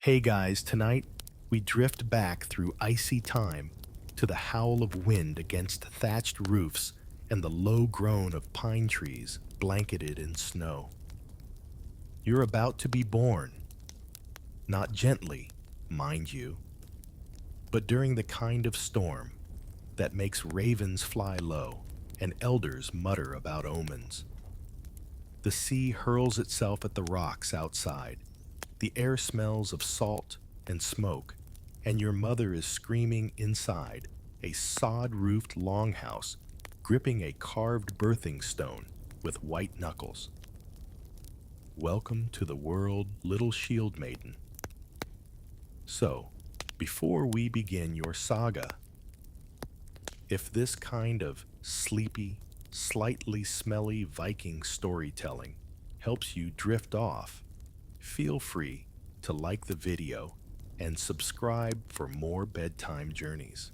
Hey guys, tonight we drift back through icy time to the howl of wind against thatched roofs and the low groan of pine trees blanketed in snow. You're about to be born, not gently, mind you, but during the kind of storm that makes ravens fly low and elders mutter about omens. The sea hurls itself at the rocks outside. The air smells of salt and smoke, and your mother is screaming inside a sod-roofed longhouse, gripping a carved birthing stone with white knuckles. Welcome to the world, little Shieldmaiden. So, before we begin your saga, if this kind of sleepy, slightly smelly Viking storytelling helps you drift off, feel free to like the video and subscribe for more bedtime journeys.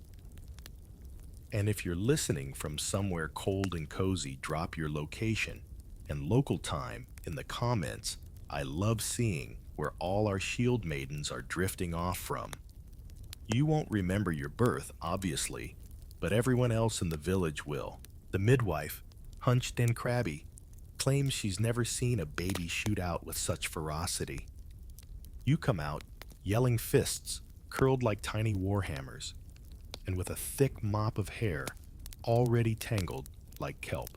And if you're listening from somewhere cold and cozy, drop your location and local time in the comments. I love seeing where all our shield maidens are drifting off from. You won't remember your birth, obviously, but everyone else in the village will. The midwife, hunched and crabby, claims she's never seen a baby shoot out with such ferocity. You come out, yelling fists, curled like tiny warhammers, and with a thick mop of hair, already tangled like kelp.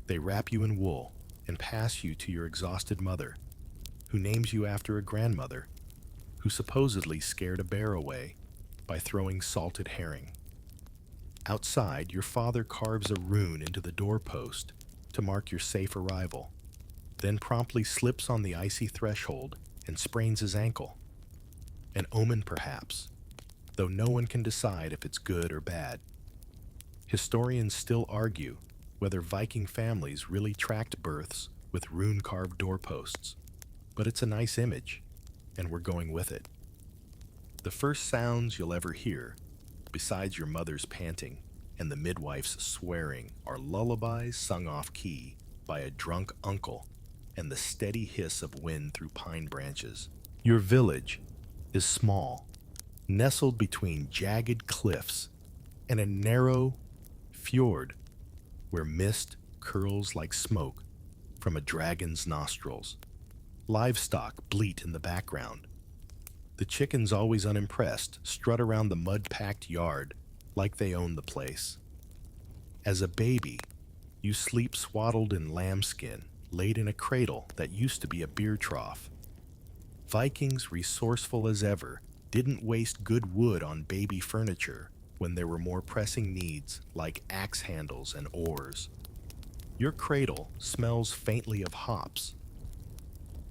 They wrap you in wool and pass you to your exhausted mother, who names you after a grandmother, who supposedly scared a bear away by throwing salted herring. Outside, your father carves a rune into the doorpost to mark your safe arrival, then promptly slips on the icy threshold and sprains his ankle. An omen, perhaps, though no one can decide if it's good or bad. Historians still argue whether Viking families really tracked births with rune-carved doorposts, but it's a nice image, and we're going with it. The first sounds you'll ever hear, besides your mother's panting and the midwife's swearing, are lullabies sung off-key by a drunk uncle and the steady hiss of wind through pine branches. Your village is small, nestled between jagged cliffs and a narrow fjord where mist curls like smoke from a dragon's nostrils. Livestock bleat in the background. The chickens, always unimpressed, strut around the mud-packed yard like they own the place. As a baby, you sleep swaddled in lambskin, laid in a cradle that used to be a beer trough. Vikings, resourceful as ever, didn't waste good wood on baby furniture when there were more pressing needs like axe handles and oars. Your cradle smells faintly of hops.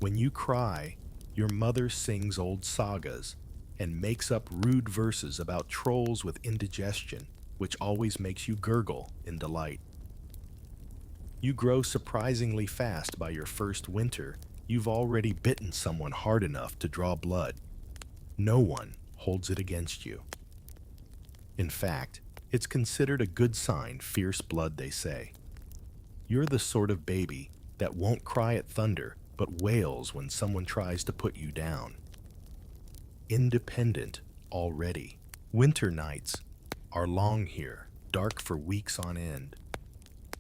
When you cry, your mother sings old sagas and makes up rude verses about trolls with indigestion, which always makes you gurgle in delight. You grow surprisingly fast by your first winter. You've already bitten someone hard enough to draw blood. No one holds it against you. In fact, it's considered a good sign, fierce blood, they say. You're the sort of baby that won't cry at thunder, but wails when someone tries to put you down. Independent already. Winter nights are long here, dark for weeks on end.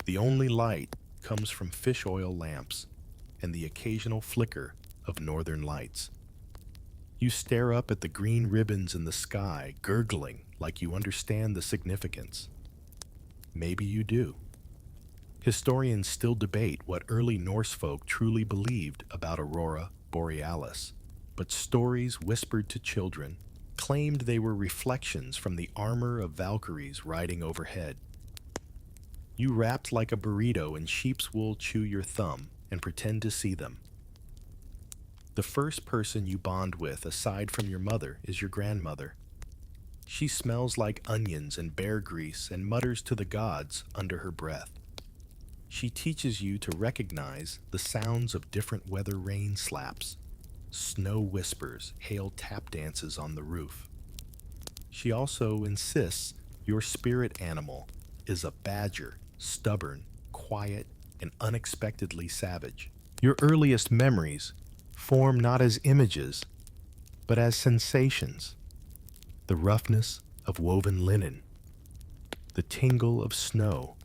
The only light comes from fish oil lamps and the occasional flicker of northern lights. You stare up at the green ribbons in the sky, gurgling like you understand the significance. Maybe you do. Historians still debate what early Norse folk truly believed about aurora borealis, but stories whispered to children claimed they were reflections from the armor of Valkyries riding overhead. You wrapped like a burrito in sheep's wool, chew your thumb and pretend to see them. The first person you bond with, aside from your mother, is your grandmother. She smells like onions and bear grease and mutters to the gods under her breath. She teaches you to recognize the sounds of different weather: rain slaps, snow whispers, hail tap dances on the roof. She also insists your spirit animal is a badger, stubborn, quiet, and unexpectedly savage. Your earliest memories form not as images, but as sensations: the roughness of woven linen, the tingle of snow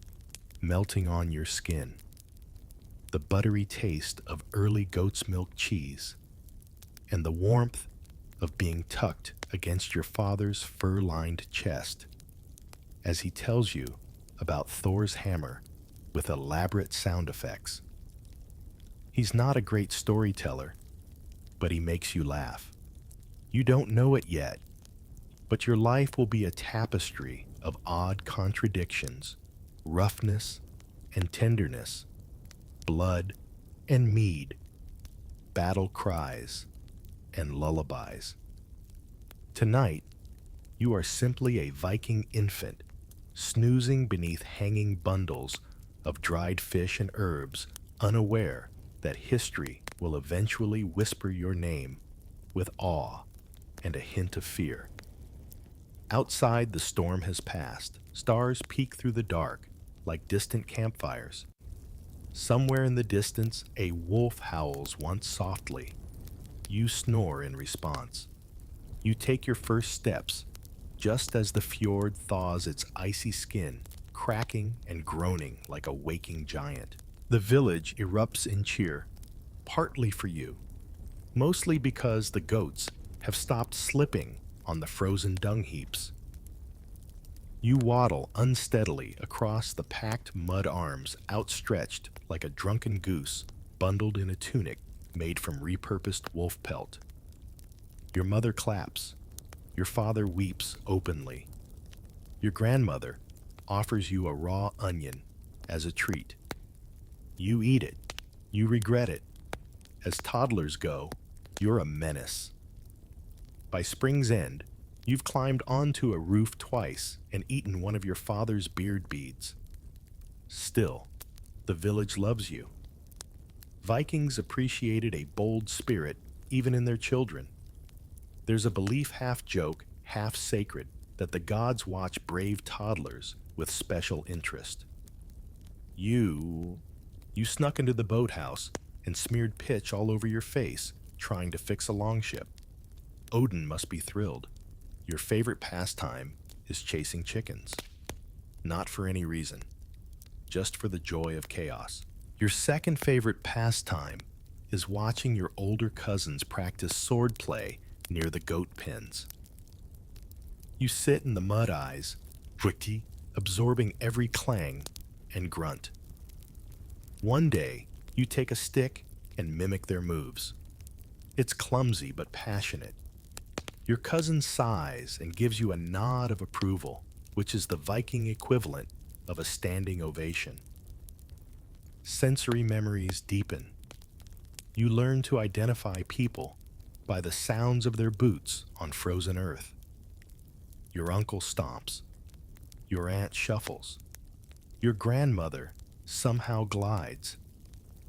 melting on your skin, the buttery taste of early goat's milk cheese, and the warmth of being tucked against your father's fur-lined chest as he tells you about Thor's hammer with elaborate sound effects. He's not a great storyteller, but he makes you laugh. You don't know it yet, but your life will be a tapestry of odd contradictions, roughness and tenderness, blood and mead, battle cries and lullabies. Tonight, you are simply a Viking infant, snoozing beneath hanging bundles of dried fish and herbs, unaware that history will eventually whisper your name with awe and a hint of fear. Outside, the storm has passed. Stars peek through the dark like distant campfires. Somewhere in the distance, a wolf howls once softly. You snore in response. You take your first steps, just as the fjord thaws its icy skin, cracking and groaning like a waking giant. The village erupts in cheer, partly for you, mostly because the goats have stopped slipping on the frozen dung heaps. You waddle unsteadily across the packed mud arms outstretched like a drunken goose bundled in a tunic made from repurposed wolf pelt. Your mother claps. Your father weeps openly. Your grandmother offers you a raw onion as a treat. You eat it. You regret it. As toddlers go, you're a menace. By spring's end, you've climbed onto a roof twice and eaten one of your father's beard beads. Still, the village loves you. Vikings appreciated a bold spirit even in their children. There's a belief half joke, half sacred, that the gods watch brave toddlers with special interest. You snuck into the boathouse and smeared pitch all over your face, trying to fix a longship. Odin must be thrilled. Your favorite pastime is chasing chickens. Not for any reason, just for the joy of chaos. Your second favorite pastime is watching your older cousins practice swordplay near the goat pens. You sit in the mud eyes, absorbing every clang and grunt. One day, you take a stick and mimic their moves. It's clumsy but passionate. Your cousin sighs and gives you a nod of approval, which is the Viking equivalent of a standing ovation. Sensory memories deepen. You learn to identify people by the sounds of their boots on frozen earth. Your uncle stomps. Your aunt shuffles. Your grandmother somehow glides.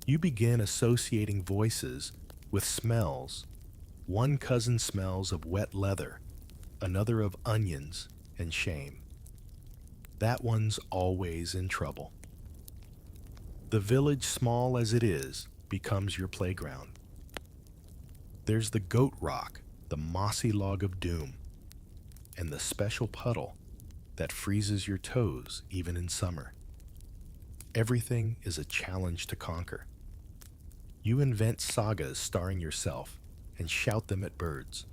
You begin associating voices with smells. One cousin smells of wet leather, another of onions and shame. That one's always in trouble. The village, small as it is, becomes your playground. There's the goat rock, the mossy log of doom, and the special puddle that freezes your toes even in summer. Everything is a challenge to conquer. You invent sagas starring yourself and shout them at birds.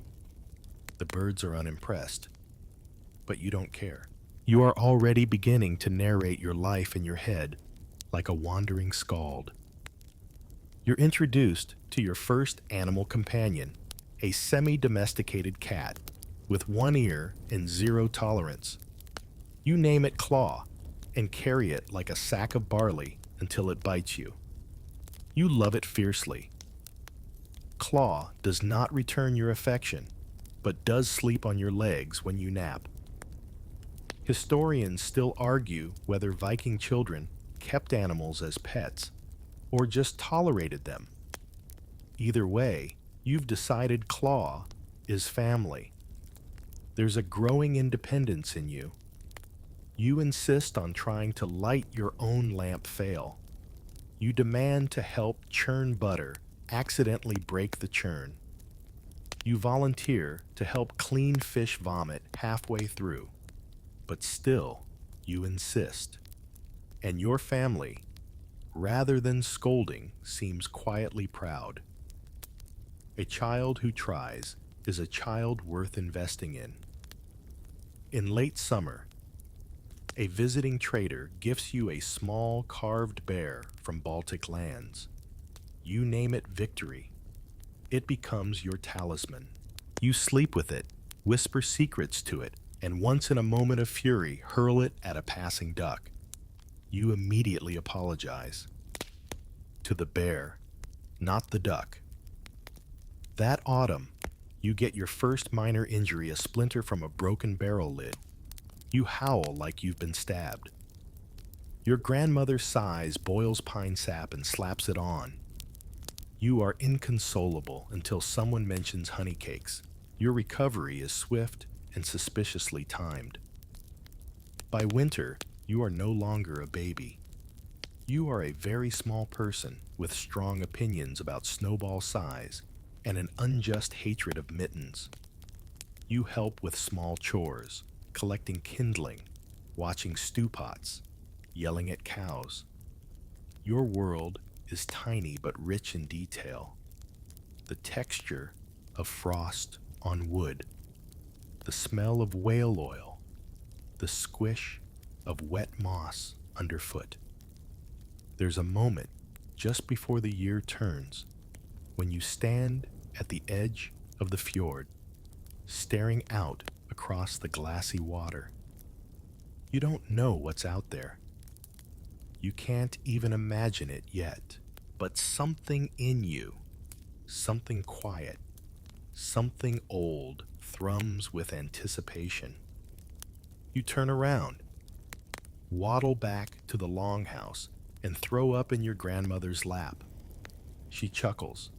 The birds are unimpressed, but you don't care. You are already beginning to narrate your life in your head like a wandering skald. You're introduced to your first animal companion, a semi-domesticated cat with one ear and zero tolerance. You name it Claw and carry it like a sack of barley until it bites you. You love it fiercely. Claw does not return your affection, but does sleep on your legs when you nap. Historians still argue whether Viking children kept animals as pets or just tolerated them. Either way, you've decided Claw is family. There's a growing independence in you. You insist on trying to light your own lamp fail. You demand to help churn butter, accidentally break the churn. You volunteer to help clean fish vomit halfway through, but still, you insist. And your family, rather than scolding, seems quietly proud. A child who tries is a child worth investing in. In late summer, a visiting trader gifts you a small carved bear from Baltic lands. You name it Victory. It becomes your talisman. You sleep with it, whisper secrets to it, and once in a moment of fury, hurl it at a passing duck. You immediately apologize. To the bear, not the duck. That autumn, you get your first minor injury, a splinter from a broken barrel lid. You howl like you've been stabbed. Your grandmother sighs, boils pine sap, and slaps it on. You are inconsolable until someone mentions honey cakes. Your recovery is swift and suspiciously timed. By winter, you are no longer a baby. You are a very small person with strong opinions about snowball size and an unjust hatred of mittens. You help with small chores, collecting kindling, watching stew pots, yelling at cows. Your world is tiny but rich in detail. The texture of frost on wood, the smell of whale oil, the squish of wet moss underfoot. There's a moment just before the year turns when you stand at the edge of the fjord, staring out across the glassy water. You don't know what's out there. You can't even imagine it yet, but something in you, something quiet, something old, thrums with anticipation. You turn around, waddle back to the longhouse, and throw up in your grandmother's lap. She chuckles,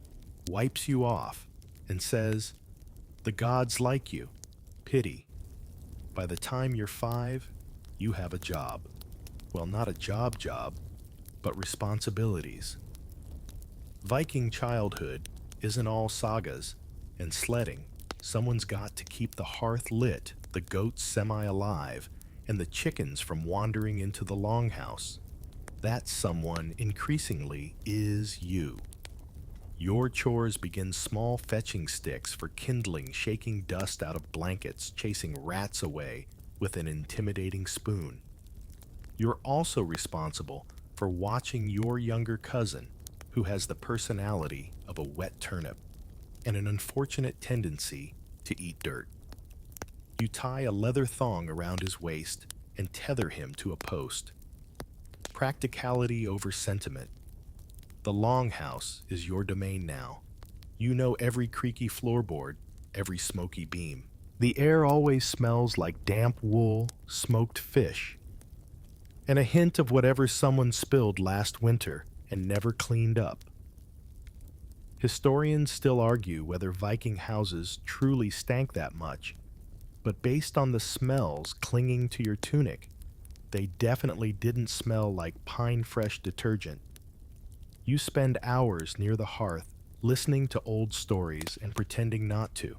wipes you off, and says, "The gods like you. Pity." By the time you're 5, you have a job. Well, not a job, but responsibilities. Viking childhood isn't all sagas and sledding. Someone's got to keep the hearth lit, the goats semi-alive, and the chickens from wandering into the longhouse. That someone increasingly is you. Your chores begin small fetching sticks for kindling, shaking dust out of blankets, chasing rats away with an intimidating spoon. You're also responsible for watching your younger cousin, who has the personality of a wet turnip and an unfortunate tendency to eat dirt. You tie a leather thong around his waist and tether him to a post. Practicality over sentiment. The longhouse is your domain now. You know every creaky floorboard, every smoky beam. The air always smells like damp wool, smoked fish, and a hint of whatever someone spilled last winter and never cleaned up. Historians still argue whether Viking houses truly stank that much, but based on the smells clinging to your tunic, they definitely didn't smell like pine-fresh detergent. You spend hours near the hearth, listening to old stories and pretending not to.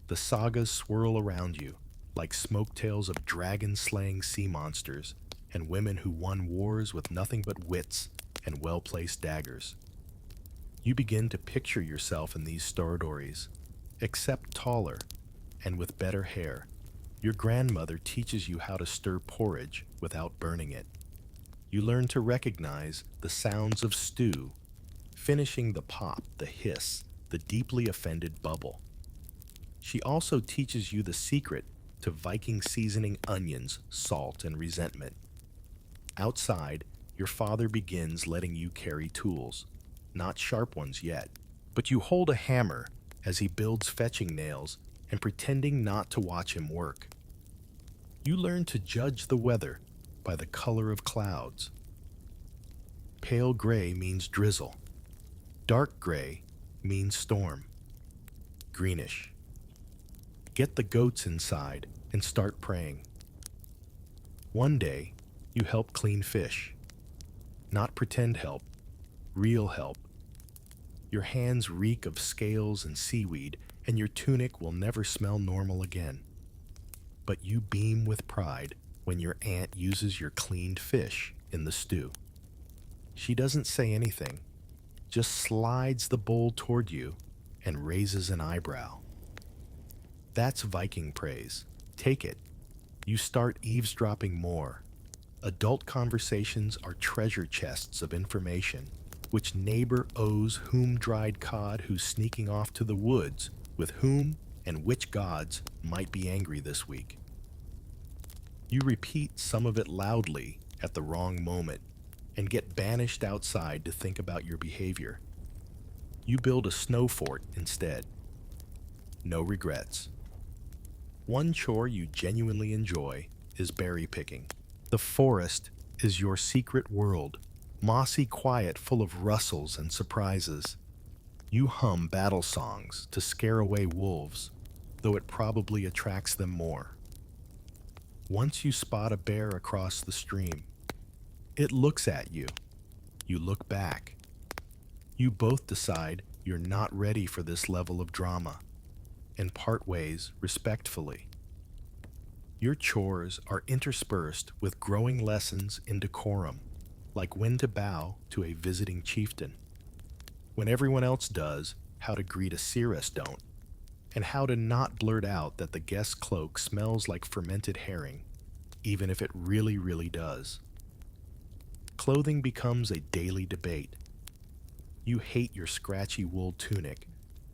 The sagas swirl around you, like smoke tales of dragon-slaying sea monsters and women who won wars with nothing but wits and well-placed daggers. You begin to picture yourself in these stories, except taller and with better hair. Your grandmother teaches you how to stir porridge without burning it. You learn to recognize the sounds of stew, finishing the pop, the hiss, the deeply offended bubble. She also teaches you the secret to Viking seasoning onions, salt, and resentment. Outside, your father begins letting you carry tools, not sharp ones yet, but you hold a hammer as he builds fetching nails and pretending not to watch him work. You learn to judge the weather by the color of clouds. Pale gray means drizzle. Dark gray means storm. Greenish. Get the goats inside and start praying. One day, you help clean fish. Not pretend help, real help. Your hands reek of scales and seaweed, and your tunic will never smell normal again. But you beam with pride when your aunt uses your cleaned fish in the stew. She doesn't say anything, just slides the bowl toward you and raises an eyebrow. That's Viking praise. Take it. You start eavesdropping more. Adult conversations are treasure chests of information. Which neighbor owes whom dried cod who's sneaking off to the woods with whom, and which gods might be angry this week. You repeat some of it loudly at the wrong moment and get banished outside to think about your behavior. You build a snow fort instead. No regrets. One chore you genuinely enjoy is berry picking. The forest is your secret world, mossy quiet full of rustles and surprises. You hum battle songs to scare away wolves, though it probably attracts them more. Once you spot a bear across the stream, it looks at you. You look back. You both decide you're not ready for this level of drama and part ways respectfully. Your chores are interspersed with growing lessons in decorum, like when to bow to a visiting chieftain, when everyone else does, how to greet a cirrus don't, and how to not blurt out that the guest's cloak smells like fermented herring, even if it really does. Clothing becomes a daily debate. You hate your scratchy wool tunic,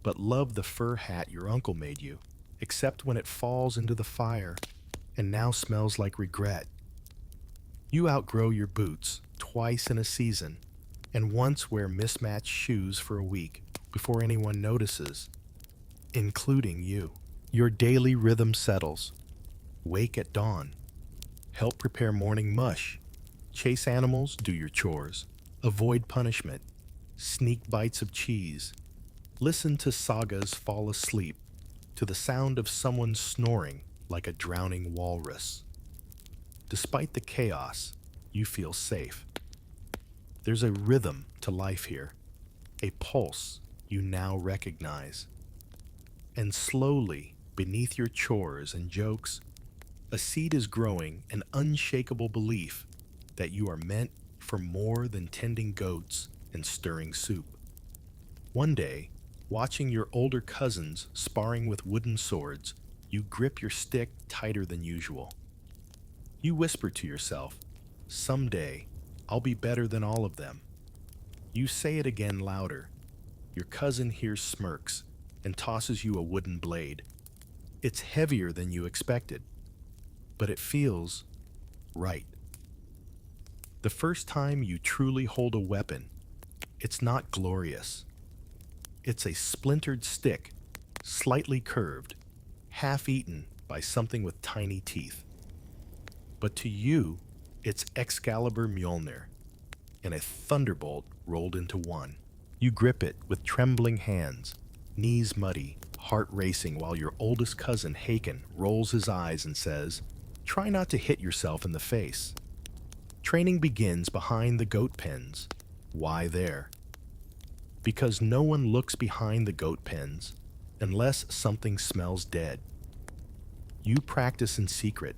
but love the fur hat your uncle made you, except when it falls into the fire and now smells like regret. You outgrow your boots twice in a season and once wear mismatched shoes for a week before anyone notices, including you. Your daily rhythm settles. Wake at dawn. Help prepare morning mush. Chase animals, do your chores. Avoid punishment. Sneak bites of cheese. Listen to sagas fall asleep to the sound of someone snoring like a drowning walrus. Despite the chaos, you feel safe. There's a rhythm to life here, a pulse you now recognize. And slowly, beneath your chores and jokes, a seed is growing, an unshakable belief that you are meant for more than tending goats and stirring soup. One day, watching your older cousins sparring with wooden swords, you grip your stick tighter than usual. You whisper to yourself, "Someday, I'll be better than all of them." You say it again louder. Your cousin hears smirks and tosses you a wooden blade. It's heavier than you expected, but it feels right. The first time you truly hold a weapon, it's not glorious. It's a splintered stick, slightly curved, half-eaten by something with tiny teeth. But to you, it's Excalibur Mjolnir, and a thunderbolt rolled into one. You grip it with trembling hands, knees muddy, heart racing, while your oldest cousin, Haken, rolls his eyes and says, "Try not to hit yourself in the face." Training begins behind the goat pens. Why there? Because no one looks behind the goat pens unless something smells dead. You practice in secret,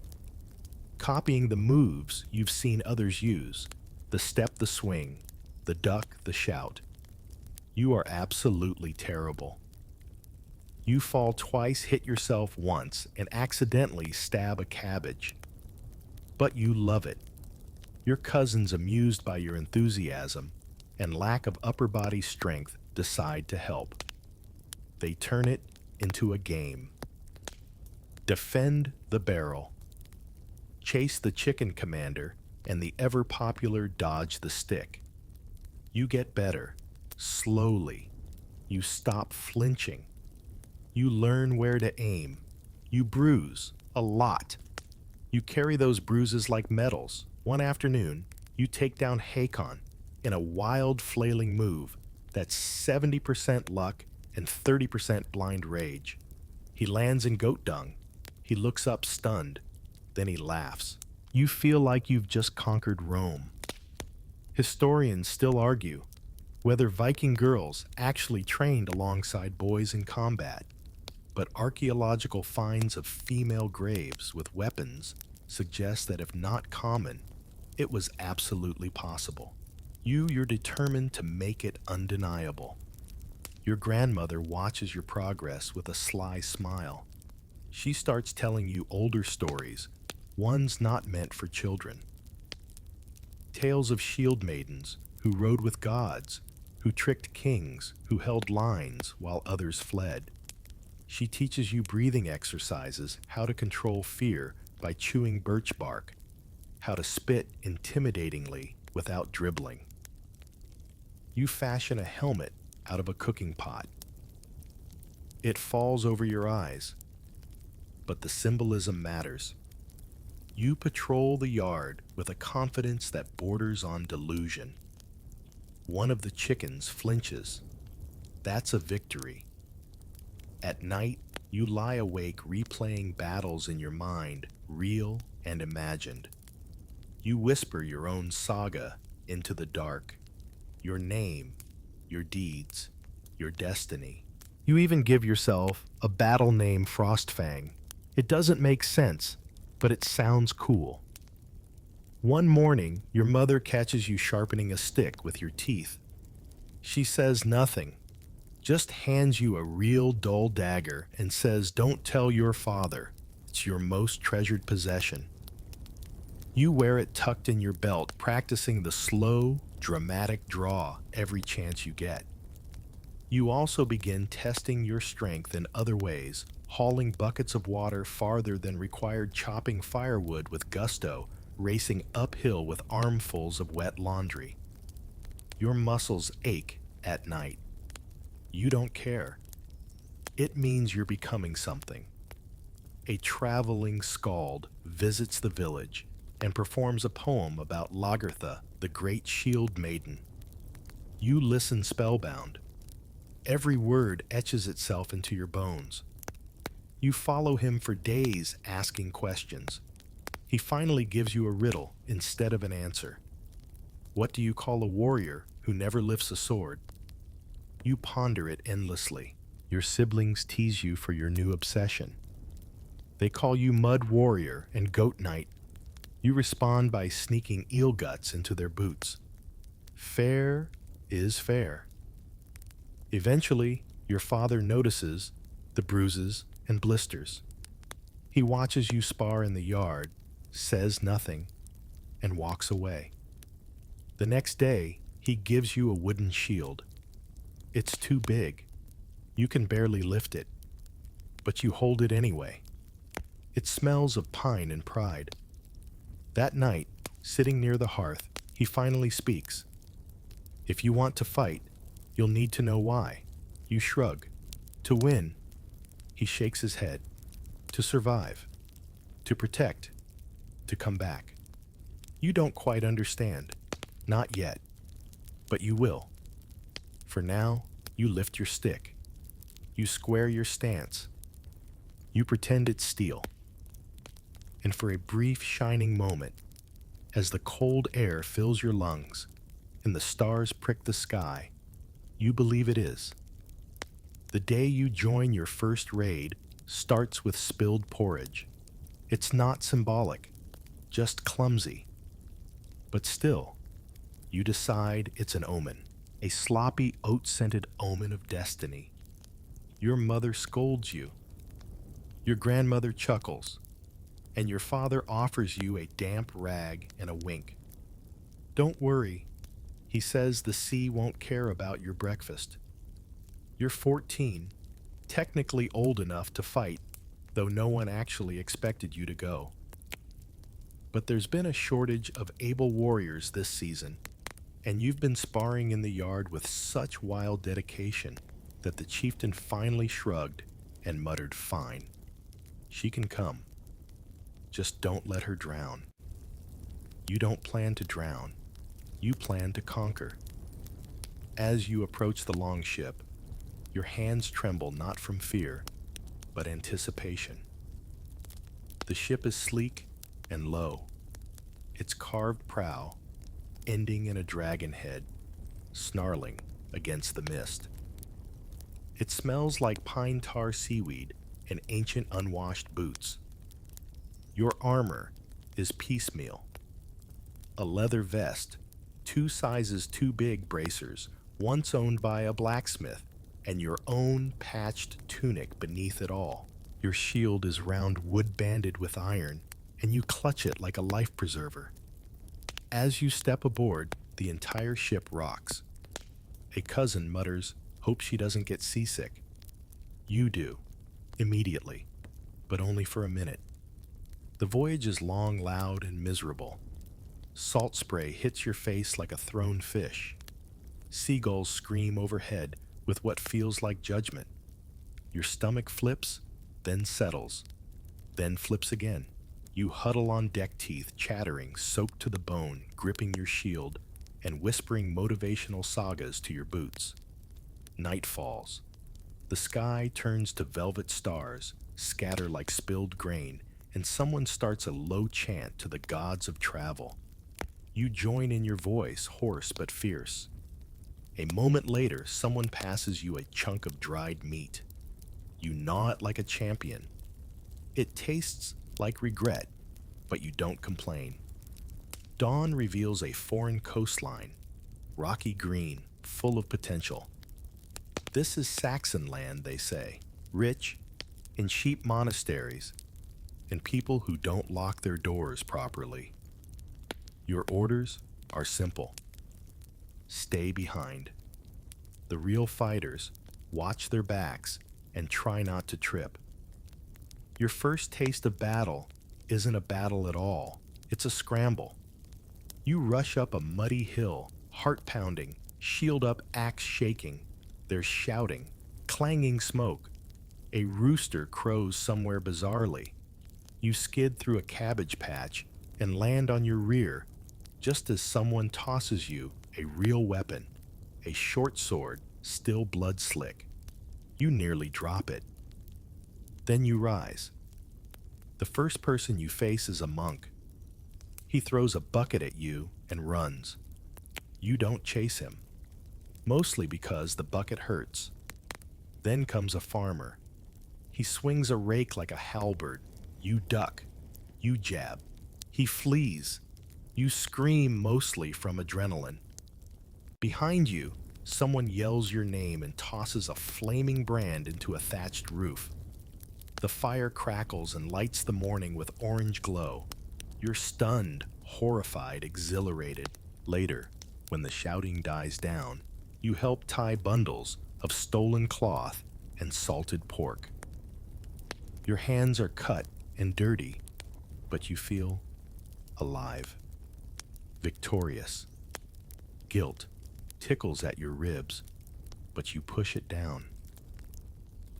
copying the moves you've seen others use, the step, the swing, the duck, the shout. You are absolutely terrible. You fall twice, hit yourself once, and accidentally stab a cabbage. But you love it. Your cousins, amused by your enthusiasm and lack of upper body strength, decide to help. They turn it into a game. Defend the barrel. Chase the chicken commander and the ever-popular dodge the stick. You get better, slowly. You stop flinching. You learn where to aim. You bruise, a lot. You carry those bruises like medals. One afternoon, you take down Hakon in a wild, flailing move that's 70% luck and 30% blind rage. He lands in goat dung. He looks up stunned. Then he laughs. You feel like you've just conquered Rome. Historians still argue whether Viking girls actually trained alongside boys in combat. but archaeological finds of female graves with weapons suggest that if not common, it was absolutely possible. You're determined to make it undeniable. Your grandmother watches your progress with a sly smile. She starts telling you older stories, ones not meant for children. Tales of shield maidens who rode with gods, who tricked kings, who held lines while others fled. She teaches you breathing exercises, how to control fear by chewing birch bark, how to spit intimidatingly without dribbling. You fashion a helmet out of a cooking pot. It falls over your eyes, but the symbolism matters. You patrol the yard with a confidence that borders on delusion. One of the chickens flinches. That's a victory. At night, you lie awake replaying battles in your mind, real and imagined. You whisper your own saga into the dark. Your name, your deeds, your destiny. You even give yourself a battle name, Frostfang. It doesn't make sense, but it sounds cool. One morning, your mother catches you sharpening a stick with your teeth. She says nothing, just hands you a real dull dagger and says, "Don't tell your father. It's your most treasured possession." You wear it tucked in your belt, practicing the slow, dramatic draw every chance you get. You also begin testing your strength in other ways, hauling buckets of water farther than required, chopping firewood with gusto, racing uphill with armfuls of wet laundry. Your muscles ache at night. You don't care. It means you're becoming something. A traveling skald visits the village and performs a poem about Lagertha, the great shield maiden. You listen spellbound. Every word etches itself into your bones. You follow him for days asking questions. He finally gives you a riddle instead of an answer. What do you call a warrior who never lifts a sword? You ponder it endlessly. Your siblings tease you for your new obsession. They call you Mud Warrior and Goat Knight. You respond by sneaking eel guts into their boots. Fair is fair. Eventually, your father notices the bruises and blisters. He watches you spar in the yard, says nothing, and walks away. The next day, he gives you a wooden shield. It's too big. You can barely lift it, but you hold it anyway. It smells of pine and pride. That night, sitting near the hearth, he finally speaks. If you want to fight, you'll need to know why. You shrug. To win. He shakes his head. To survive. To protect. To come back. You don't quite understand. Not yet. But you will. For now, you lift your stick. You square your stance. You pretend it's steel. And for a brief shining moment, as the cold air fills your lungs and the stars prick the sky, you believe it is. The day you join your first raid starts with spilled porridge. It's not symbolic, just clumsy. But still, you decide it's an omen, a sloppy, oat-scented omen of destiny. Your mother scolds you. Your grandmother chuckles. And your father offers you a damp rag and a wink. Don't worry, he says the sea won't care about your breakfast. You're 14, technically old enough to fight, though no one actually expected you to go. But there's been a shortage of able warriors this season, and you've been sparring in the yard with such wild dedication that the chieftain finally shrugged and muttered, "Fine, she can come. Just don't let her drown." You don't plan to drown. You plan to conquer. As you approach the longship, your hands tremble not from fear, but anticipation. The ship is sleek and low, its carved prow ending in a dragon head, snarling against the mist. It smells like pine tar seaweed and ancient unwashed boots. Your armor is piecemeal. A leather vest, 2 sizes too big bracers, once owned by a blacksmith, and your own patched tunic beneath it all. Your shield is round wood banded with iron, and you clutch it like a life preserver. As you step aboard, the entire ship rocks. A cousin mutters, "Hope she doesn't get seasick." You do, immediately, but only for a minute. The voyage is long, loud, and miserable. Salt spray hits your face like a thrown fish. Seagulls scream overhead with what feels like judgment. Your stomach flips, then settles, then flips again. You huddle on deck teeth, chattering, soaked to the bone, gripping your shield, and whispering motivational sagas to your boots. Night falls. The sky turns to velvet stars, scatter like spilled grain, and someone starts a low chant to the gods of travel. You join in your voice, hoarse but fierce. A moment later, someone passes you a chunk of dried meat. You gnaw it like a champion. It tastes like regret, but you don't complain. Dawn reveals a foreign coastline, rocky green, full of potential. This is Saxon land, they say, rich in sheep monasteries and people who don't lock their doors properly. Your orders are simple. Stay behind. The real fighters watch their backs and try not to trip. Your first taste of battle isn't a battle at all. It's a scramble. You rush up a muddy hill, heart pounding, shield up, axe shaking. There's shouting, clanging smoke. A rooster crows somewhere bizarrely. You skid through a cabbage patch and land on your rear just as someone tosses you a real weapon, a short sword, still blood slick. You nearly drop it. Then you rise. The first person you face is a monk. He throws a bucket at you and runs. You don't chase him, mostly because the bucket hurts. Then comes a farmer. He swings a rake like a halberd. You duck. You jab. He flees. You scream, mostly from adrenaline. Behind you, someone yells your name and tosses a flaming brand into a thatched roof. The fire crackles and lights the morning with orange glow. You're stunned, horrified, exhilarated. Later, when the shouting dies down, you help tie bundles of stolen cloth and salted pork. Your hands are cut and dirty, but you feel alive, victorious. Guilt tickles at your ribs, but you push it down.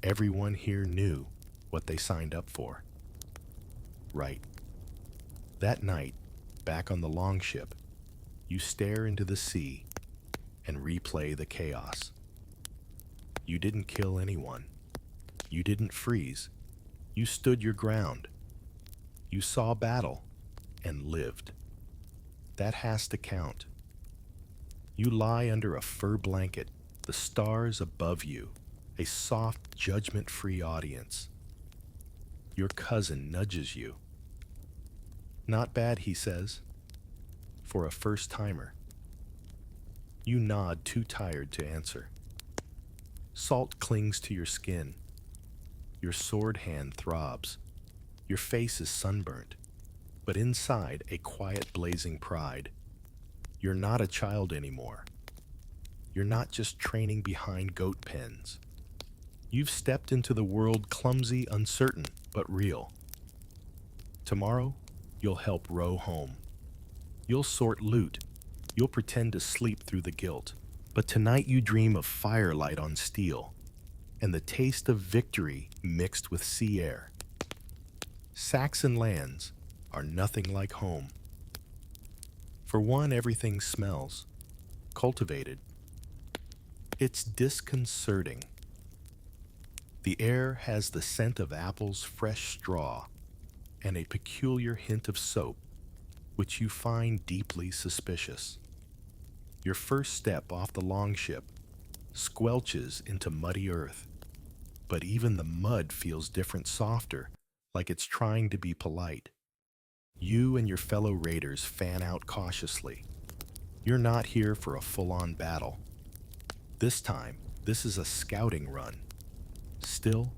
Everyone here knew what they signed up for. Right. That night, back on the longship, you stare into the sea and replay the chaos. You didn't kill anyone. You didn't freeze. You stood your ground. You saw battle and lived. That has to count. You lie under a fur blanket, the stars above you, a soft, judgment-free audience. Your cousin nudges you. Not bad, he says, for a first-timer. You nod, too tired to answer. Salt clings to your skin. Your sword hand throbs. Your face is sunburnt, but inside a quiet, blazing pride. You're not a child anymore. You're not just training behind goat pens. You've stepped into the world clumsy, uncertain, but real. Tomorrow, you'll help row home. You'll sort loot. You'll pretend to sleep through the guilt. But tonight you dream of firelight on steel and the taste of victory mixed with sea air. Saxon lands are nothing like home. For one, everything smells cultivated. It's disconcerting. The air has the scent of apples, fresh straw, and a peculiar hint of soap, which you find deeply suspicious. Your first step off the longship squelches into muddy earth. but even the mud feels different, softer, like it's trying to be polite. You and your fellow raiders fan out cautiously. You're not here for a full-on battle. This time, this is a scouting run. Still,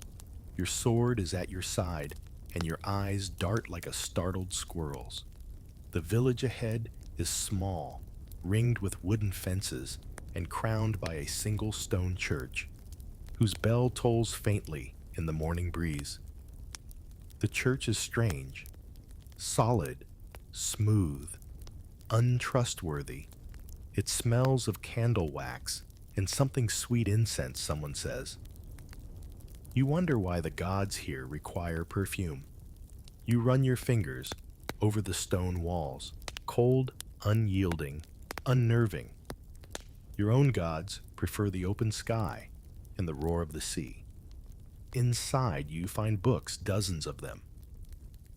your sword is at your side, and your eyes dart like a startled squirrel's. The village ahead is small, ringed with wooden fences, and crowned by a single stone church, whose bell tolls faintly in the morning breeze. The church is strange, solid, smooth, untrustworthy. It smells of candle wax and something sweet incense, someone says. You wonder why the gods here require perfume. You run your fingers over the stone walls, cold, unyielding, unnerving. Your own gods prefer the open sky and the roar of the sea. Inside, you find books, dozens of them.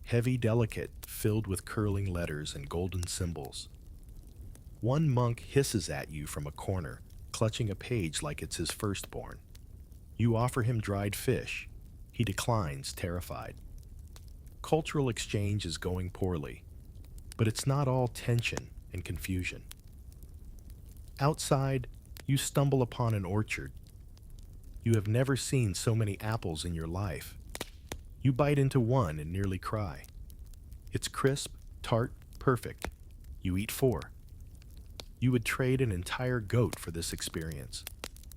Heavy, delicate, filled with curling letters and golden symbols. One monk hisses at you from a corner, clutching a page like it's his firstborn. You offer him dried fish. He declines, terrified. Cultural exchange is going poorly, but it's not all tension and confusion. Outside, you stumble upon an orchard. You have never seen so many apples in your life. You bite into one and nearly cry. It's crisp, tart, perfect. You eat four. You would trade an entire goat for this experience,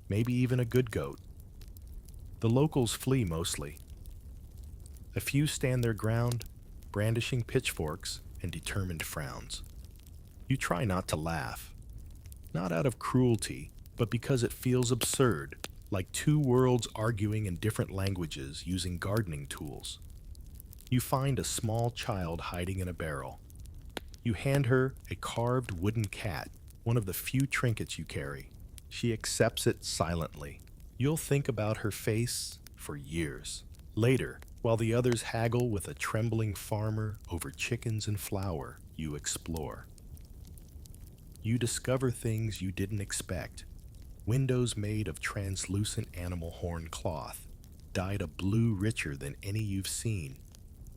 maybe even a good goat. The locals flee mostly. A few stand their ground, brandishing pitchforks and determined frowns. You try not to laugh, not out of cruelty, but because it feels absurd, like two worlds arguing in different languages using gardening tools. You find a small child hiding in a barrel. You hand her a carved wooden cat, one of the few trinkets you carry. She accepts it silently. You'll think about her face for years. Later, while the others haggle with a trembling farmer over chickens and flour, you explore. You discover things you didn't expect. Windows made of translucent animal horn cloth, dyed a blue richer than any you've seen,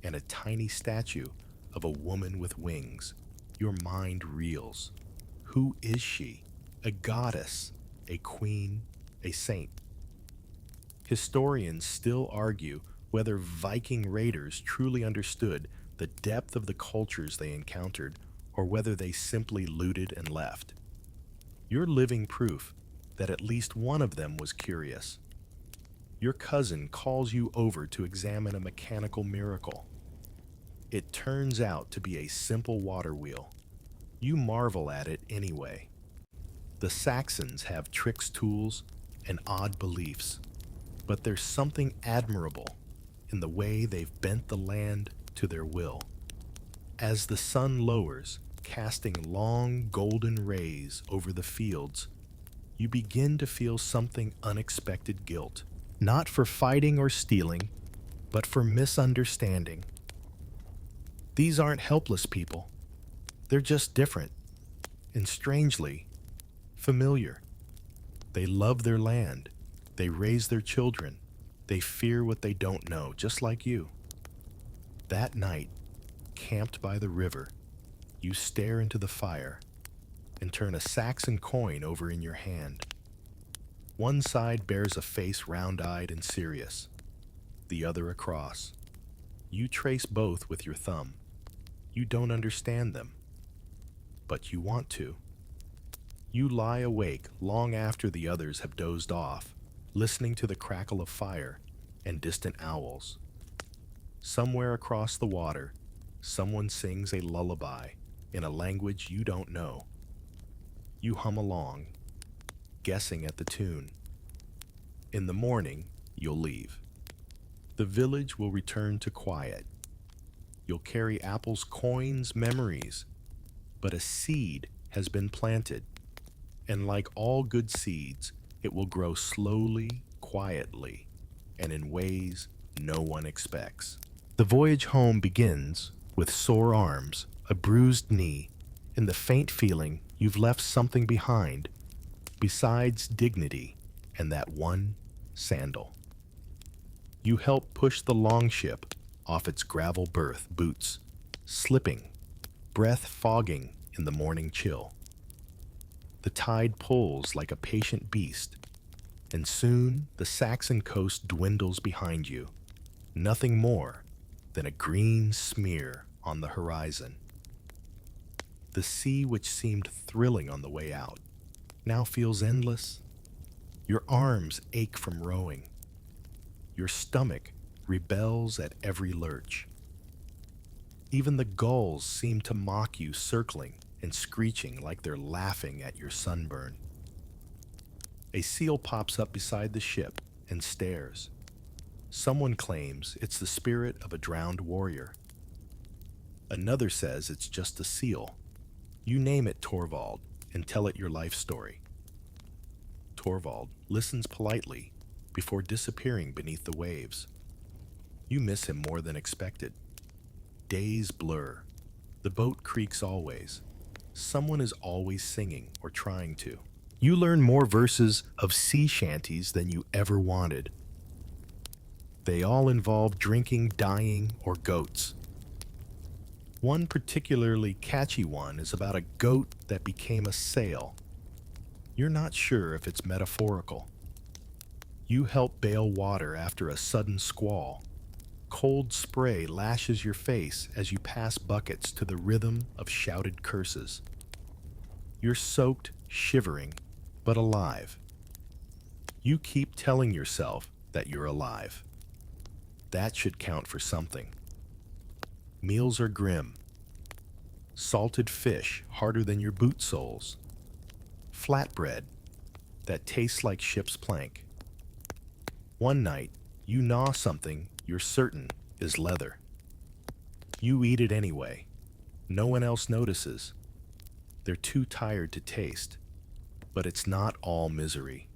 and a tiny statue of a woman with wings. Your mind reels. Who is she? A goddess, a queen, a saint? Historians still argue whether Viking raiders truly understood the depth of the cultures they encountered, or whether they simply looted and left. You're living proof that at least one of them was curious. Your cousin calls you over to examine a mechanical miracle. It turns out to be a simple water wheel. You marvel at it anyway. The Saxons have tricks, tools, and odd beliefs, but there's something admirable in the way they've bent the land to their will. As the sun lowers, casting long golden rays over the fields, you begin to feel something unexpected guilt, not for fighting or stealing, but for misunderstanding. These aren't helpless people. They're just different, and strangely, familiar. They love their land. They raise their children. They fear what they don't know, just like you. That night, camped by the river, you stare into the fire and turn a Saxon coin over in your hand. One side bears a face round-eyed and serious, the other a cross. You trace both with your thumb. You don't understand them, but you want to. You lie awake long after the others have dozed off, listening to the crackle of fire and distant owls. Somewhere across the water, someone sings a lullaby in a language you don't know. You hum along, guessing at the tune. In the morning, you'll leave. The village will return to quiet. You'll carry apples, coins, memories, but a seed has been planted, and like all good seeds, it will grow slowly, quietly, and in ways no one expects. The voyage home begins with sore arms, a bruised knee, and the faint feeling you've left something behind, besides dignity and that one sandal. You help push the longship off its gravel berth boots, slipping, breath fogging in the morning chill. The tide pulls like a patient beast, and soon the Saxon coast dwindles behind you, nothing more than a green smear on the horizon. The sea, which seemed thrilling on the way out, now feels endless. Your arms ache from rowing. Your stomach rebels at every lurch. Even the gulls seem to mock you, circling and screeching like they're laughing at your sunburn. A seal pops up beside the ship and stares. Someone claims it's the spirit of a drowned warrior. Another says it's just a seal. You name it Torvald and tell it your life story. Torvald listens politely before disappearing beneath the waves. You miss him more than expected. Days blur. The boat creaks always. Someone is always singing or trying to. You learn more verses of sea shanties than you ever wanted. They all involve drinking, dying, or goats. One particularly catchy one is about a goat that became a sail. You're not sure if it's metaphorical. You help bail water after a sudden squall. Cold spray lashes your face as you pass buckets to the rhythm of shouted curses. You're soaked, shivering, but alive. You keep telling yourself that you're alive. That should count for something. Meals are grim. Salted fish harder than your boot soles. Flatbread that tastes like ship's plank. One night, you gnaw something you're certain is leather. You eat it anyway. No one else notices. They're too tired to taste. But it's not all misery.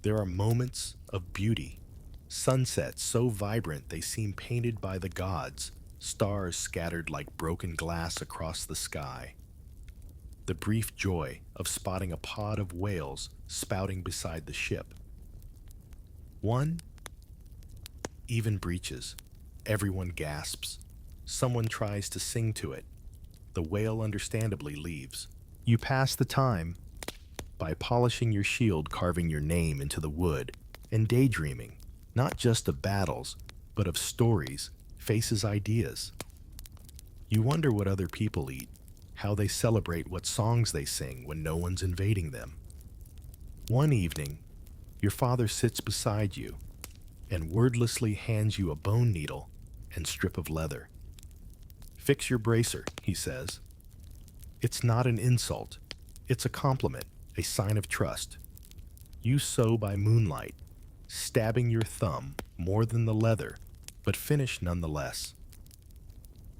There are moments of beauty. Sunsets so vibrant they seem painted by the gods, stars scattered like broken glass across the sky. The brief joy of spotting a pod of whales spouting beside the ship. One even breaches. Everyone gasps. Someone tries to sing to it. The whale understandably leaves. You pass the time by polishing your shield, carving your name into the wood, and daydreaming, not just of battles, but of stories, faces, ideas. You wonder what other people eat, how they celebrate, what songs they sing when no one's invading them. One evening, your father sits beside you and wordlessly hands you a bone needle and strip of leather. "Fix your bracer," he says. It's not an insult. It's a compliment, a sign of trust. You sew by moonlight, stabbing your thumb more than the leather, but finish nonetheless.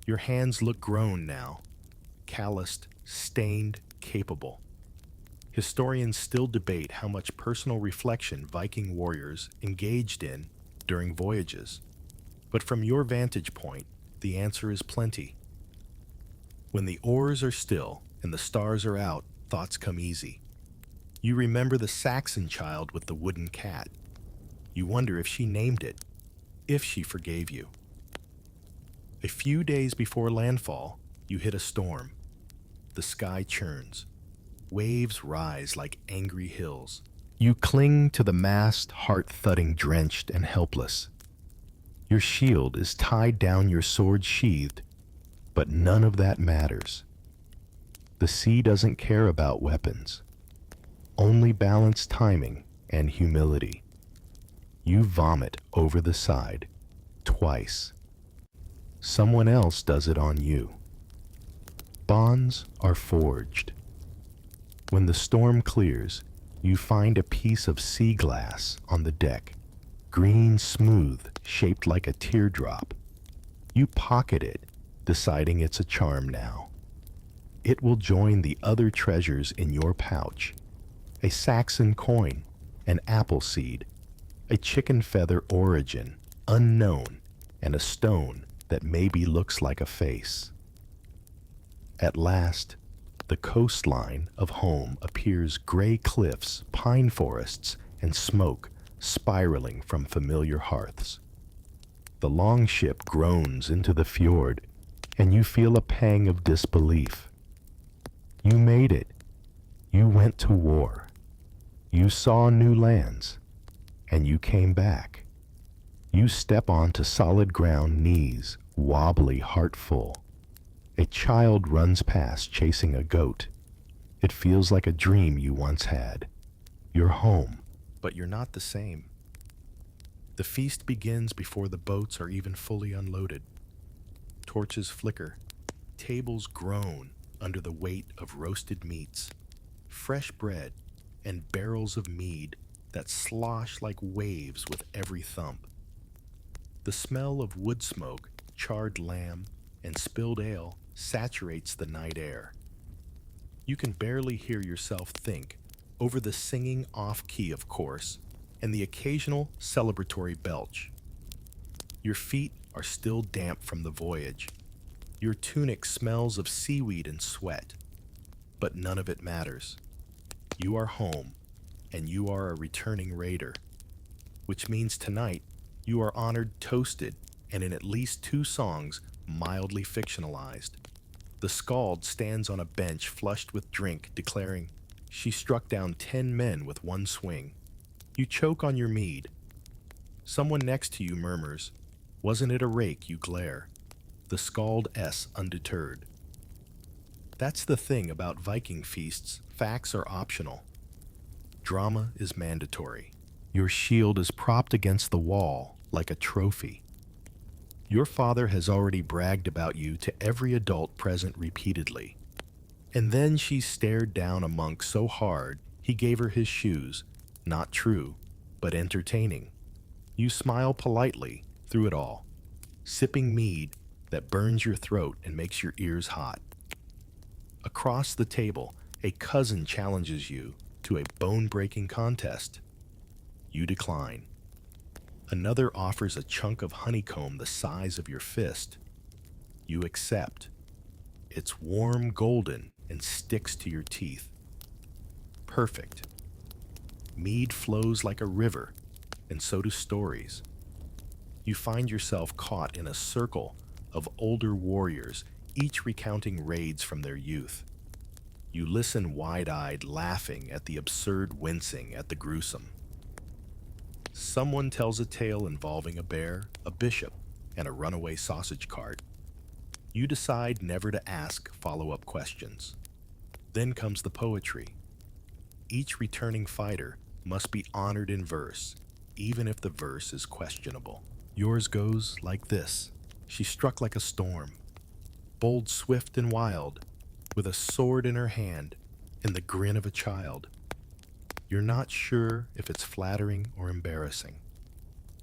Your hands look grown now, calloused, stained, capable. Historians still debate how much personal reflection Viking warriors engaged in during voyages. But from your vantage point, the answer is plenty. When the oars are still and the stars are out, thoughts come easy. You remember the Saxon child with the wooden cat. You wonder if she named it, if she forgave you. A few days before landfall, you hit a storm. The sky churns. Waves rise like angry hills. You cling to the mast, heart thudding, drenched and helpless. Your shield is tied down, your sword sheathed, but none of that matters. The sea doesn't care about weapons, only balanced timing and humility. You vomit over the side, twice. Someone else does it on you. Bonds are forged. When the storm clears, you find a piece of sea glass on the deck, green, smooth, shaped like a teardrop. You pocket it, deciding it's a charm now. It will join the other treasures in your pouch: a Saxon coin, an apple seed, a chicken feather origin unknown, and a stone that maybe looks like a face. At last, the coastline of home appears: gray cliffs, pine forests, and smoke spiraling from familiar hearths. The longship groans into the fjord, and you feel a pang of disbelief. You made it. You went to war. You saw new lands, and you came back. You step onto solid ground, knees wobbly, heart full. A child runs past chasing a goat. It feels like a dream you once had. You're home, but you're not the same. The feast begins before the boats are even fully unloaded. Torches flicker. Tables groan under the weight of roasted meats, fresh bread, and barrels of mead that slosh like waves with every thump. The smell of wood smoke, charred lamb, and spilled ale saturates the night air. You can barely hear yourself think over the singing off-key, of course, and the occasional celebratory belch. Your feet are still damp from the voyage. Your tunic smells of seaweed and sweat, but none of it matters. You are home, and you are a returning raider, which means tonight you are honored, toasted, and in at least 2 songs mildly fictionalized. The skald stands on a bench flushed with drink, declaring, "She struck down 10 men with one swing." You choke on your mead. Someone next to you murmurs, "Wasn't it a rake?" You glare. The skald S undeterred. That's the thing about Viking feasts. Facts are optional. Drama is mandatory. Your shield is propped against the wall like a trophy. Your father has already bragged about you to every adult present repeatedly. And then she stared down a monk so hard he gave her his shoes. Not true, but entertaining. You smile politely through it all, sipping mead that burns your throat and makes your ears hot. Across the table, a cousin challenges you to a bone-breaking contest. You decline. Another offers a chunk of honeycomb the size of your fist. You accept. It's warm golden and sticks to your teeth. Perfect. Mead flows like a river, and so do stories. You find yourself caught in a circle of older warriors, each recounting raids from their youth. You listen wide-eyed, laughing at the absurd, wincing at the gruesome. Someone tells a tale involving a bear, a bishop, and a runaway sausage cart. You decide never to ask follow-up questions. Then comes the poetry. Each returning fighter must be honored in verse, even if the verse is questionable. Yours goes like this. She struck like a storm, bold, swift, and wild, with a sword in her hand and the grin of a child. You're not sure if it's flattering or embarrassing.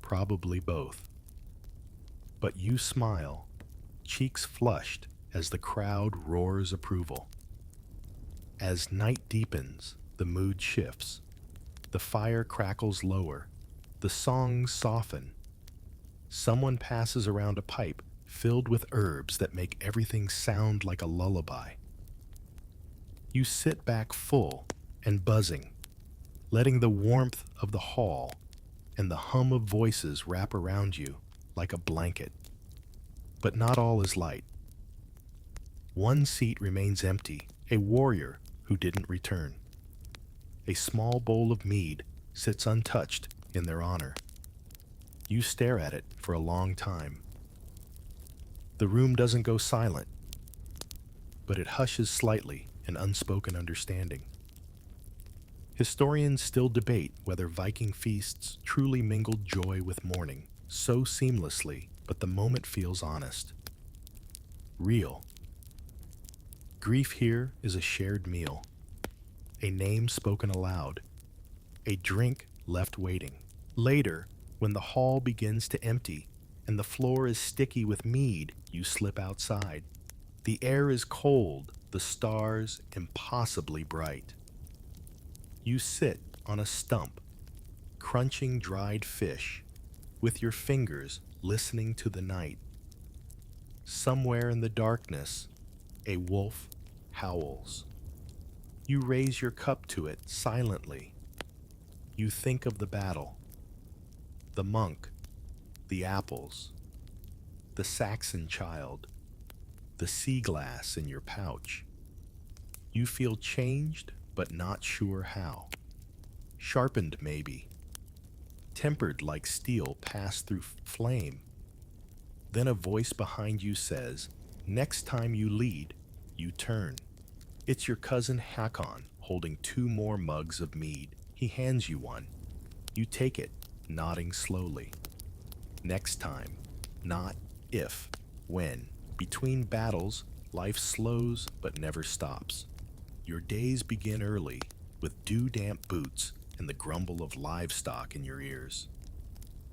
Probably both. But you smile, cheeks flushed as the crowd roars approval. As night deepens, the mood shifts. The fire crackles lower. The songs soften. Someone passes around a pipe filled with herbs that make everything sound like a lullaby. You sit back full and buzzing, letting the warmth of the hall and the hum of voices wrap around you like a blanket. But not all is light. One seat remains empty, a warrior who didn't return. A small bowl of mead sits untouched in their honor. You stare at it for a long time. The room doesn't go silent, but it hushes slightly in unspoken understanding. Historians still debate whether Viking feasts truly mingled joy with mourning so seamlessly, but the moment feels honest. Real. Grief here is a shared meal, a name spoken aloud, a drink left waiting. Later, when the hall begins to empty and the floor is sticky with mead, you slip outside. The air is cold, the stars impossibly bright. You sit on a stump, crunching dried fish, with your fingers listening to the night. Somewhere in the darkness, a wolf howls. You raise your cup to it silently. You think of the battle, The monk, the apples, the Saxon child, the sea glass in your pouch. You feel changed, but not sure how. Sharpened, maybe. Tempered like steel passed through flame. Then a voice behind you says, "Next time you lead, you turn." It's your cousin Hakon holding two more mugs of mead. He hands you one. You take it, nodding slowly. Next time, not if, when. Between battles, life slows but never stops. Your days begin early, with dew-damp boots and the grumble of livestock in your ears.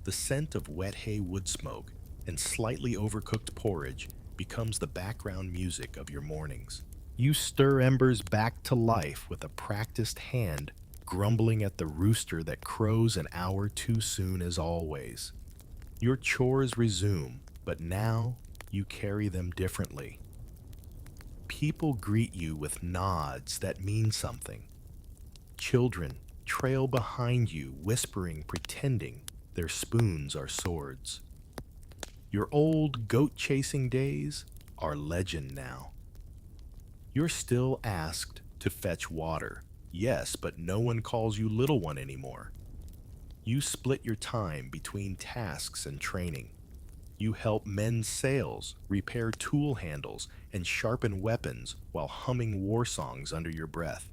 The scent of wet hay wood smoke and slightly overcooked porridge becomes the background music of your mornings. You stir embers back to life with a practiced hand, grumbling at the rooster that crows an hour too soon as always. Your chores resume, but now you carry them differently. People greet you with nods that mean something. Children trail behind you, whispering, pretending their spoons are swords. Your old goat-chasing days are legend now. You're still asked to fetch water, yes, but no one calls you little one anymore. You split your time between tasks and training. You help mend sails, repair tool handles, and sharpen weapons while humming war songs under your breath.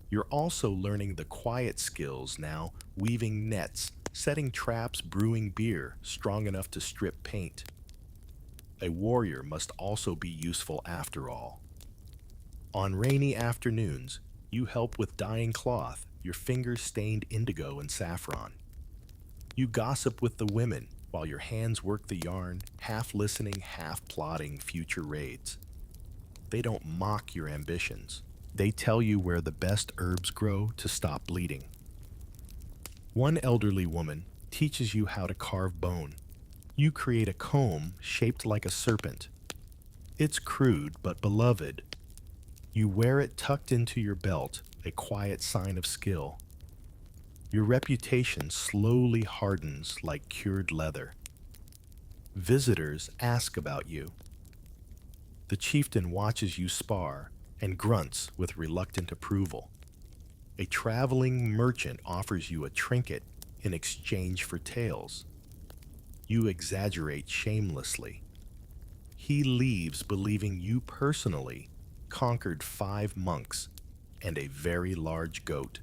You're also learning the quiet skills now, weaving nets, setting traps, brewing beer strong enough to strip paint. A warrior must also be useful after all. On rainy afternoons, you help with dyeing cloth, your fingers stained indigo and saffron. You gossip with the women while your hands work the yarn, half listening, half plotting future raids. They don't mock your ambitions. They tell you where the best herbs grow to stop bleeding. One elderly woman teaches you how to carve bone. You create a comb shaped like a serpent. It's crude but beloved. You wear it tucked into your belt, a quiet sign of skill. Your reputation slowly hardens like cured leather. Visitors ask about you. The chieftain watches you spar and grunts with reluctant approval. A traveling merchant offers you a trinket in exchange for tales. You exaggerate shamelessly. He leaves believing you personally conquered 5 monks and a very large goat.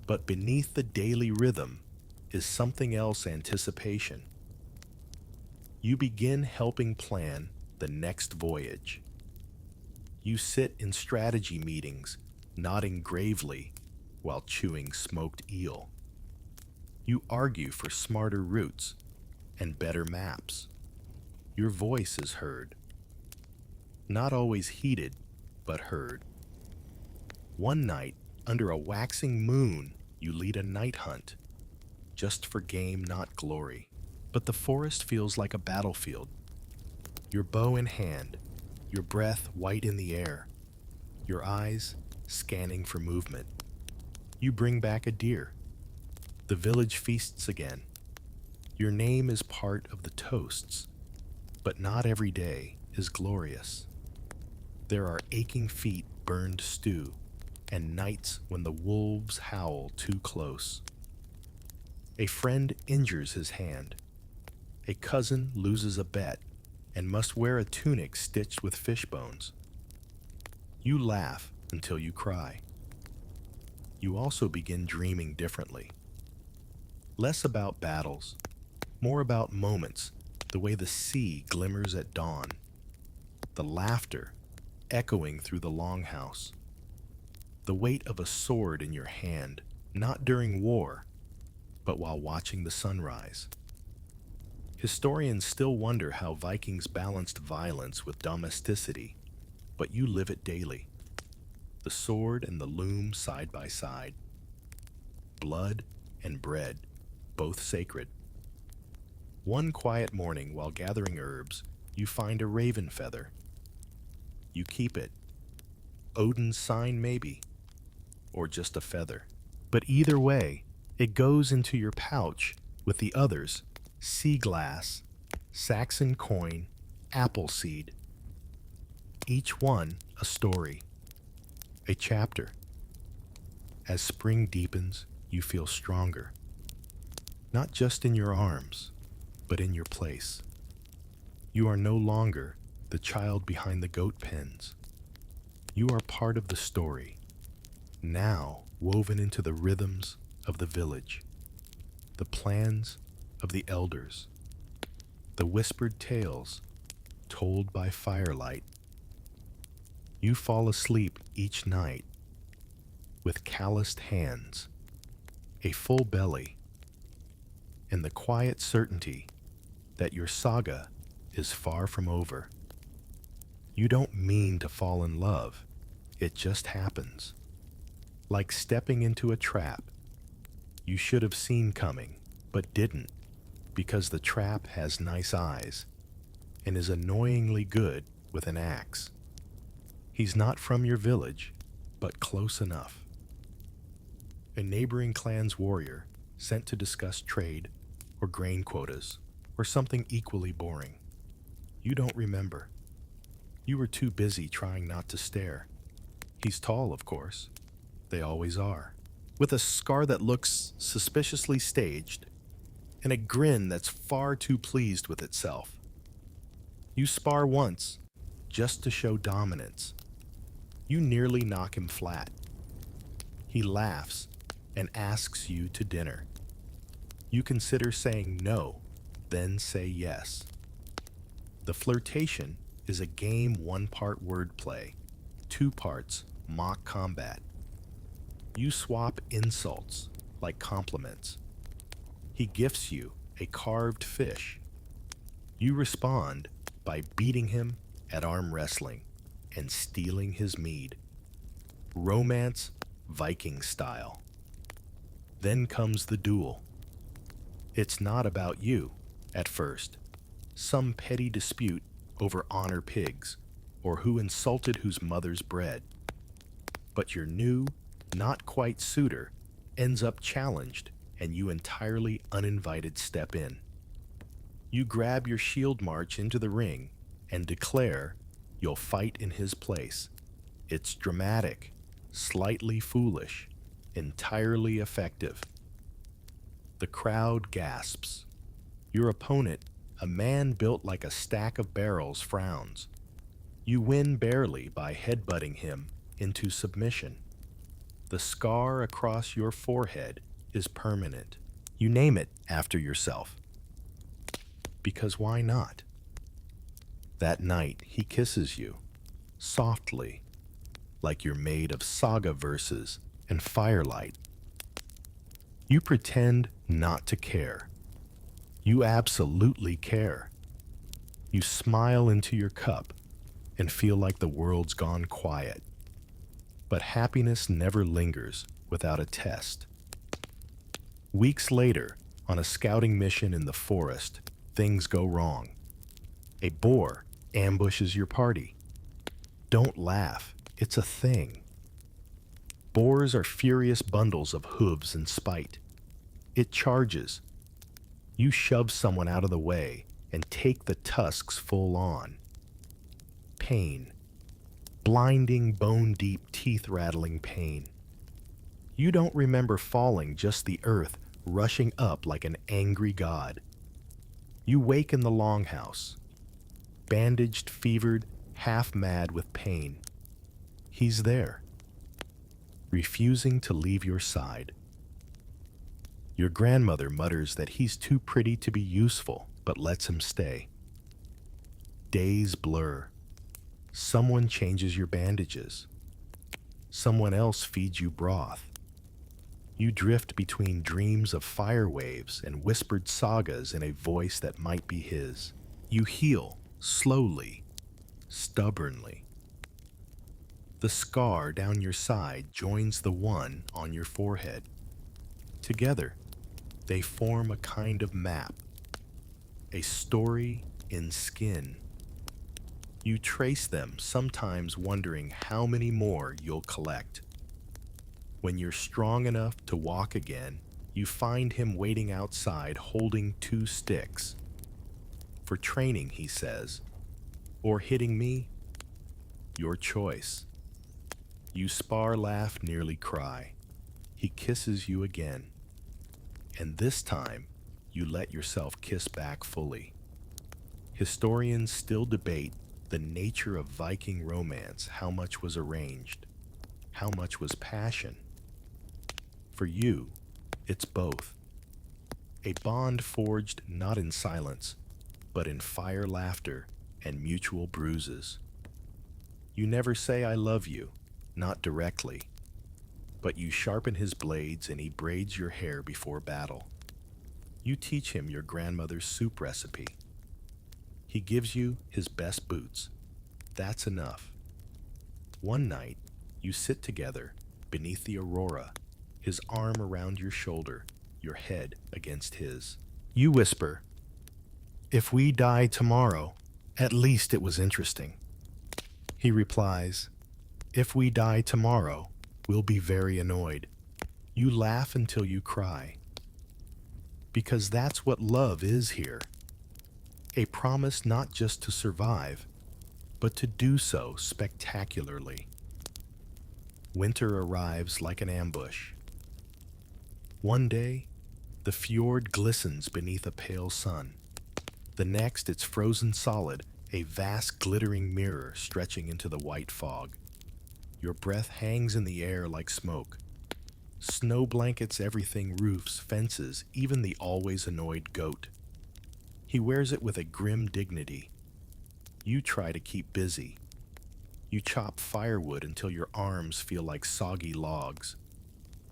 But beneath the daily rhythm is something else: anticipation. You begin helping plan the next voyage. You sit in strategy meetings, nodding gravely while chewing smoked eel. You argue for smarter routes and better maps. Your voice is heard. Not always heated, but heard. One night, under a waxing moon, you lead a night hunt, just for game, not glory. But the forest feels like a battlefield. Your bow in hand, your breath white in the air, your eyes scanning for movement. You bring back a deer. The village feasts again. Your name is part of the toasts, but not every day is glorious. There are aching feet, burned stew, and nights when the wolves howl too close. A friend injures his hand. A cousin loses a bet and must wear a tunic stitched with fish bones. You laugh until you cry. You also begin dreaming differently. Less about battles, more about moments, the way the sea glimmers at dawn, the laughter echoing through the longhouse, the weight of a sword in your hand, not during war, but while watching the sunrise. Historians still wonder how Vikings balanced violence with domesticity, but you live it daily. The sword and the loom side by side. Blood and bread, both sacred. One quiet morning while gathering herbs, you find a raven feather. You keep it. Odin's sign maybe, or just a feather. But either way, It goes into your pouch with the others: sea glass, Saxon coin, apple seed. Each one a story, a chapter. As spring deepens, you feel stronger, not just in your arms, but in your place. You are no longer the child behind the goat pens. You are part of the story, now woven into the rhythms of the village, the plans of the elders, the whispered tales told by firelight. You fall asleep each night with calloused hands, a full belly, and the quiet certainty that your saga is far from over. You don't mean to fall in love, it just happens. Like stepping into a trap you should have seen coming, but didn't, because the trap has nice eyes and is annoyingly good with an axe. He's not from your village, but close enough. A neighboring clan's warrior sent to discuss trade or grain quotas or something equally boring. You don't remember. You were too busy trying not to stare. He's tall, of course. They always are. With a scar that looks suspiciously staged and a grin that's far too pleased with itself. You spar once, just to show dominance. You nearly knock him flat. He laughs and asks you to dinner. You consider saying no, then say yes. The flirtation is a game 1 part wordplay, 2 parts mock combat. You swap insults like compliments. He gifts you a carved fish. You respond by beating him at arm wrestling and stealing his mead. Romance, Viking style. Then comes the duel. It's not about you, at first. Some petty dispute over honor pigs, or who insulted whose mother's bread. But your new, not quite suitor ends up challenged, and you entirely uninvited step in. You grab your shield march into the ring and declare you'll fight in his place. It's dramatic, slightly foolish, entirely effective. The crowd gasps. Your opponent, a man built like a stack of barrels, frowns. You win barely by headbutting him into submission. The scar across your forehead is permanent. You name it after yourself. Because why not? That night, he kisses you, softly, like you're made of saga verses and firelight. You pretend not to care. You absolutely care. You smile into your cup and feel like the world's gone quiet. But happiness never lingers without a test. Weeks later, on a scouting mission in the forest, things go wrong. A boar ambushes your party. Don't laugh, it's a thing. Boars are furious bundles of hooves and spite. It charges. You shove someone out of the way and take the tusks full on. Pain. Blinding, bone-deep, teeth-rattling pain. You don't remember falling, just the earth rushing up like an angry god. You wake in the longhouse, bandaged, fevered, half-mad with pain. He's there, refusing to leave your side. Your grandmother mutters that he's too pretty to be useful, but lets him stay. Days blur. Someone changes your bandages. Someone else feeds you broth. You drift between dreams of fire waves and whispered sagas in a voice that might be his. You heal, slowly, stubbornly. The scar down your side joins the one on your forehead. Together, they form a kind of map, a story in skin. You trace them, sometimes wondering how many more you'll collect. When you're strong enough to walk again, You find him waiting outside holding 2 sticks. For training, he says. Or hitting me? Your choice. You spar, laugh, nearly cry. He kisses you again. And this time, you let yourself kiss back fully. Historians still debate the nature of Viking romance, how much was arranged, how much was passion. For you, it's both. A bond forged not in silence, but in fire, laughter, and mutual bruises. You never say I love you, not directly, but you sharpen his blades and he braids your hair before battle. You teach him your grandmother's soup recipe. He gives you his best boots. That's enough. One night, you sit together beneath the aurora, his arm around your shoulder, your head against his. You whisper, "If we die tomorrow, at least it was interesting." He replies, "If we die tomorrow, we'll be very annoyed." You laugh until you cry. Because that's what love is here. A promise not just to survive, but to do so spectacularly. Winter arrives like an ambush. One day, the fjord glistens beneath a pale sun. The next, it's frozen solid, a vast glittering mirror stretching into the white fog. Your breath hangs in the air like smoke. Snow blankets everything, roofs, fences, even the always annoyed goat. He wears it with a grim dignity. You try to keep busy. You chop firewood until your arms feel like soggy logs.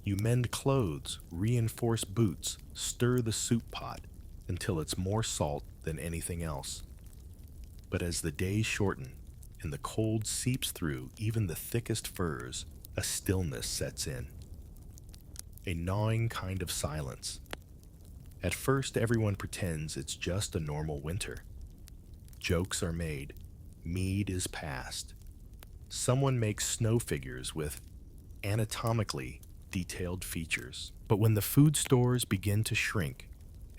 You mend clothes, reinforce boots, stir the soup pot until it's more salt than anything else. But as the days shorten and the cold seeps through even the thickest furs, a stillness sets in. A gnawing kind of silence. At first, everyone pretends it's just a normal winter. Jokes are made. Mead is passed. Someone makes snow figures with anatomically detailed features. But when the food stores begin to shrink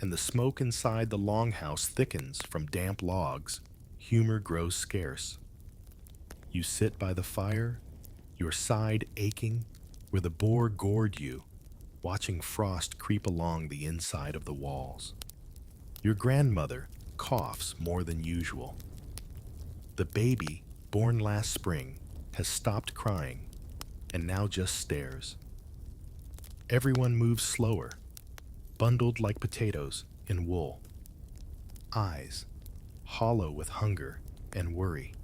and the smoke inside the longhouse thickens from damp logs, humor grows scarce. You sit by the fire, your side aching where the boar gored you, watching frost creep along the inside of the walls. Your grandmother coughs more than usual. The baby, born last spring, has stopped crying and now just stares. Everyone moves slower, bundled like potatoes in wool. Eyes hollow with hunger and worry.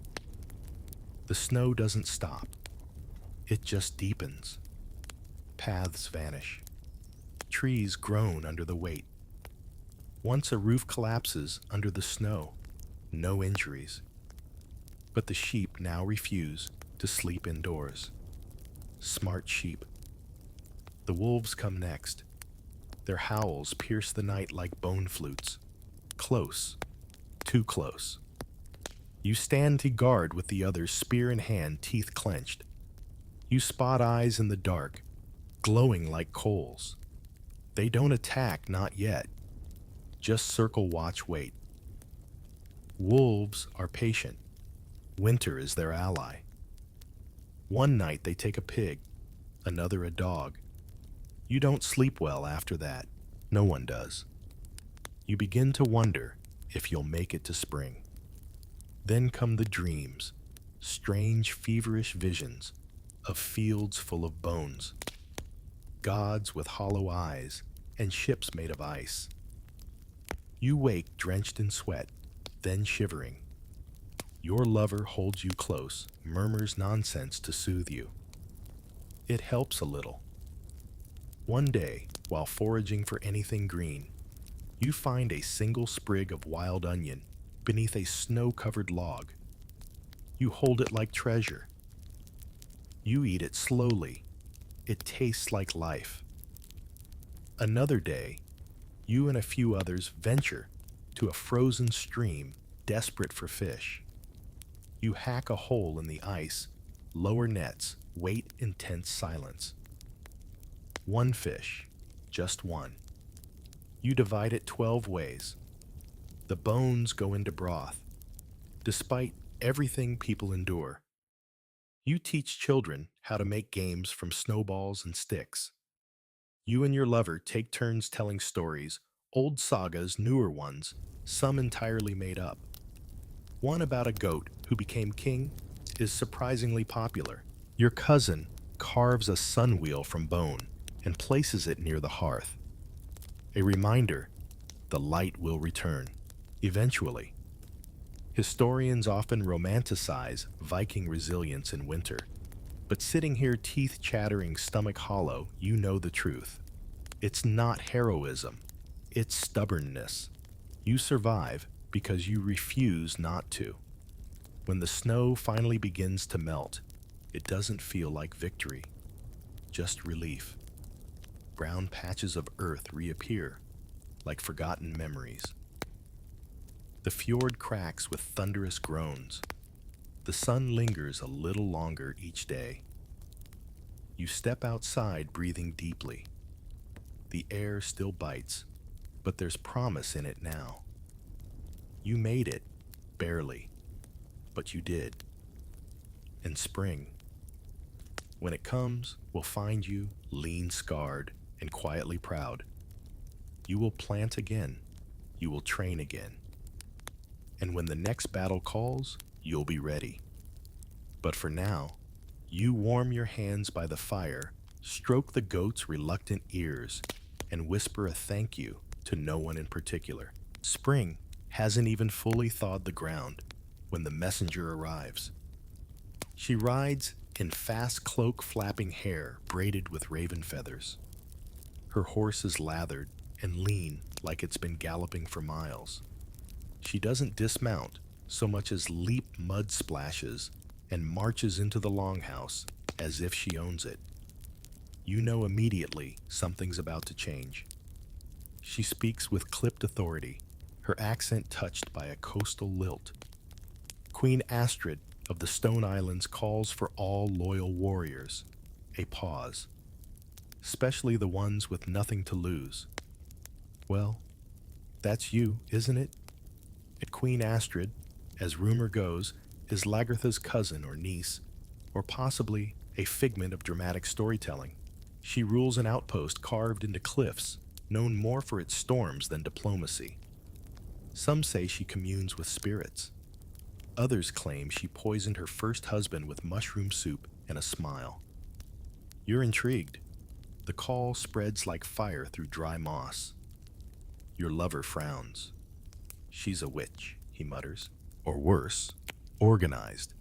The snow doesn't stop. It just deepens. Paths vanish. Trees groan under the weight. Once a roof collapses under the snow, no injuries. But the sheep now refuse to sleep indoors. Smart sheep. The wolves come next. Their howls pierce the night like bone flutes. Close. Too close. You stand to guard with the others, spear in hand, teeth clenched. You spot eyes in the dark, glowing like coals. They don't attack, not yet. Just circle, watch, wait. Wolves are patient. Winter is their ally. One night they take a pig, another a dog. You don't sleep well after that. No one does. You begin to wonder if you'll make it to spring. Then come the dreams, strange, feverish visions of fields full of bones, gods with hollow eyes, and ships made of ice. You wake drenched in sweat, then shivering. Your lover holds you close, murmurs nonsense to soothe you. It helps a little. One day, while foraging for anything green, you find a single sprig of wild onion beneath a snow-covered log. You hold it like treasure. You eat it slowly. It tastes like life. Another day, you and a few others venture to a frozen stream, desperate for fish. You hack a hole in the ice, lower nets, wait in tense silence. One fish, just one. You divide it 12 ways. The bones go into broth, despite everything people endure. You teach children how to make games from snowballs and sticks. You and your lover take turns telling stories, old sagas, newer ones, some entirely made up. One about a goat who became king is surprisingly popular. Your cousin carves a sun wheel from bone and places it near the hearth. A reminder the light will return, eventually. Historians often romanticize Viking resilience in winter, but sitting here teeth chattering, stomach hollow, you know the truth. It's not heroism, it's stubbornness. You survive because you refuse not to. When the snow finally begins to melt, it doesn't feel like victory, just relief. Brown patches of earth reappear, like forgotten memories. The fjord cracks with thunderous groans. The sun lingers a little longer each day. You step outside breathing deeply. The air still bites, but there's promise in it now. You made it, barely, but you did. And spring, when it comes, will find you lean, scarred, and quietly proud. You will plant again. You will train again. And when the next battle calls, you'll be ready. But for now, you warm your hands by the fire, stroke the goat's reluctant ears, and whisper a thank you to no one in particular. Spring hasn't even fully thawed the ground when the messenger arrives. She rides in fast cloak flapping hair braided with raven feathers. Her horse is lathered and lean like it's been galloping for miles. She doesn't dismount so much as leap mud splashes and marches into the longhouse as if she owns it. You know immediately something's about to change. She speaks with clipped authority, her accent touched by a coastal lilt. Queen Astrid of the Stone Islands calls for all loyal warriors. A pause. Especially the ones with nothing to lose. Well, that's you, isn't it? And Queen Astrid, as rumor goes, is Lagertha's cousin or niece, or possibly a figment of dramatic storytelling. She rules an outpost carved into cliffs, known more for its storms than diplomacy. Some say she communes with spirits. Others claim she poisoned her first husband with mushroom soup and a smile. You're intrigued. The call spreads like fire through dry moss. Your lover frowns. She's a witch, he mutters. Or worse, organized.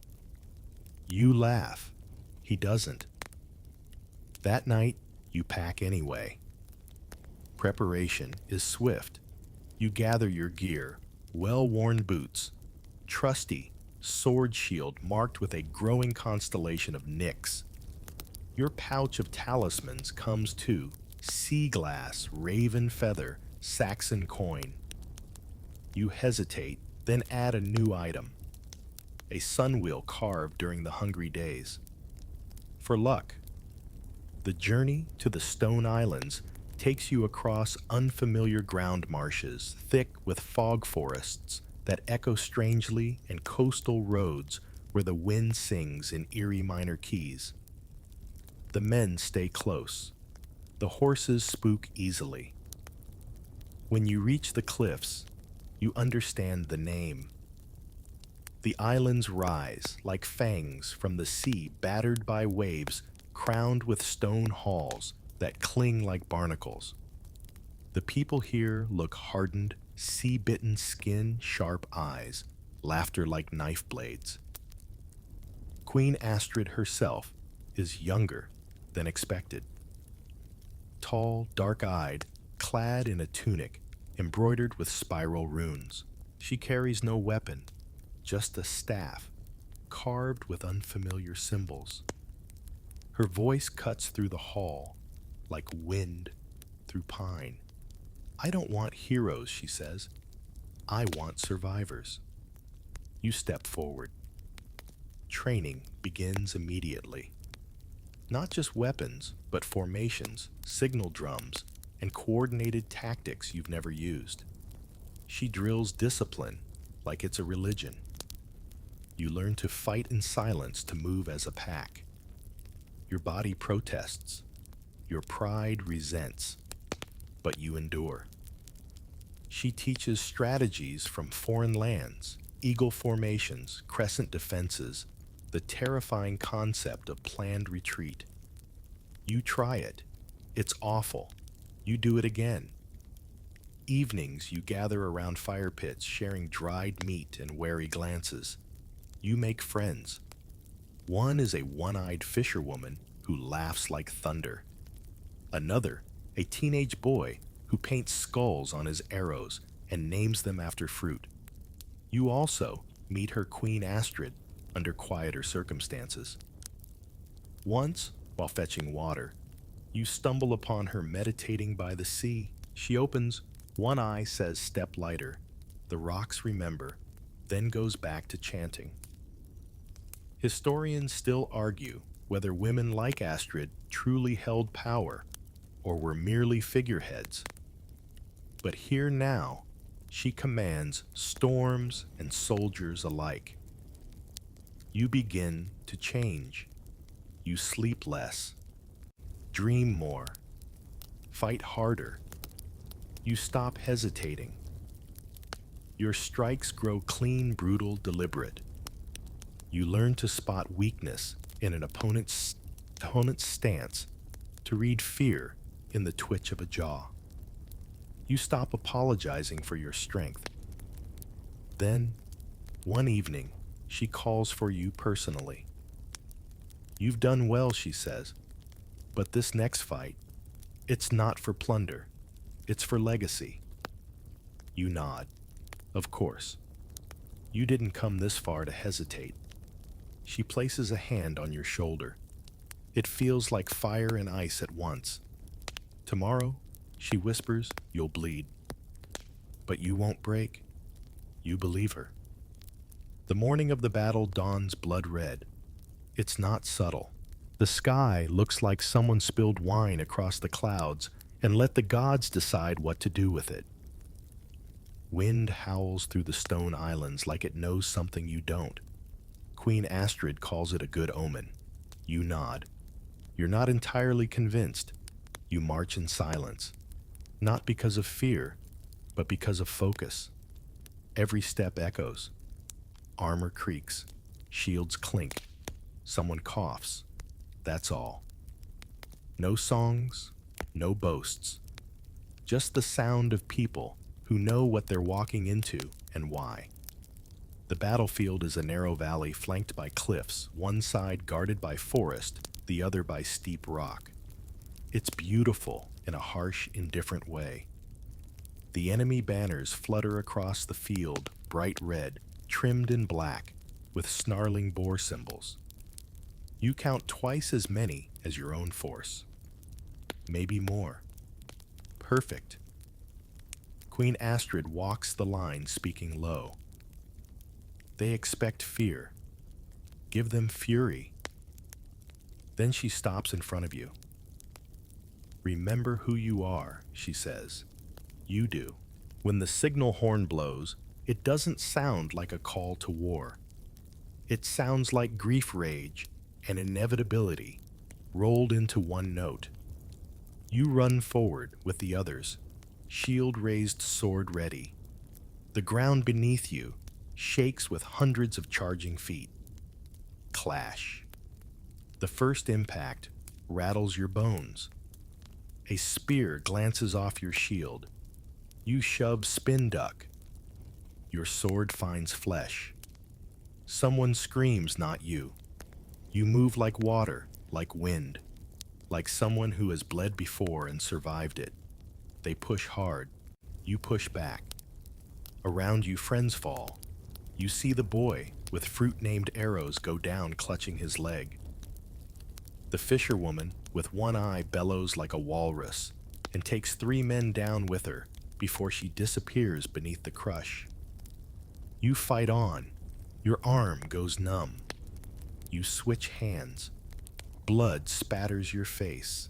You laugh. He doesn't. That night, you pack anyway. Preparation is swift. You gather your gear, well-worn boots, trusty sword shield marked with a growing constellation of nicks. Your pouch of talismans comes too: sea glass, raven feather, Saxon coin. You hesitate, then add a new item: a sunwheel carved during the hungry days. For luck. The journey to the Stone Islands takes you across unfamiliar ground marshes, thick with fog forests that echo strangely, and coastal roads where the wind sings in eerie minor keys. The men stay close. The horses spook easily. When you reach the cliffs, you understand the name. The islands rise like fangs from the sea, battered by waves, crowned with stone halls that cling like barnacles. The people here look hardened, sea-bitten skin, sharp eyes, laughter like knife blades. Queen Astrid herself is younger than expected. Tall, dark-eyed, clad in a tunic embroidered with spiral runes. She carries no weapon, just a staff, carved with unfamiliar symbols. Her voice cuts through the hall like wind through pine. I don't want heroes, she says. I want survivors. You step forward. Training begins immediately. Not just weapons, but formations, signal drums, and coordinated tactics you've never used. She drills discipline like it's a religion. You learn to fight in silence to move as a pack. Your body protests. Your pride resents, but you endure. She teaches strategies from foreign lands, eagle formations, crescent defenses, the terrifying concept of planned retreat. You try it. It's awful. You do it again. Evenings, you gather around fire pits, sharing dried meat and wary glances. You make friends. One is a one-eyed fisherwoman who laughs like thunder. Another, a teenage boy who paints skulls on his arrows and names them after fruit. You also meet her Queen Astrid under quieter circumstances. Once, while fetching water, you stumble upon her meditating by the sea. She opens, one eye says step lighter, the rocks remember, then goes back to chanting. Historians still argue whether women like Astrid truly held power or were merely figureheads. But here now, she commands storms and soldiers alike. You begin to change. You sleep less, dream more, fight harder. You stop hesitating. Your strikes grow clean, brutal, deliberate. You learn to spot weakness in an opponent's stance, to read fear in the twitch of a jaw. You stop apologizing for your strength. Then, one evening, she calls for you personally. You've done well, she says, but this next fight, it's not for plunder. It's for legacy. You nod. Of course. You didn't come this far to hesitate. She places a hand on your shoulder. It feels like fire and ice at once. Tomorrow, she whispers, you'll bleed. But you won't break. You believe her. The morning of the battle dawns blood red. It's not subtle. The sky looks like someone spilled wine across the clouds and let the gods decide what to do with it. Wind howls through the stone islands like it knows something you don't. Queen Astrid calls it a good omen. You nod. You're not entirely convinced. You march in silence. Not because of fear, but because of focus. Every step echoes. Armor creaks. Shields clink. Someone coughs. That's all. No songs, no boasts. Just the sound of people who know what they're walking into and why. The battlefield is a narrow valley flanked by cliffs, one side guarded by forest, the other by steep rock. It's beautiful in a harsh, indifferent way. The enemy banners flutter across the field, bright red, trimmed in black, with snarling boar symbols. You count twice as many as your own force. Maybe more. Perfect. Queen Astrid walks the line, speaking low. They expect fear. Give them fury. Then she stops in front of you. Remember who you are, she says. You do. When the signal horn blows, it doesn't sound like a call to war. It sounds like grief rage and inevitability rolled into one note. You run forward with the others, shield raised, sword ready. The ground beneath you shakes with hundreds of charging feet. Clash. The first impact rattles your bones. A spear glances off your shield. You shove spin duck. Your sword finds flesh. Someone screams, not you. You move like water, like wind, like someone who has bled before and survived it. They push hard. You push back. Around you, friends fall. You see the boy with fruit-named arrows go down, clutching his leg. The fisherwoman with one eye bellows like a walrus and takes 3 men down with her before she disappears beneath the crush. You fight on. Your arm goes numb. You switch hands. Blood spatters your face.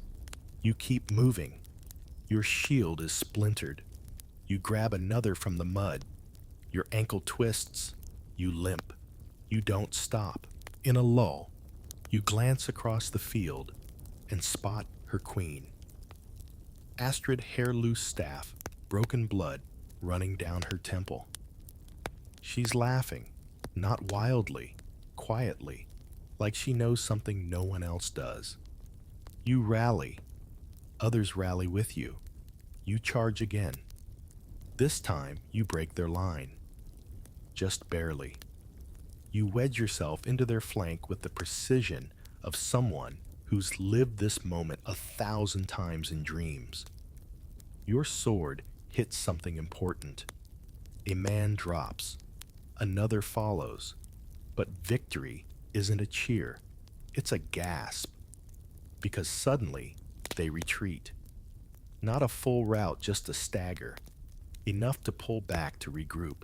You keep moving. Your shield is splintered. You grab another from the mud. Your ankle twists. You limp. You don't stop. In a lull, you glance across the field and spot her queen. Astrid hair-loose staff, broken blood running down her temple. She's laughing, not wildly, quietly, like she knows something no one else does. You rally. Others rally with you. You charge again. This time, you break their line. Just barely. You wedge yourself into their flank with the precision of someone who's lived this moment 1,000 times in dreams. Your sword hits something important. A man drops. Another follows. But victory isn't a cheer. It's a gasp. Because suddenly, they retreat. Not a full rout, just a stagger. Enough to pull back to regroup.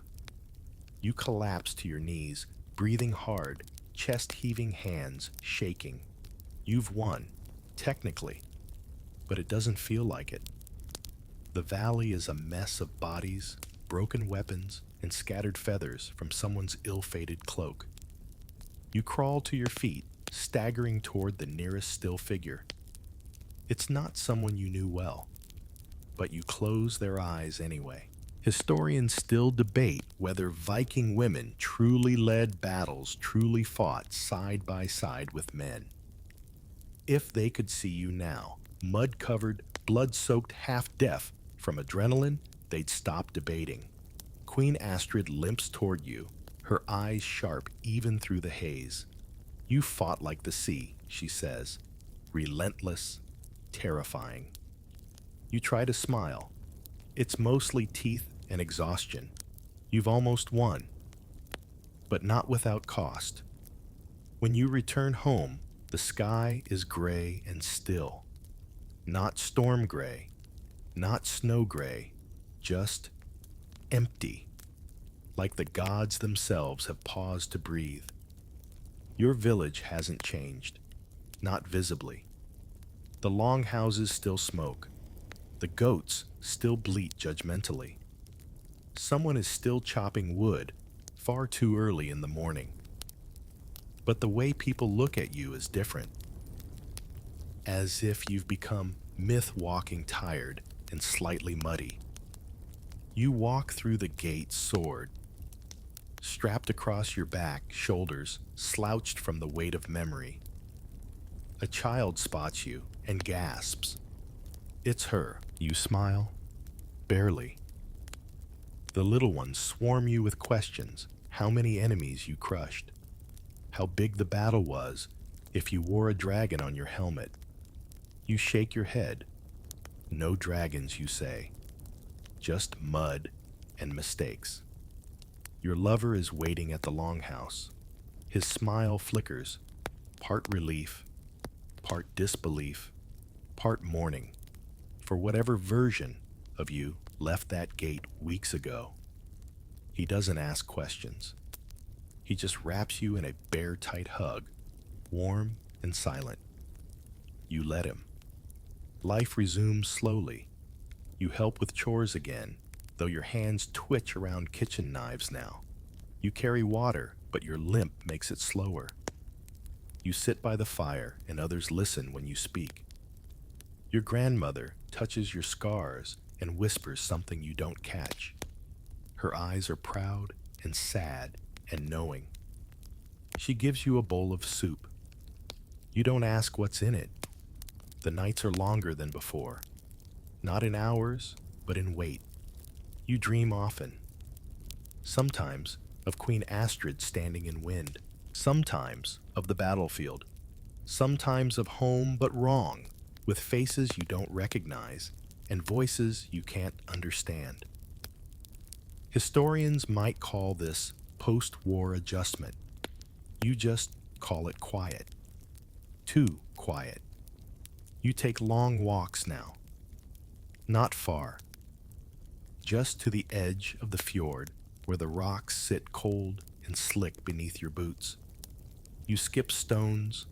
You collapse to your knees, breathing hard, chest-heaving hands shaking. You've won, technically, but it doesn't feel like it. The valley is a mess of bodies, broken weapons, and scattered feathers from someone's ill-fated cloak. You crawl to your feet, staggering toward the nearest still figure. It's not someone you knew well, but you close their eyes anyway. Historians still debate whether Viking women truly led battles, truly fought side by side with men. If they could see you now, mud-covered, blood-soaked, half-deaf from adrenaline, they'd stop debating. Queen Astrid limps toward you, her eyes sharp even through the haze. You fought like the sea, she says, relentless, terrifying. You try to smile. It's mostly teeth and exhaustion. You've almost won, but not without cost. When you return home, the sky is gray and still. Not storm gray, not snow gray, just empty, like the gods themselves have paused to breathe. Your village hasn't changed, not visibly. The longhouses still smoke. The goats still bleat judgmentally. Someone is still chopping wood, far too early in the morning. But the way people look at you is different. As if you've become myth-walking tired and slightly muddy. You walk through the gate sword, strapped across your back, shoulders slouched from the weight of memory. A child spots you and gasps. It's her. You smile, barely. The little ones swarm you with questions, how many enemies you crushed, how big the battle was, if you wore a dragon on your helmet. You shake your head. No dragons, you say. Just mud and mistakes. Your lover is waiting at the longhouse. His smile flickers, part relief, part disbelief, part mourning, for whatever version of you left that gate weeks ago. He doesn't ask questions. He just wraps you in a bear-tight hug, warm and silent. You let him. Life resumes slowly. You help with chores again, though your hands twitch around kitchen knives now. You carry water, but your limp makes it slower. You sit by the fire and others listen when you speak. Your grandmother touches your scars and whispers something you don't catch. Her eyes are proud and sad and knowing. She gives you a bowl of soup. You don't ask what's in it. The nights are longer than before. Not in hours, but in wait. You dream often. Sometimes of Queen Astrid standing in wind. Sometimes of the battlefield. Sometimes of home but wrong, with faces you don't recognize and voices you can't understand. Historians might call this post-war adjustment. You just call it quiet. Too quiet. You take long walks now. Not far. Just to the edge of the fjord where the rocks sit cold and slick beneath your boots. You skip stones.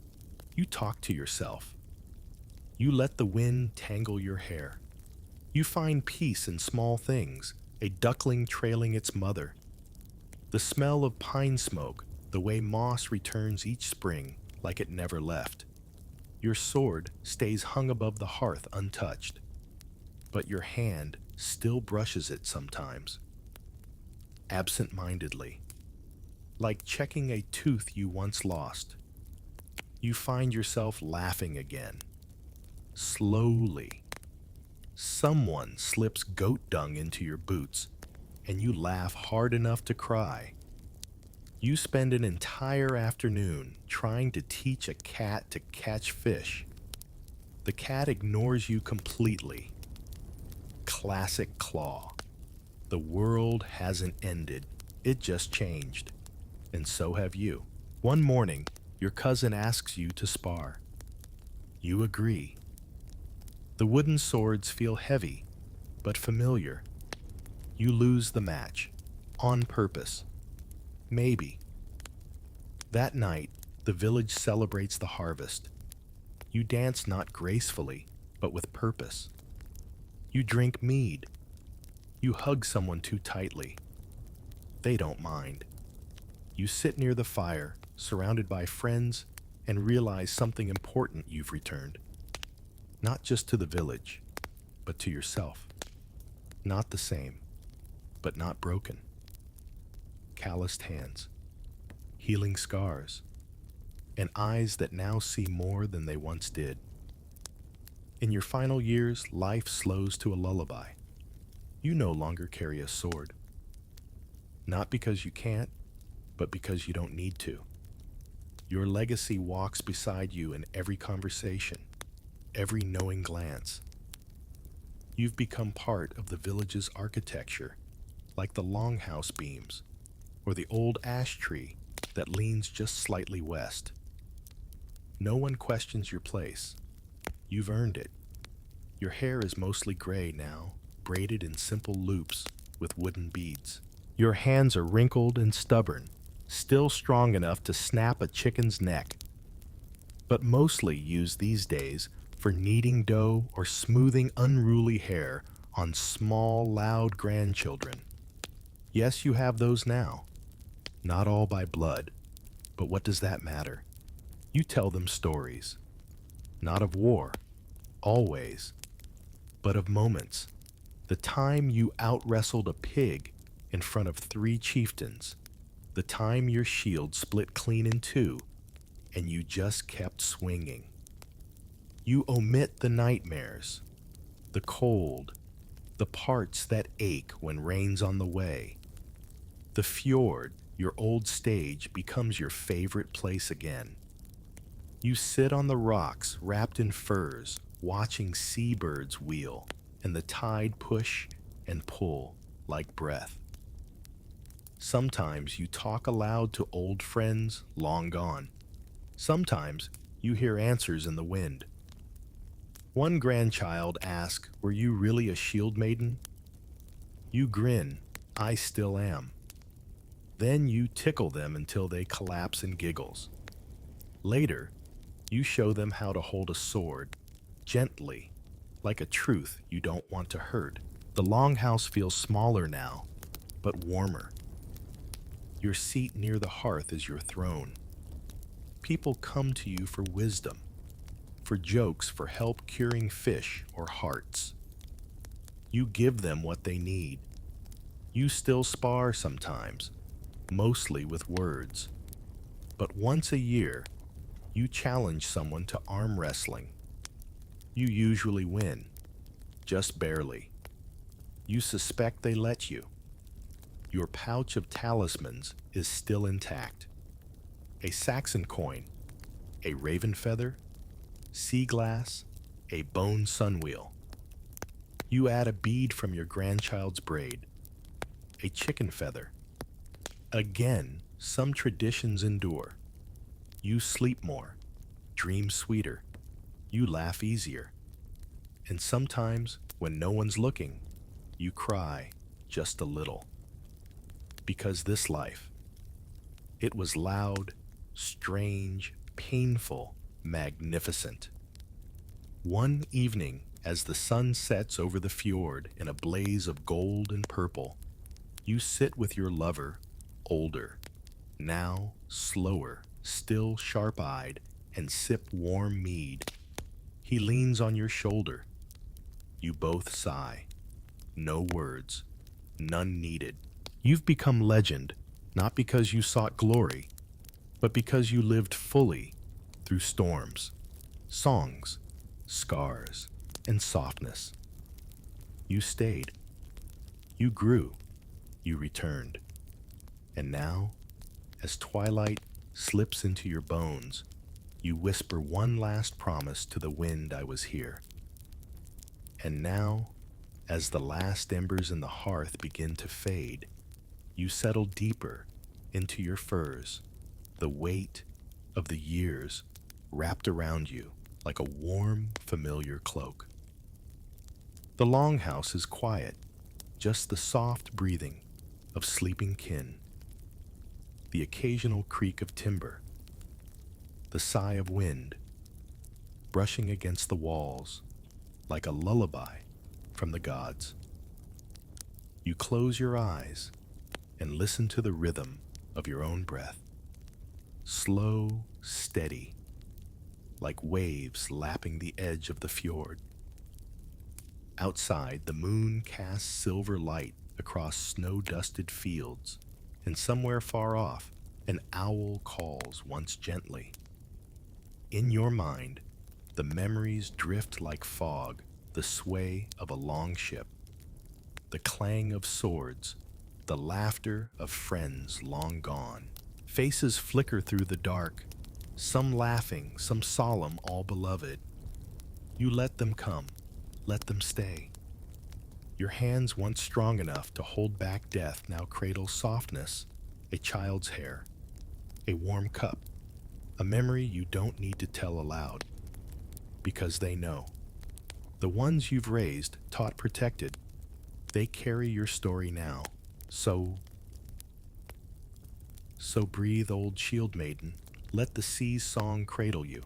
You talk to yourself. You let the wind tangle your hair. You find peace in small things, a duckling trailing its mother, the smell of pine smoke, the way moss returns each spring like it never left. Your sword stays hung above the hearth untouched, but your hand still brushes it sometimes, absent-mindedly, like checking a tooth you once lost. You find yourself laughing again, slowly. Someone slips goat dung into your boots, and you laugh hard enough to cry. You spend an entire afternoon trying to teach a cat to catch fish. The cat ignores you completely. Classic Claw. The world hasn't ended, it just changed. And so have you. One morning, your cousin asks you to spar. You agree. The wooden swords feel heavy, but familiar. You lose the match. On purpose. Maybe. That night, the village celebrates the harvest. You dance not gracefully, but with purpose. You drink mead. You hug someone too tightly. They don't mind. You sit near the fire, surrounded by friends, and realize something important you've returned. Not just to the village, but to yourself. Not the same, but not broken. Calloused hands, healing scars, and eyes that now see more than they once did. In your final years, life slows to a lullaby. You no longer carry a sword. Not because you can't, but because you don't need to. Your legacy walks beside you in every conversation, every knowing glance. You've become part of the village's architecture, like the longhouse beams, or the old ash tree that leans just slightly west. No one questions your place. You've earned it. Your hair is mostly gray now, braided in simple loops with wooden beads. Your hands are wrinkled and stubborn, still strong enough to snap a chicken's neck, but mostly used these days for kneading dough or smoothing unruly hair on small, loud grandchildren. Yes, you have those now. Not all by blood, but what does that matter? You tell them stories, not of war, always, but of moments. The time you out-wrestled a pig in front of 3 chieftains, the time your shield split clean in 2, and you just kept swinging. You omit the nightmares, the cold, the parts that ache when rain's on the way. The fjord, your old stage, becomes your favorite place again. You sit on the rocks wrapped in furs, watching seabirds wheel and the tide push and pull like breath. Sometimes you talk aloud to old friends long gone. Sometimes you hear answers in the wind. One grandchild asks, "Were you really a Shieldmaiden?" You grin, "I still am." Then you tickle them until they collapse in giggles. Later, you show them how to hold a sword, gently, like a truth you don't want to hurt. The longhouse feels smaller now, but warmer. Your seat near the hearth is your throne. People come to you for wisdom, for jokes, for help curing fish or hearts. You give them what they need. You still spar sometimes, mostly with words. But once a year, you challenge someone to arm wrestling. You usually win, just barely. You suspect they let you. Your pouch of talismans is still intact. A Saxon coin, a raven feather, sea glass, a bone sunwheel. You add a bead from your grandchild's braid, a chicken feather. Again, some traditions endure. You sleep more, dream sweeter, you laugh easier. And sometimes, when no one's looking, you cry just a little. Because this life, it was loud, strange, painful, magnificent. One evening, As the sun sets over the fjord in a blaze of gold and purple, you sit with your lover, older, now slower, still sharp-eyed, and sip warm mead. He leans on your shoulder. You both sigh. No words, none needed. You've become legend, not because you sought glory, but because you lived fully through storms, songs, scars, and softness. You stayed. You grew. You returned. And now, as twilight slips into your bones, you whisper one last promise to the wind I was here. And now, as the last embers in the hearth begin to fade, you settle deeper into your furs, the weight of the years wrapped around you like a warm, familiar cloak. The longhouse is quiet, just the soft breathing of sleeping kin, the occasional creak of timber, the sigh of wind brushing against the walls like a lullaby from the gods. You close your eyes and listen to the rhythm of your own breath, slow, steady, like waves lapping the edge of the fjord. Outside, the moon casts silver light across snow-dusted fields, and somewhere far off, an owl calls once gently. In your mind, the memories drift like fog, the sway of a long ship, the clang of swords, the laughter of friends long gone. Faces flicker through the dark, some laughing, some solemn, all beloved. You let them come, let them stay. Your hands once strong enough to hold back death now cradle softness, a child's hair, a warm cup, a memory you don't need to tell aloud, because they know. The ones you've raised, taught, protected, they carry your story now. So breathe, old Shieldmaiden. Let the sea's song cradle you.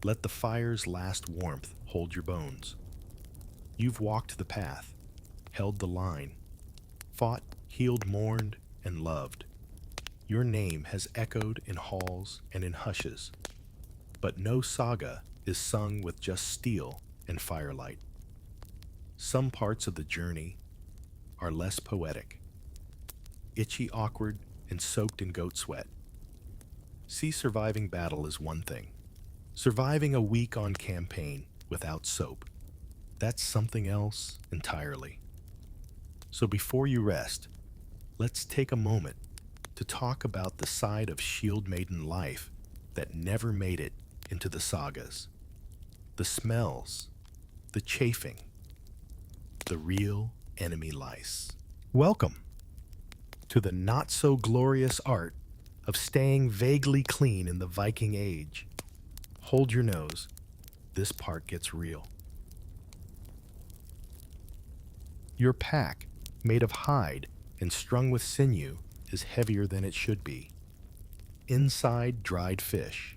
Let the fire's last warmth hold your bones. You've walked the path, held the line, fought, healed, mourned, and loved. Your name has echoed in halls and in hushes, but no saga is sung with just steel and firelight. Some parts of the journey are less poetic, itchy, awkward, and soaked in goat sweat. See, surviving battle is one thing. Surviving a week on campaign without soap, that's something else entirely. So before you rest, let's take a moment to talk about the side of Shieldmaiden life that never made it into the sagas. The smells, the chafing, the real enemy lice. Welcome to the not-so-glorious art of staying vaguely clean in the Viking Age. Hold your nose. This part gets real. Your pack, made of hide and strung with sinew, is heavier than it should be. Inside, dried fish,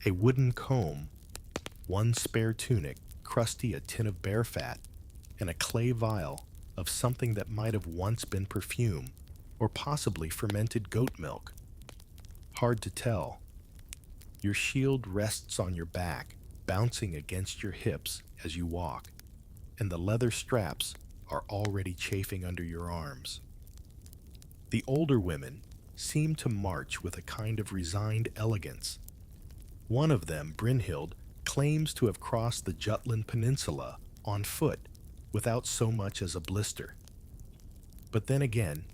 a wooden comb, one spare tunic, crusty a tin of bear fat, and a clay vial of something that might have once been perfume, or possibly fermented goat milk. Hard to tell. Your shield rests on your back, bouncing against your hips as you walk, and the leather straps are already chafing under your arms. The older women seem to march with a kind of resigned elegance. One of them, Brynhild, claims to have crossed the Jutland Peninsula on foot without so much as a blister. But then again,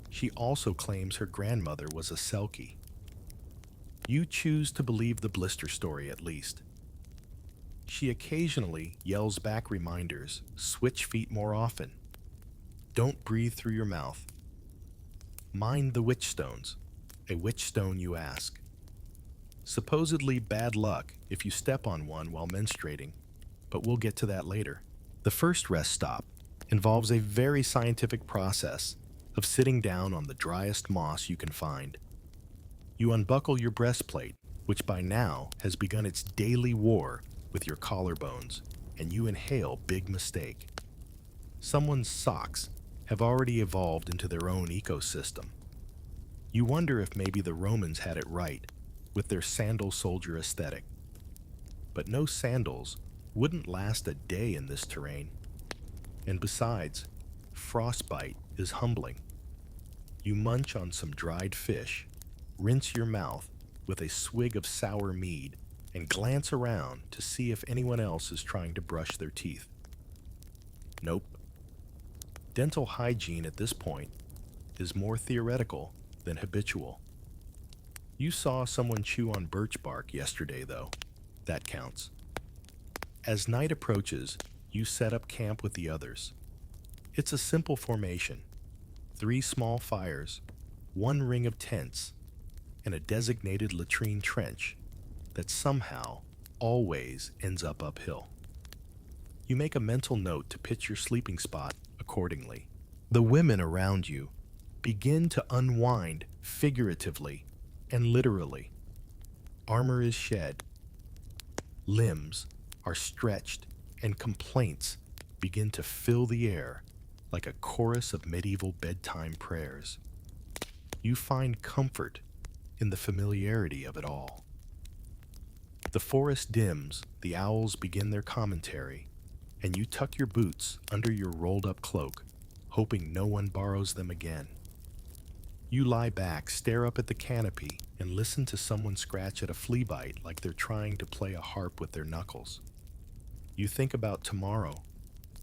she also claims her grandmother was a Selkie. You choose to believe the blister story at least. She occasionally yells back reminders, switch feet more often. Don't breathe through your mouth. Mind the witch stones. A witch stone, you ask. Supposedly bad luck if you step on one while menstruating, but we'll get to that later. The first rest stop involves a very scientific process of sitting down on the driest moss you can find. You unbuckle your breastplate, which by now has begun its daily war with your collarbones. and you inhale big mistake. Someone's socks have already evolved into their own ecosystem. You wonder if maybe the Romans had it right with their sandal soldier aesthetic. But no sandals wouldn't last a day in this terrain. And besides, frostbite is humbling. You munch on some dried fish, rinse your mouth with a swig of sour mead, and glance around to see if anyone else is trying to brush their teeth. Nope. Dental hygiene at this point is more theoretical than habitual. You saw someone chew on birch bark yesterday, though. That counts. As night approaches, you set up camp with the others. It's a simple formation. 3 small fires, 1 ring of tents, and a designated latrine trench that somehow always ends up uphill. You make a mental note to pitch your sleeping spot accordingly. The women around you begin to unwind figuratively and literally. Armor is shed, limbs are stretched, and complaints begin to fill the air like a chorus of medieval bedtime prayers. You find comfort in the familiarity of it all. The forest dims, the owls begin their commentary, and you tuck your boots under your rolled-up cloak, hoping no one borrows them again. You lie back, stare up at the canopy, and listen to someone scratch at a flea bite like they're trying to play a harp with their knuckles. You think about tomorrow.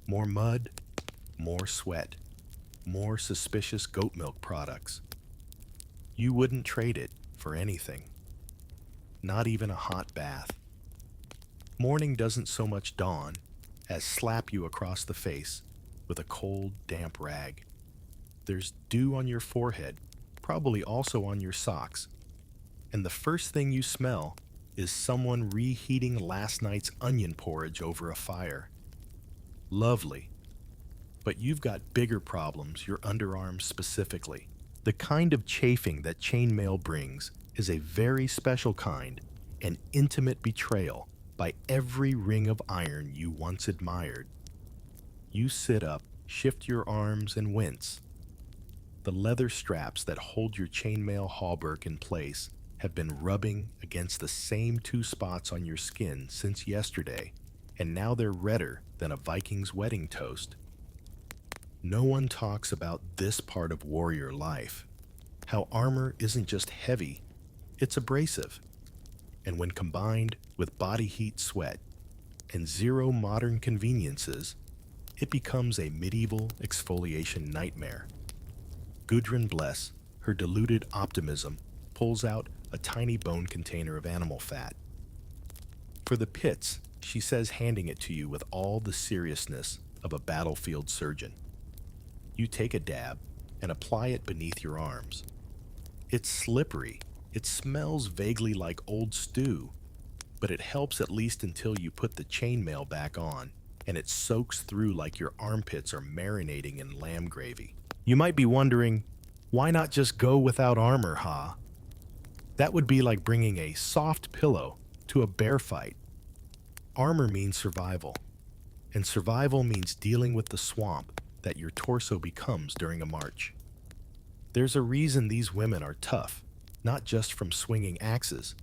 More mud, more sweat, more suspicious goat milk products. You wouldn't trade it for anything. Not even a hot bath. Morning doesn't so much dawn as slap you across the face with a cold, damp rag. There's dew on your forehead, probably also on your socks, and the first thing you smell is someone reheating last night's onion porridge over a fire. Lovely. But you've got bigger problems, your underarms specifically. The kind of chafing that chainmail brings is a very special kind, an intimate betrayal by every ring of iron you once admired. You sit up, shift your arms, and wince. The leather straps that hold your chainmail hauberk in place have been rubbing against the same 2 spots on your skin since yesterday, and now they're redder than a Viking's wedding toast. No one talks about this part of warrior life, how armor isn't just heavy, it's abrasive. And when combined with body heat sweat and 0 modern conveniences, it becomes a medieval exfoliation nightmare. Gudrun Bless, her deluded optimism, pulls out a tiny bone container of animal fat. For the pits, she says, handing it to you with all the seriousness of a battlefield surgeon. You take a dab and apply it beneath your arms. It's slippery. It smells vaguely like old stew, but it helps at least until you put the chainmail back on, and it soaks through like your armpits are marinating in lamb gravy. You might be wondering, why not just go without armor, huh? That would be like bringing a soft pillow to a bear fight. Armor means survival, and survival means dealing with the swamp that your torso becomes during a march. There's a reason these women are tough, not just from swinging axes,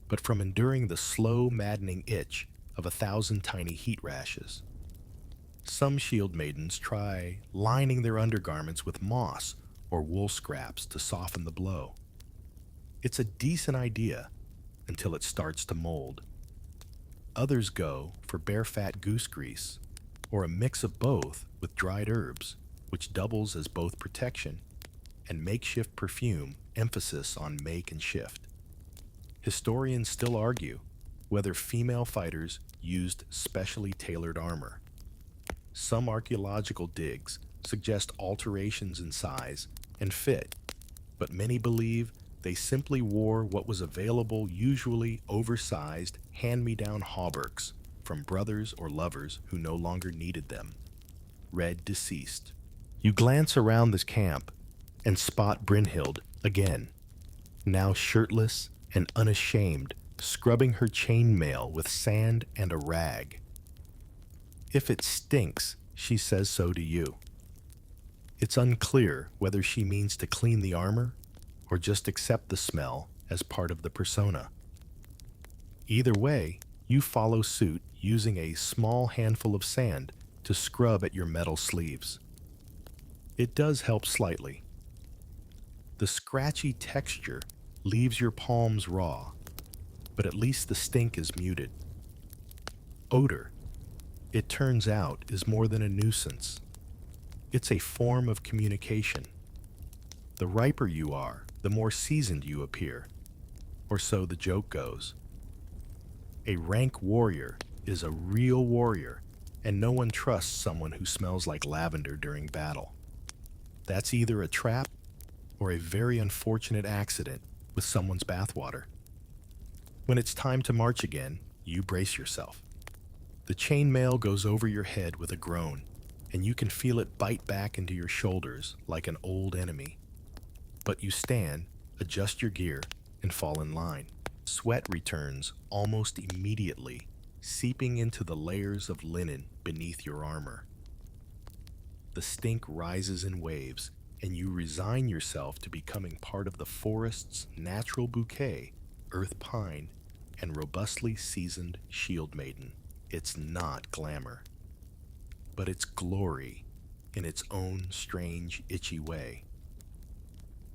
but from enduring the slow, maddening itch of 1,000 tiny heat rashes. Some shield maidens try lining their undergarments with moss or wool scraps to soften the blow. It's a decent idea until it starts to mold. Others go for bear fat goose grease, or a mix of both with dried herbs, which doubles as both protection and makeshift perfume, emphasis on make and shift. Historians still argue whether female fighters used specially tailored armor. Some archaeological digs suggest alterations in size and fit, but many believe they simply wore what was available, usually oversized hand-me-down hauberks from brothers or lovers who no longer needed them. Read deceased. You glance around this camp and spot Brynhild again, now shirtless and unashamed, scrubbing her chainmail with sand and a rag. If it stinks, she says so to you. It's unclear whether she means to clean the armor or just accept the smell as part of the persona. Either way, you follow suit using a small handful of sand to scrub at your metal sleeves. It does help slightly. The scratchy texture leaves your palms raw, but at least the stink is muted. Odor, it turns out, is more than a nuisance. It's a form of communication. The riper you are, the more seasoned you appear, or so the joke goes. A rank warrior is a real warrior, and no one trusts someone who smells like lavender during battle. That's either a trap or a very unfortunate accident with someone's bathwater. When it's time to march again, you brace yourself. The chainmail goes over your head with a groan, and you can feel it bite back into your shoulders like an old enemy. But you stand, adjust your gear, and fall in line. Sweat returns almost immediately, seeping into the layers of linen beneath your armor. The stink rises in waves, and you resign yourself to becoming part of the forest's natural bouquet, earth pine, and robustly seasoned Shieldmaiden. It's not glamour, but it's glory in its own strange, itchy way.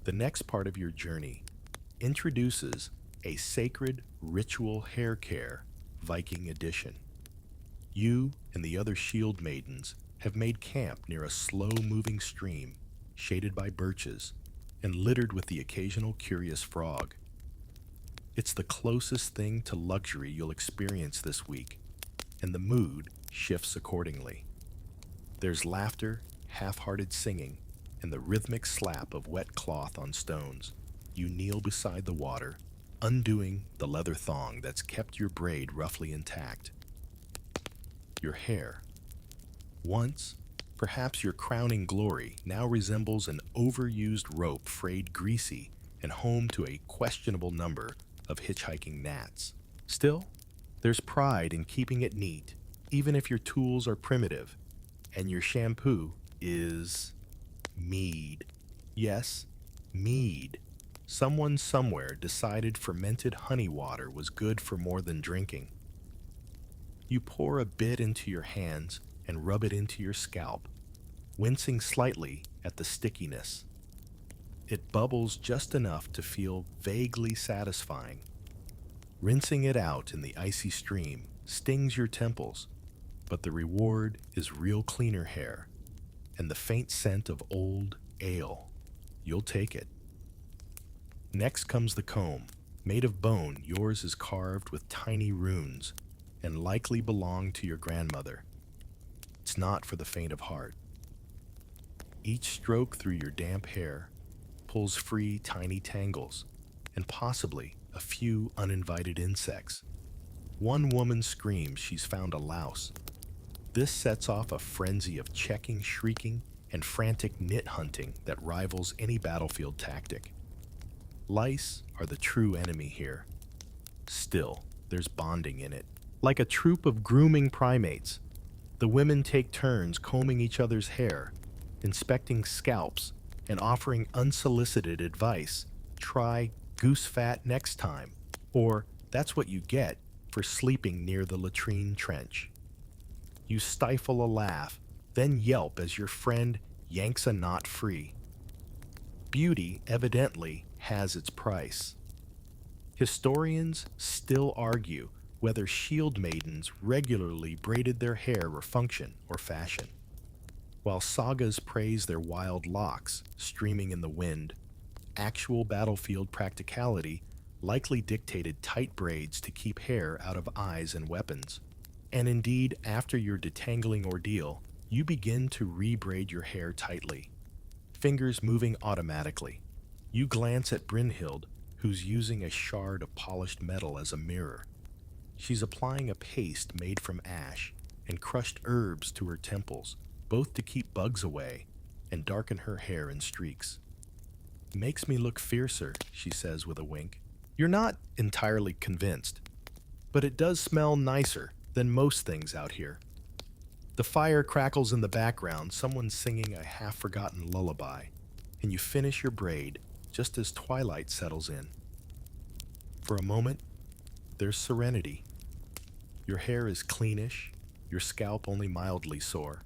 The next part of your journey introduces a sacred ritual hair care, Viking edition. You and the other shield maidens have made camp near a slow-moving stream, shaded by birches, and littered with the occasional curious frog. It's the closest thing to luxury you'll experience this week, and the mood shifts accordingly. There's laughter, half-hearted singing, and the rhythmic slap of wet cloth on stones. You kneel beside the water, undoing the leather thong that's kept your braid roughly intact. Your hair, once perhaps your crowning glory, now resembles an overused rope frayed greasy and home to a questionable number of hitchhiking gnats. Still, there's pride in keeping it neat, even if your tools are primitive, and your shampoo is mead. Yes, mead. Someone somewhere decided fermented honey water was good for more than drinking. You pour a bit into your hands and rub it into your scalp, wincing slightly at the stickiness. It bubbles just enough to feel vaguely satisfying. Rinsing it out in the icy stream stings your temples, but the reward is real cleaner hair and the faint scent of old ale. You'll take it. Next comes the comb. Made of bone, yours is carved with tiny runes and likely belonged to your grandmother. It's not for the faint of heart. Each stroke through your damp hair pulls free tiny tangles and possibly a few uninvited insects. One woman screams she's found a louse. This sets off a frenzy of checking, shrieking, and frantic nit hunting that rivals any battlefield tactic. Lice are the true enemy here. Still, there's bonding in it. Like a troop of grooming primates, the women take turns combing each other's hair, inspecting scalps, and offering unsolicited advice. Try goose fat next time, or that's what you get for sleeping near the latrine trench. You stifle a laugh, then yelp as your friend yanks a knot free. Beauty evidently has its price. Historians still argue whether shield maidens regularly braided their hair for function or fashion, while sagas praise their wild locks streaming in the wind. Actual battlefield practicality likely dictated tight braids to keep hair out of eyes and weapons. And indeed, after your detangling ordeal, you begin to rebraid your hair tightly, fingers moving automatically. You glance at Brynhild, who's using a shard of polished metal as a mirror. She's applying a paste made from ash and crushed herbs to her temples, both to keep bugs away and darken her hair in streaks. "Makes me look fiercer," she says with a wink. "You're not entirely convinced, but it does smell nicer than most things out here." The fire crackles in the background, someone singing a half-forgotten lullaby, and you finish your braid just as twilight settles in. For a moment, there's serenity. Your hair is cleanish, your scalp only mildly sore,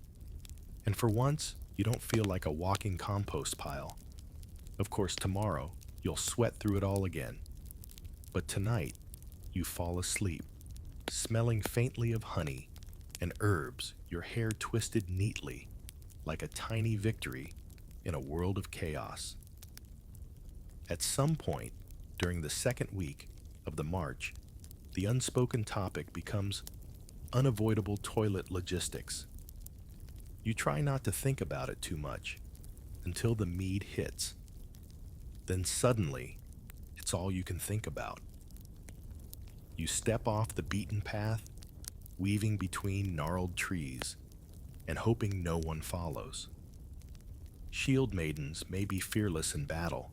and for once, you don't feel like a walking compost pile. Of course, tomorrow, you'll sweat through it all again. But tonight, you fall asleep, smelling faintly of honey and herbs, your hair twisted neatly, like a tiny victory in a world of chaos. At some point during the second week of the march, the unspoken topic becomes unavoidable toilet logistics. You try not to think about it too much until the mead hits. Then suddenly, it's all you can think about. You step off the beaten path, weaving between gnarled trees and hoping no one follows. Shield maidens may be fearless in battle,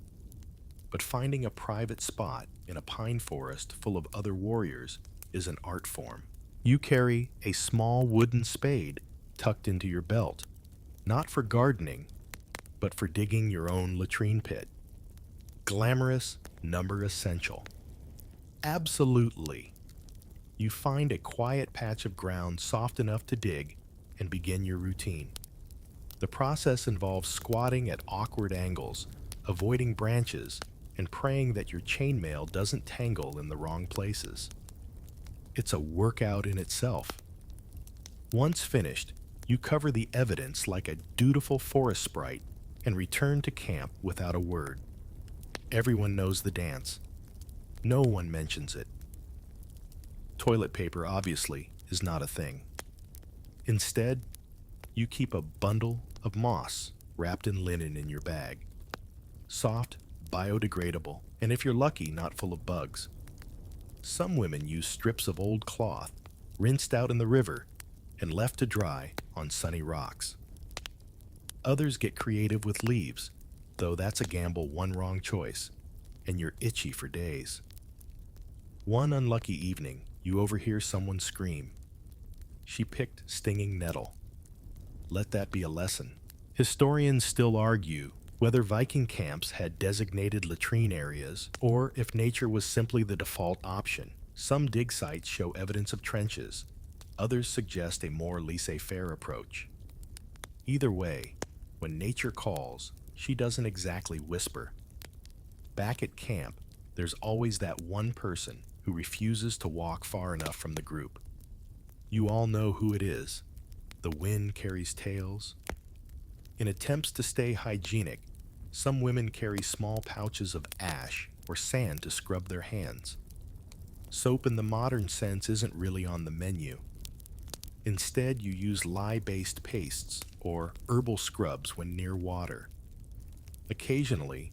but finding a private spot in a pine forest full of other warriors is an art form. You carry a small wooden spade tucked into your belt, not for gardening, but for digging your own latrine pit. Glamorous, number essential. Absolutely. You find a quiet patch of ground soft enough to dig and begin your routine. The process involves squatting at awkward angles, avoiding branches, and praying that your chainmail doesn't tangle in the wrong places. It's a workout in itself. Once finished, you cover the evidence like a dutiful forest sprite and return to camp without a word. Everyone knows the dance. No one mentions it. Toilet paper, obviously, is not a thing. Instead, you keep a bundle of moss wrapped in linen in your bag. Soft, biodegradable, and if you're lucky, not full of bugs. Some women use strips of old cloth, rinsed out in the river, and left to dry on sunny rocks. Others get creative with leaves, though that's a gamble one wrong choice, and you're itchy for days. One unlucky evening, you overhear someone scream. She picked stinging nettle. Let that be a lesson. Historians still argue whether Viking camps had designated latrine areas or if nature was simply the default option. Some dig sites show evidence of trenches. Others suggest a more laissez-faire approach. Either way, when nature calls, she doesn't exactly whisper. Back at camp, there's always that one person who refuses to walk far enough from the group. You all know who it is. The wind carries tales. In attempts to stay hygienic, some women carry small pouches of ash or sand to scrub their hands. Soap in the modern sense isn't really on the menu. Instead, you use lye-based pastes or herbal scrubs when near water. Occasionally,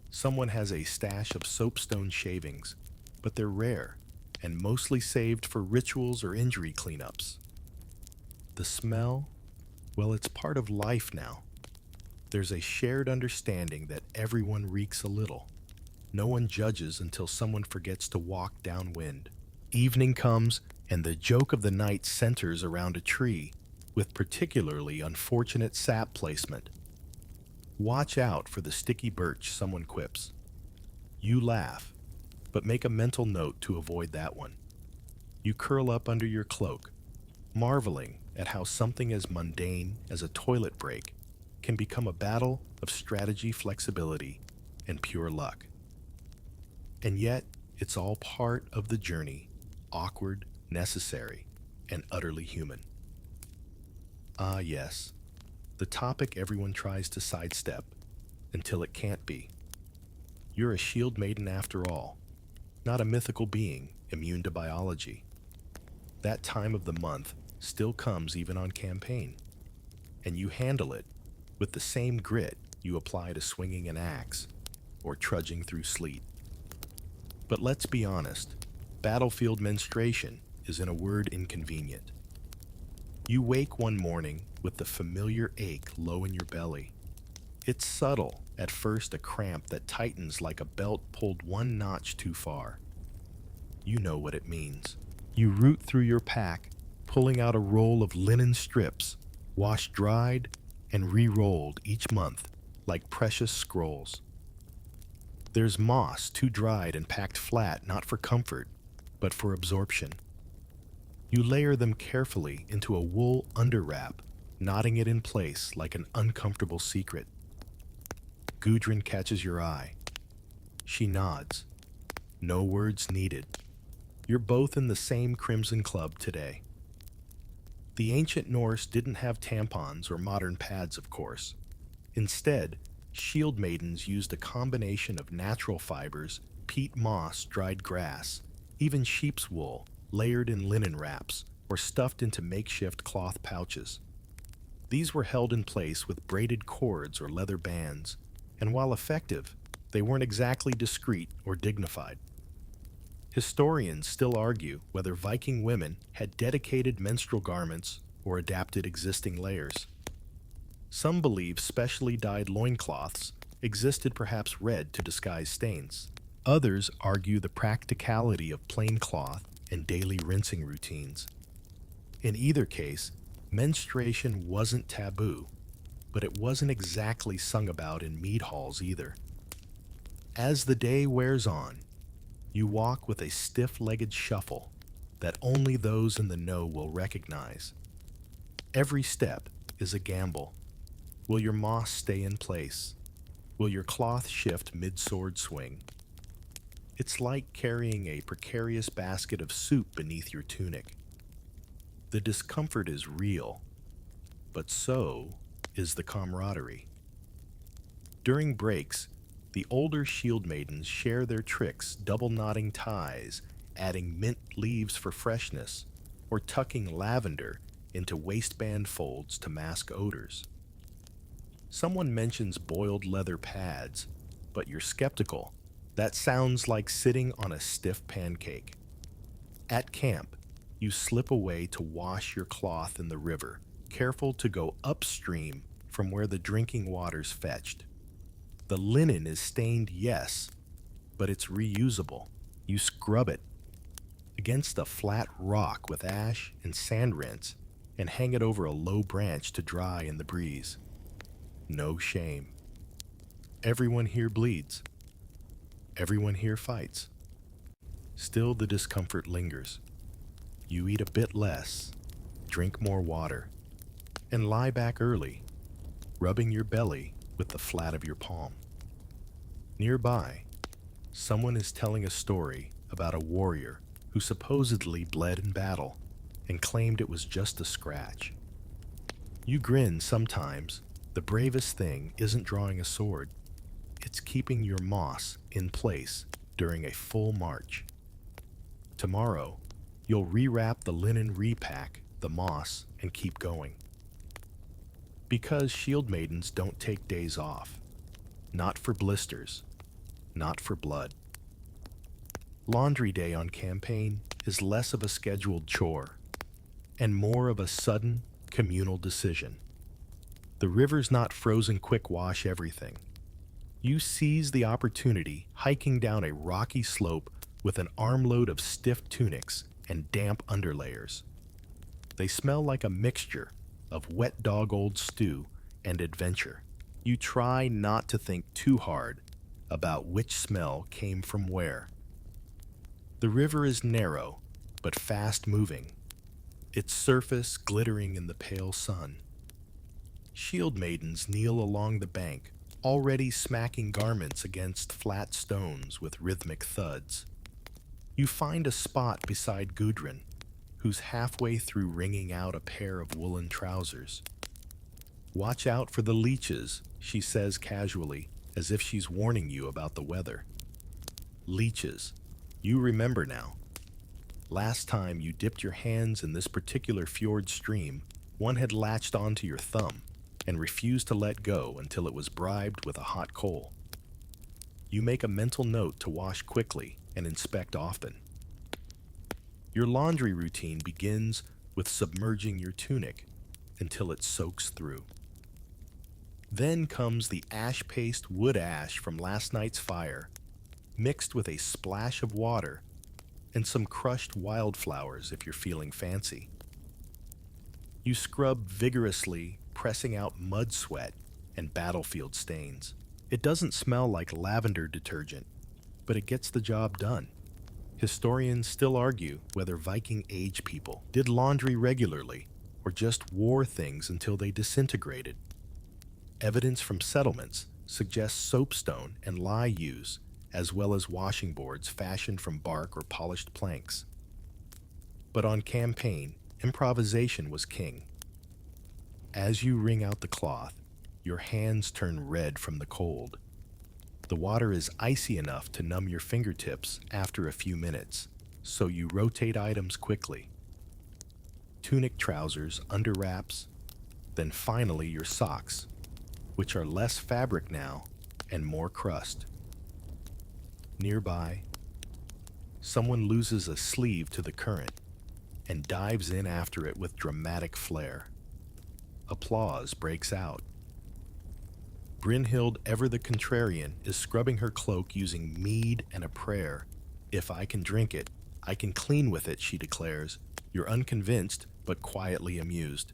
someone has a stash of soapstone shavings, but they're rare and mostly saved for rituals or injury cleanups. The smell? Well, it's part of life now. There's a shared understanding that everyone reeks a little. No one judges until someone forgets to walk downwind. Evening comes, and the joke of the night centers around a tree, with particularly unfortunate sap placement. Watch out for the sticky birch, someone quips. You laugh, but make a mental note to avoid that one. You curl up under your cloak, marveling at how something as mundane as a toilet break can become a battle of strategy, flexibility, and pure luck. And yet, it's all part of the journey, awkward, necessary, and utterly human. Ah, yes, the topic everyone tries to sidestep until it can't be. You're a shield maiden after all, not a mythical being immune to biology. That time of the month still comes even on campaign, and you handle it with the same grit you apply to swinging an axe or trudging through sleet. But let's be honest, battlefield menstruation is in a word inconvenient. You wake one morning with the familiar ache low in your belly. It's subtle, at first a cramp that tightens like a belt pulled one notch too far. You know what it means. You root through your pack, pulling out a roll of linen strips, washed dried and re-rolled each month like precious scrolls. There's moss too dried and packed flat not for comfort, but for absorption. You layer them carefully into a wool underwrap, knotting it in place like an uncomfortable secret. Gudrun catches your eye. She nods. No words needed. You're both in the same Crimson Club today. The ancient Norse didn't have tampons or modern pads, of course. Instead, shield maidens used a combination of natural fibers, peat moss, dried grass, even sheep's wool, layered in linen wraps or stuffed into makeshift cloth pouches. These were held in place with braided cords or leather bands, and while effective, they weren't exactly discreet or dignified. Historians still argue whether Viking women had dedicated menstrual garments or adapted existing layers. Some believe specially dyed loincloths existed, perhaps red to disguise stains. Others argue the practicality of plain cloth and daily rinsing routines. In either case, menstruation wasn't taboo, but it wasn't exactly sung about in mead halls either. As the day wears on, you walk with a stiff-legged shuffle that only those in the know will recognize. Every step is a gamble. Will your moss stay in place? Will your cloth shift mid-sword swing? It's like carrying a precarious basket of soup beneath your tunic. The discomfort is real, but so is the camaraderie. During breaks, the older shield maidens share their tricks, double knotting ties, adding mint leaves for freshness, or tucking lavender into waistband folds to mask odors. Someone mentions boiled leather pads, but you're skeptical. That sounds like sitting on a stiff pancake. At camp, you slip away to wash your cloth in the river, careful to go upstream from where the drinking water's fetched. The linen is stained, yes, but it's reusable. You scrub it against a flat rock with ash and sand rinse and hang it over a low branch to dry in the breeze. No shame. Everyone here bleeds. Everyone here fights. Still, the discomfort lingers. You eat a bit less, drink more water, and lie back early, rubbing your belly with the flat of your palm. Nearby, someone is telling a story about a warrior who supposedly bled in battle and claimed it was just a scratch. You grin sometimes. The bravest thing isn't drawing a sword. It's keeping your moss in place during a full march. Tomorrow, you'll rewrap the linen, repack the moss, and keep going. Because shield maidens don't take days off. Not for blisters, not for blood. Laundry day on campaign is less of a scheduled chore and more of a sudden, communal decision. The river's not frozen quick wash everything. You seize the opportunity hiking down a rocky slope with an armload of stiff tunics and damp underlayers. They smell like a mixture of wet dog old stew and adventure. You try not to think too hard about which smell came from where. The river is narrow, but fast-moving, its surface glittering in the pale sun. Shield maidens kneel along the bank, already smacking garments against flat stones with rhythmic thuds. You find a spot beside Gudrun, who's halfway through wringing out a pair of woolen trousers. "Watch out for the leeches," she says casually, as if she's warning you about the weather. Leeches. You remember now. Last time you dipped your hands in this particular fjord stream, one had latched onto your thumb and refused to let go until it was bribed with a hot coal. You make a mental note to wash quickly and inspect often. Your laundry routine begins with submerging your tunic until it soaks through. Then comes the ash paste wood ash from last night's fire, mixed with a splash of water and some crushed wildflowers if you're feeling fancy. You scrub vigorously, pressing out mud sweat and battlefield stains. It doesn't smell like lavender detergent, but it gets the job done. Historians still argue whether Viking Age people did laundry regularly or just wore things until they disintegrated. Evidence from settlements suggests soapstone and lye use, as well as washing boards fashioned from bark or polished planks. But on campaign, improvisation was king. As you wring out the cloth, your hands turn red from the cold. The water is icy enough to numb your fingertips after a few minutes, so you rotate items quickly. Tunic trousers, underwraps, then finally your socks, which are less fabric now and more crust. Nearby, someone loses a sleeve to the current and dives in after it with dramatic flair. Applause breaks out. Brynhild, ever the contrarian, is scrubbing her cloak using mead and a prayer. "If I can drink it, I can clean with it," she declares. You're unconvinced, but quietly amused.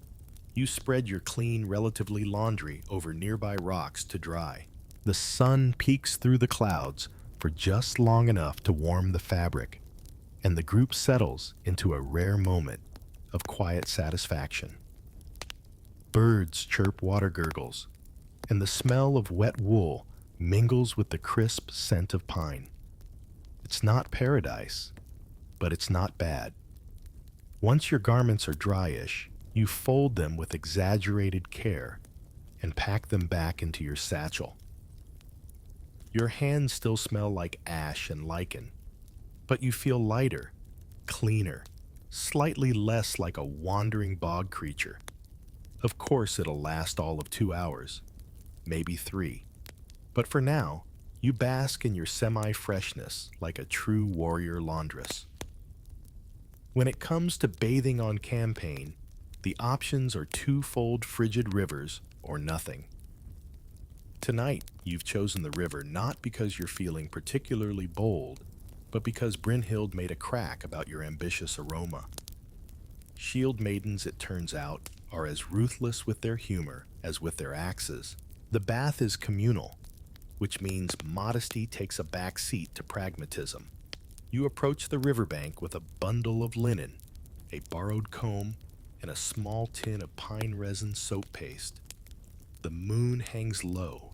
You spread your clean, relatively laundry over nearby rocks to dry. The sun peeks through the clouds for just long enough to warm the fabric, and the group settles into a rare moment of quiet satisfaction. Birds chirp water gurgles, and the smell of wet wool mingles with the crisp scent of pine. It's not paradise, but it's not bad. Once your garments are dryish, you fold them with exaggerated care and pack them back into your satchel. Your hands still smell like ash and lichen, but you feel lighter, cleaner, slightly less like a wandering bog creature. Of course, it'll last all of 2 hours, maybe 3. But for now, you bask in your semi-freshness like a true warrior laundress. When it comes to bathing on campaign, the options are twofold: frigid rivers or nothing. Tonight, you've chosen the river not because you're feeling particularly bold, but because Brynhild made a crack about your ambitious aroma. Shieldmaidens, it turns out, are as ruthless with their humor as with their axes. The bath is communal, which means modesty takes a back seat to pragmatism. You approach the riverbank with a bundle of linen, a borrowed comb, and a small tin of pine resin soap paste. The moon hangs low,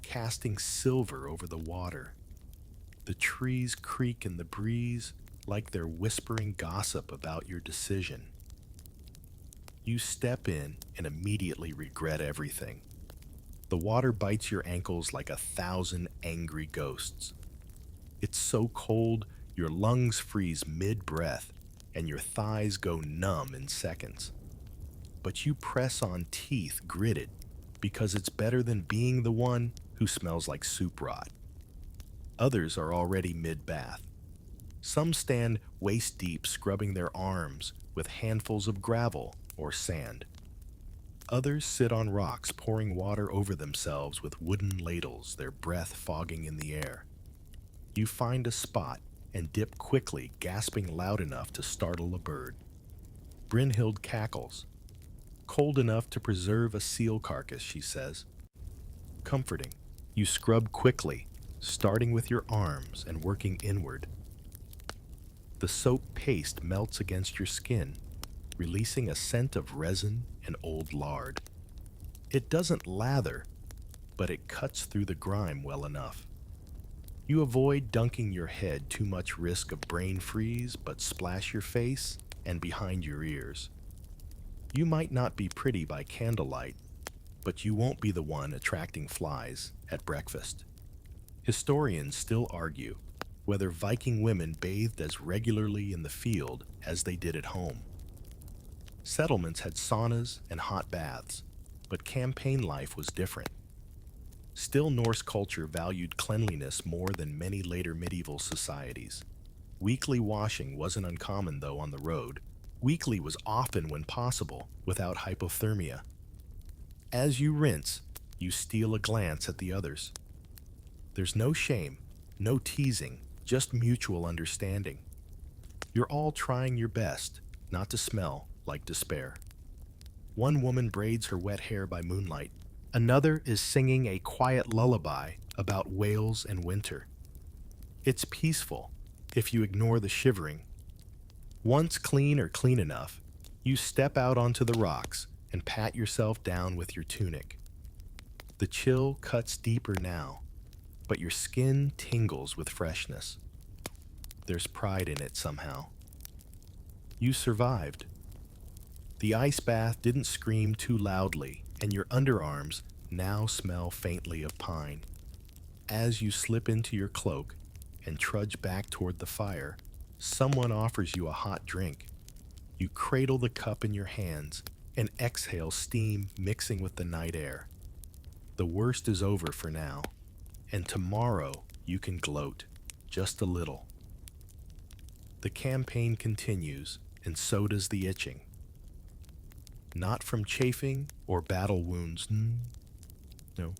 casting silver over the water. The trees creak in the breeze like they're whispering gossip about your decision. You step in and immediately regret everything. The water bites your ankles like 1,000 angry ghosts. It's so cold, your lungs freeze mid-breath, and your thighs go numb in seconds. But you press on, teeth gritted, because it's better than being the one who smells like soup rot. Others are already mid-bath. Some stand waist-deep, scrubbing their arms with handfuls of gravel or sand. Others sit on rocks, pouring water over themselves with wooden ladles, their breath fogging in the air. You find a spot and dip quickly, gasping loud enough to startle a bird. Brynhild cackles. "Cold enough to preserve a seal carcass," she says. Comforting, you scrub quickly, starting with your arms and working inward. The soap paste melts against your skin, releasing a scent of resin and old lard. It doesn't lather, but it cuts through the grime well enough. You avoid dunking your head, too much risk of brain freeze, but splash your face and behind your ears. You might not be pretty by candlelight, but you won't be the one attracting flies at breakfast. Historians still argue whether Viking women bathed as regularly in the field as they did at home. Settlements had saunas and hot baths, but campaign life was different. Still, Norse culture valued cleanliness more than many later medieval societies. Weekly washing wasn't uncommon, though, on the road. Weekly was often, when possible, without hypothermia. As you rinse, you steal a glance at the others. There's no shame, no teasing, just mutual understanding. You're all trying your best not to smell like despair. One woman braids her wet hair by moonlight. Another is singing a quiet lullaby about whales and winter. It's peaceful if you ignore the shivering. Once clean or clean enough, you step out onto the rocks and pat yourself down with your tunic. The chill cuts deeper now, but your skin tingles with freshness. There's pride in it somehow. You survived. The ice bath didn't scream too loudly, and your underarms now smell faintly of pine. As you slip into your cloak and trudge back toward the fire, someone offers you a hot drink. You cradle the cup in your hands and exhale steam mixing with the night air. The worst is over for now, and tomorrow you can gloat, just a little. The campaign continues, and so does the itching. Not from chafing or battle wounds, no.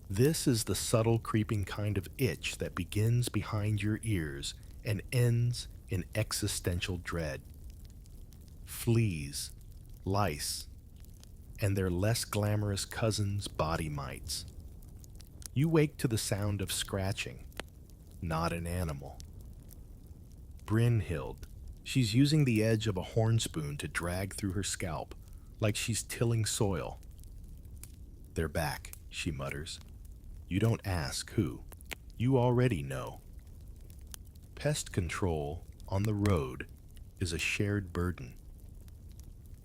This is the subtle creeping kind of itch that begins behind your ears and ends in existential dread. Fleas, lice, and their less glamorous cousins, body mites. You wake to the sound of scratching, not an animal. Brynhild, she's using the edge of a horn spoon to drag through her scalp, like she's tilling soil. They're back, she mutters. You don't ask who. You already know. Pest control on the road is a shared burden.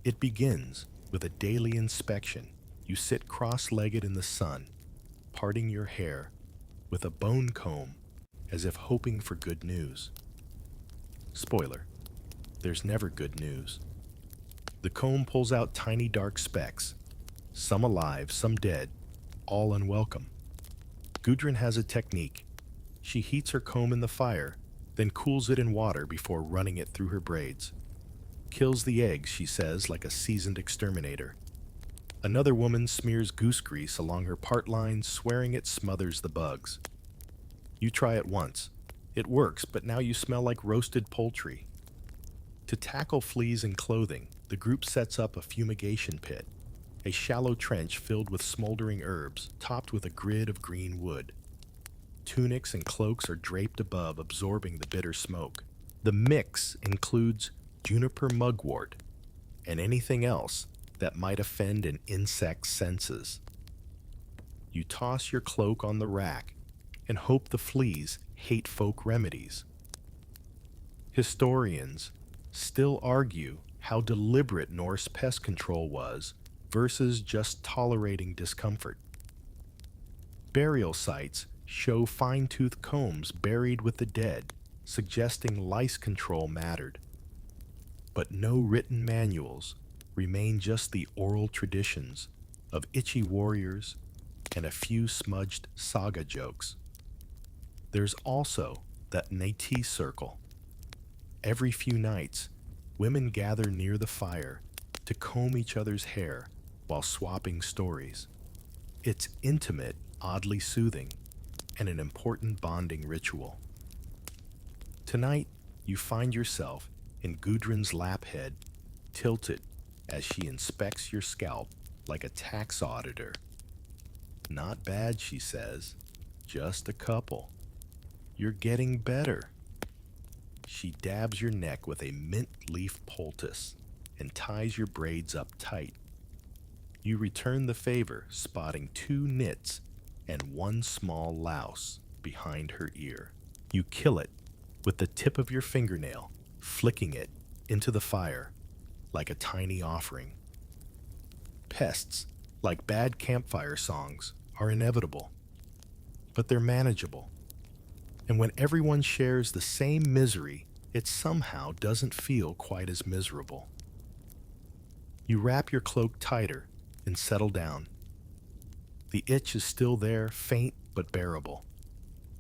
It begins with a daily inspection. You sit cross-legged in the sun, parting your hair with a bone comb as if hoping for good news. Spoiler, there's never good news. The comb pulls out tiny dark specks, some alive, some dead, all unwelcome. Gudrun has a technique. She heats her comb in the fire, then cools it in water before running it through her braids. Kills the eggs, she says, like a seasoned exterminator. Another woman smears goose grease along her part lines, swearing it smothers the bugs. You try it once. It works, but now you smell like roasted poultry. To tackle fleas in clothing, the group sets up a fumigation pit, a shallow trench filled with smoldering herbs, topped with a grid of green wood. Tunics and cloaks are draped above, absorbing the bitter smoke. The mix includes juniper mugwort and anything else that might offend an insect's senses. You toss your cloak on the rack and hope the fleas hate folk remedies. Historians still argue how deliberate Norse pest control was versus just tolerating discomfort. Burial sites show fine-toothed combs buried with the dead, suggesting lice control mattered. But no written manuals, remain just the oral traditions of itchy warriors and a few smudged saga jokes. There's also that Naiti circle. Every few nights, women gather near the fire to comb each other's hair while swapping stories. It's intimate, oddly soothing, and an important bonding ritual. Tonight, you find yourself in Gudrun's lap head, tilted as she inspects your scalp like a tax auditor. Not bad, she says. Just a couple. You're getting better. She dabs your neck with a mint leaf poultice and ties your braids up tight. You return the favor, spotting 2 nits and 1 small louse behind her ear. You kill it with the tip of your fingernail, flicking it into the fire like a tiny offering. Pests, like bad campfire songs, are inevitable, but they're manageable. And when everyone shares the same misery, it somehow doesn't feel quite as miserable. You wrap your cloak tighter and settle down. The itch is still there, faint but bearable.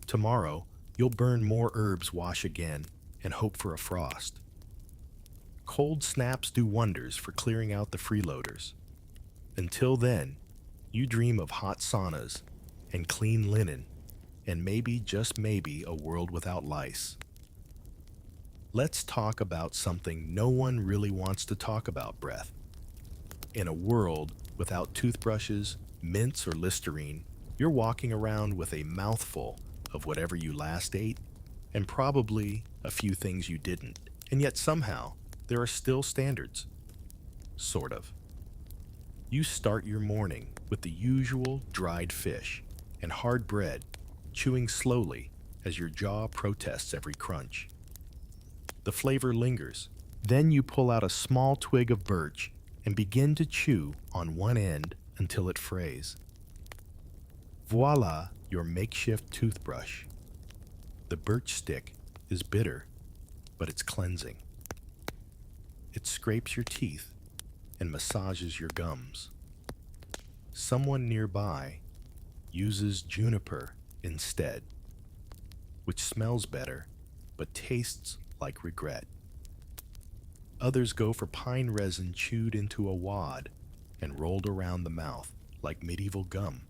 Tomorrow, you'll burn more herbs wash again and hope for a frost. Cold snaps do wonders for clearing out the freeloaders. Until then, you dream of hot saunas and clean linen and maybe, just maybe, a world without lice. Let's talk about something no one really wants to talk about, Breath. In a world without toothbrushes, mints, or Listerine, you're walking around with a mouthful of whatever you last ate, and probably a few things you didn't. And yet somehow, there are still standards. Sort of. You start your morning with the usual dried fish and hard bread, chewing slowly as your jaw protests every crunch. The flavor lingers. Then you pull out a small twig of birch and begin to chew on one end until it frays. Voila, your makeshift toothbrush. The birch stick is bitter, but it's cleansing. It scrapes your teeth and massages your gums. Someone nearby uses juniper instead, which smells better but tastes like regret. Others go for pine resin chewed into a wad and rolled around the mouth like medieval gum.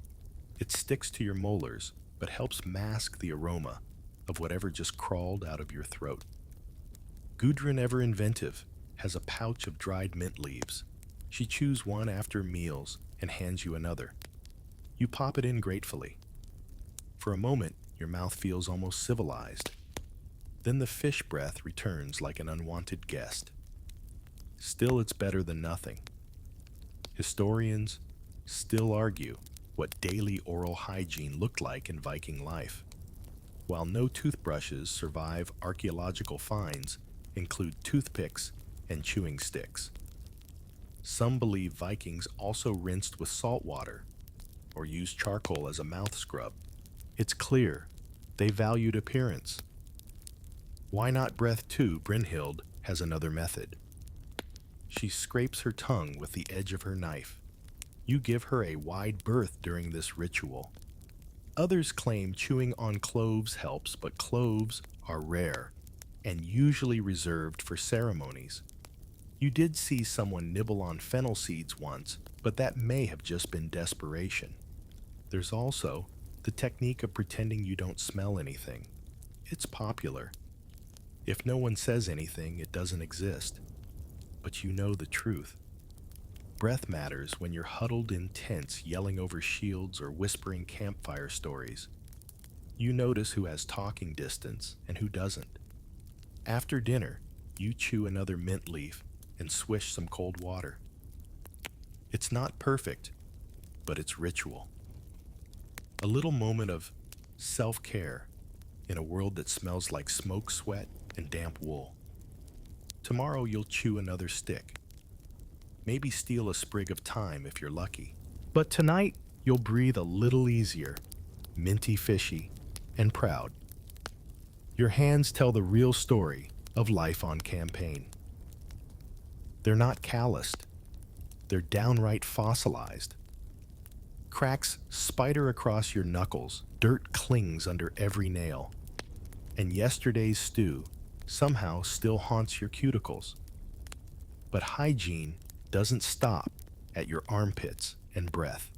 It sticks to your molars but helps mask the aroma of whatever just crawled out of your throat. Gudrun, ever inventive, has a pouch of dried mint leaves. She chews one after meals and hands you another. You pop it in gratefully. For a moment, your mouth feels almost civilized. Then the fish breath returns like an unwanted guest. Still, it's better than nothing. Historians still argue what daily oral hygiene looked like in Viking life. While no toothbrushes survive archaeological finds, include toothpicks and chewing sticks. Some believe Vikings also rinsed with salt water or used charcoal as a mouth scrub. It's clear they valued appearance. Why not breath too? Brynhild has another method. She scrapes her tongue with the edge of her knife. You give her a wide berth during this ritual. Others claim chewing on cloves helps, but cloves are rare and usually reserved for ceremonies. You did see someone nibble on fennel seeds once, but that may have just been desperation. There's also the technique of pretending you don't smell anything. It's popular. If no one says anything, it doesn't exist. But you know the truth. Breath matters when you're huddled in tents yelling over shields or whispering campfire stories. You notice who has talking distance and who doesn't. After dinner, you chew another mint leaf and swish some cold water. It's not perfect, but it's ritual. A little moment of self-care in a world that smells like smoke, sweat, and damp wool. Tomorrow you'll chew another stick. Maybe steal a sprig of thyme if you're lucky. But tonight, you'll breathe a little easier, minty fishy, and proud. Your hands tell the real story of life on campaign. They're not calloused. They're downright fossilized. Cracks spider across your knuckles, dirt clings under every nail. And yesterday's stew somehow still haunts your cuticles. But hygiene doesn't stop at your armpits and breath.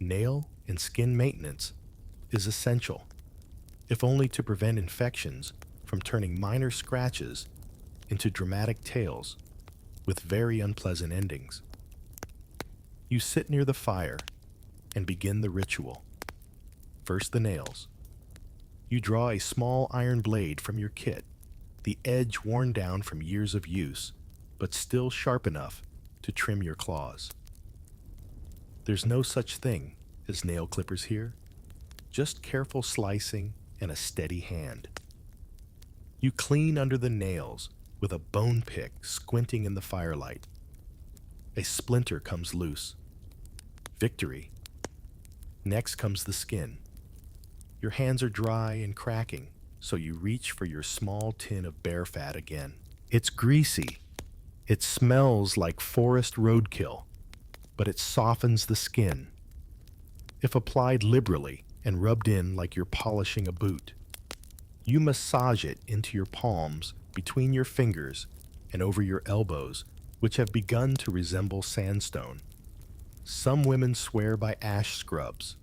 Nail and skin maintenance is essential, if only to prevent infections from turning minor scratches into dramatic tales with very unpleasant endings. You sit near the fire and begin the ritual. First, the nails. You draw a small iron blade from your kit, the edge worn down from years of use, but still sharp enough to trim your claws. There's no such thing as nail clippers here, just careful slicing and a steady hand. You clean under the nails with a bone pick squinting in the firelight. A splinter comes loose. Victory. Next comes the skin. Your hands are dry and cracking, so you reach for your small tin of bear fat again. It's greasy. It smells like forest roadkill, but it softens the skin. If applied liberally and rubbed in like you're polishing a boot, you massage it into your palms, between your fingers, and over your elbows, which have begun to resemble sandstone. Some women swear by ash scrubs.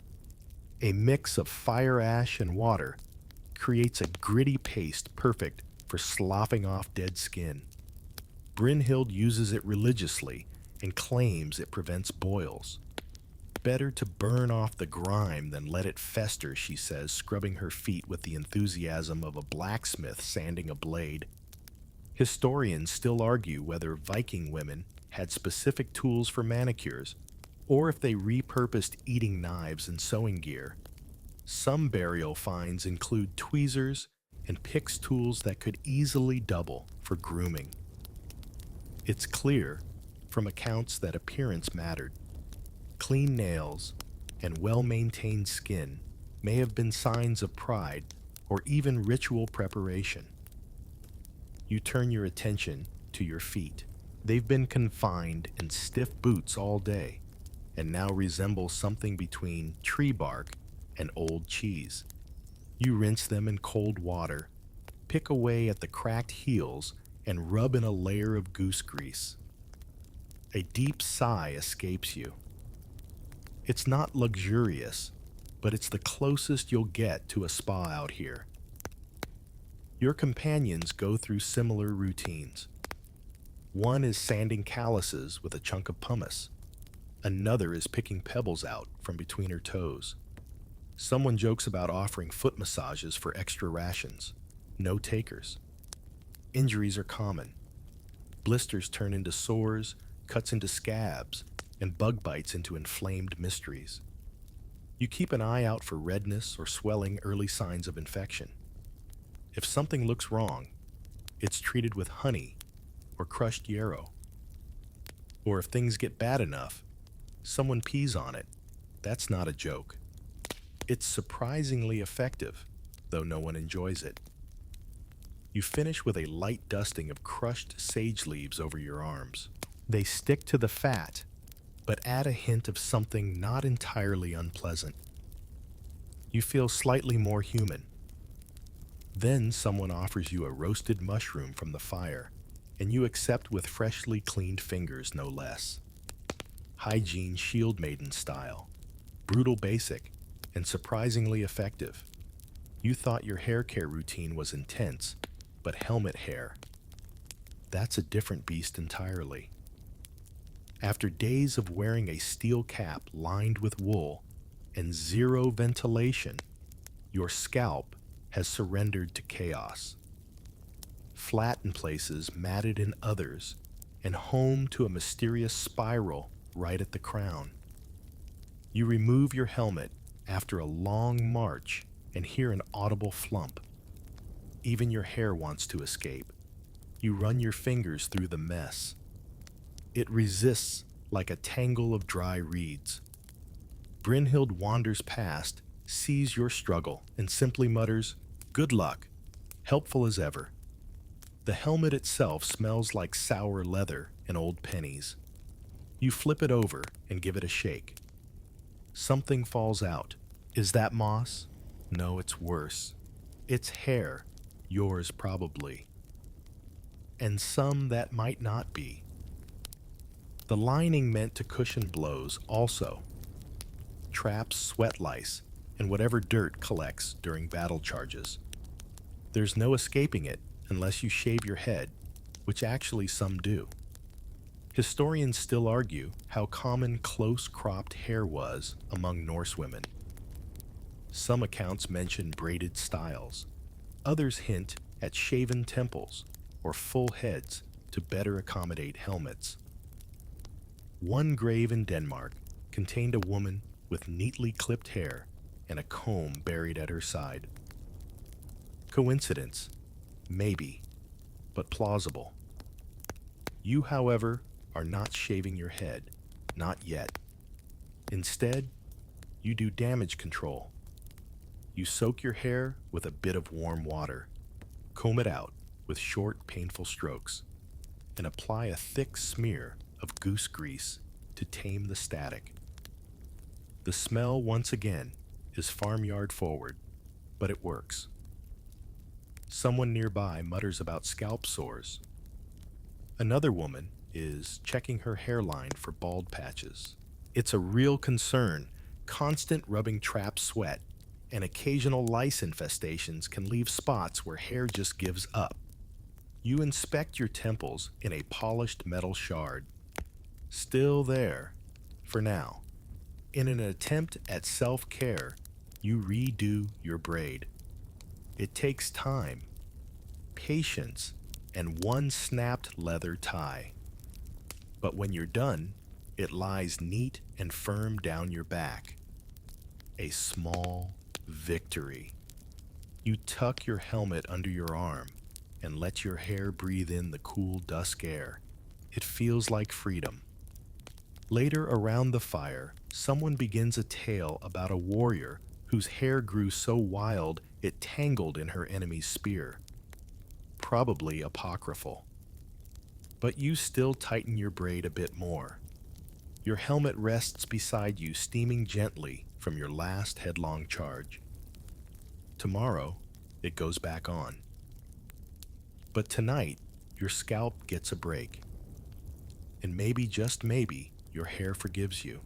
A mix of fire ash and water creates a gritty paste perfect for sloughing off dead skin. Brynhild uses it religiously and claims it prevents boils. Better to burn off the grime than let it fester, she says, scrubbing her feet with the enthusiasm of a blacksmith sanding a blade. Historians still argue whether Viking women had specific tools for manicures, or if they repurposed eating knives and sewing gear. Some burial finds include tweezers and picks tools that could easily double for grooming. It's clear, from accounts, that appearance mattered. Clean nails and well-maintained skin may have been signs of pride or even ritual preparation. You turn your attention to your feet. They've been confined in stiff boots all day and now resemble something between tree bark and old cheese. You rinse them in cold water, pick away at the cracked heels, and rub in a layer of goose grease. A deep sigh escapes you. It's not luxurious, but it's the closest you'll get to a spa out here. Your companions go through similar routines. One is sanding calluses with a chunk of pumice. Another is picking pebbles out from between her toes. Someone jokes about offering foot massages for extra rations. No takers. Injuries are common. Blisters turn into sores, cuts into scabs, and bug bites into inflamed mysteries. You keep an eye out for redness or swelling, early signs of infection. If something looks wrong, it's treated with honey or crushed yarrow. Or if things get bad enough, someone pees on it. That's not a joke. It's surprisingly effective, though no one enjoys it. You finish with a light dusting of crushed sage leaves over your arms. They stick to the fat, but add a hint of something not entirely unpleasant. You feel slightly more human. Then someone offers you a roasted mushroom from the fire, and you accept with freshly cleaned fingers, no less. Viking Shieldmaiden style. Brutal basic, and surprisingly effective. You thought your hair care routine was intense, but helmet hair. That's a different beast entirely. After days of wearing a steel cap lined with wool and zero ventilation, your scalp has surrendered to chaos. Flat in places, matted in others, and home to a mysterious spiral right at the crown. You remove your helmet after a long march and hear an audible flump. Even your hair wants to escape. You run your fingers through the mess. It resists like a tangle of dry reeds. Brynhild wanders past, sees your struggle, and simply mutters, "Good luck," helpful as ever. The helmet itself smells like sour leather and old pennies. You flip it over and give it a shake. Something falls out. Is that moss? No, it's worse. It's hair, yours probably. And some that might not be. The lining meant to cushion blows also traps sweat lice and whatever dirt collects during battle charges. There's no escaping it unless you shave your head, which actually some do. Historians still argue how common close-cropped hair was among Norse women. Some accounts mention braided styles. Others hint at shaven temples or full heads to better accommodate helmets. One grave in Denmark contained a woman with neatly clipped hair and a comb buried at her side. Coincidence? Maybe, but plausible. You, however, are not shaving your head, not yet. Instead, you do damage control. You soak your hair with a bit of warm water, comb it out with short, painful strokes, and apply a thick smear of goose grease to tame the static. The smell, once again, is farmyard forward, but it works. Someone nearby mutters about scalp sores. Another woman is checking her hairline for bald patches. It's a real concern. Constant rubbing traps sweat, and occasional lice infestations can leave spots where hair just gives up. You inspect your temples in a polished metal shard. Still there, for now. In an attempt at self-care, you redo your braid. It takes time, patience, and one snapped leather tie. But when you're done, it lies neat and firm down your back. A small victory. You tuck your helmet under your arm and let your hair breathe in the cool dusk air. It feels like freedom. Later, around the fire, someone begins a tale about a warrior whose hair grew so wild it tangled in her enemy's spear. Probably apocryphal. But you still tighten your braid a bit more. Your helmet rests beside you, steaming gently from your last headlong charge. Tomorrow, it goes back on. But tonight, your scalp gets a break. And maybe, just maybe, your hair forgives you.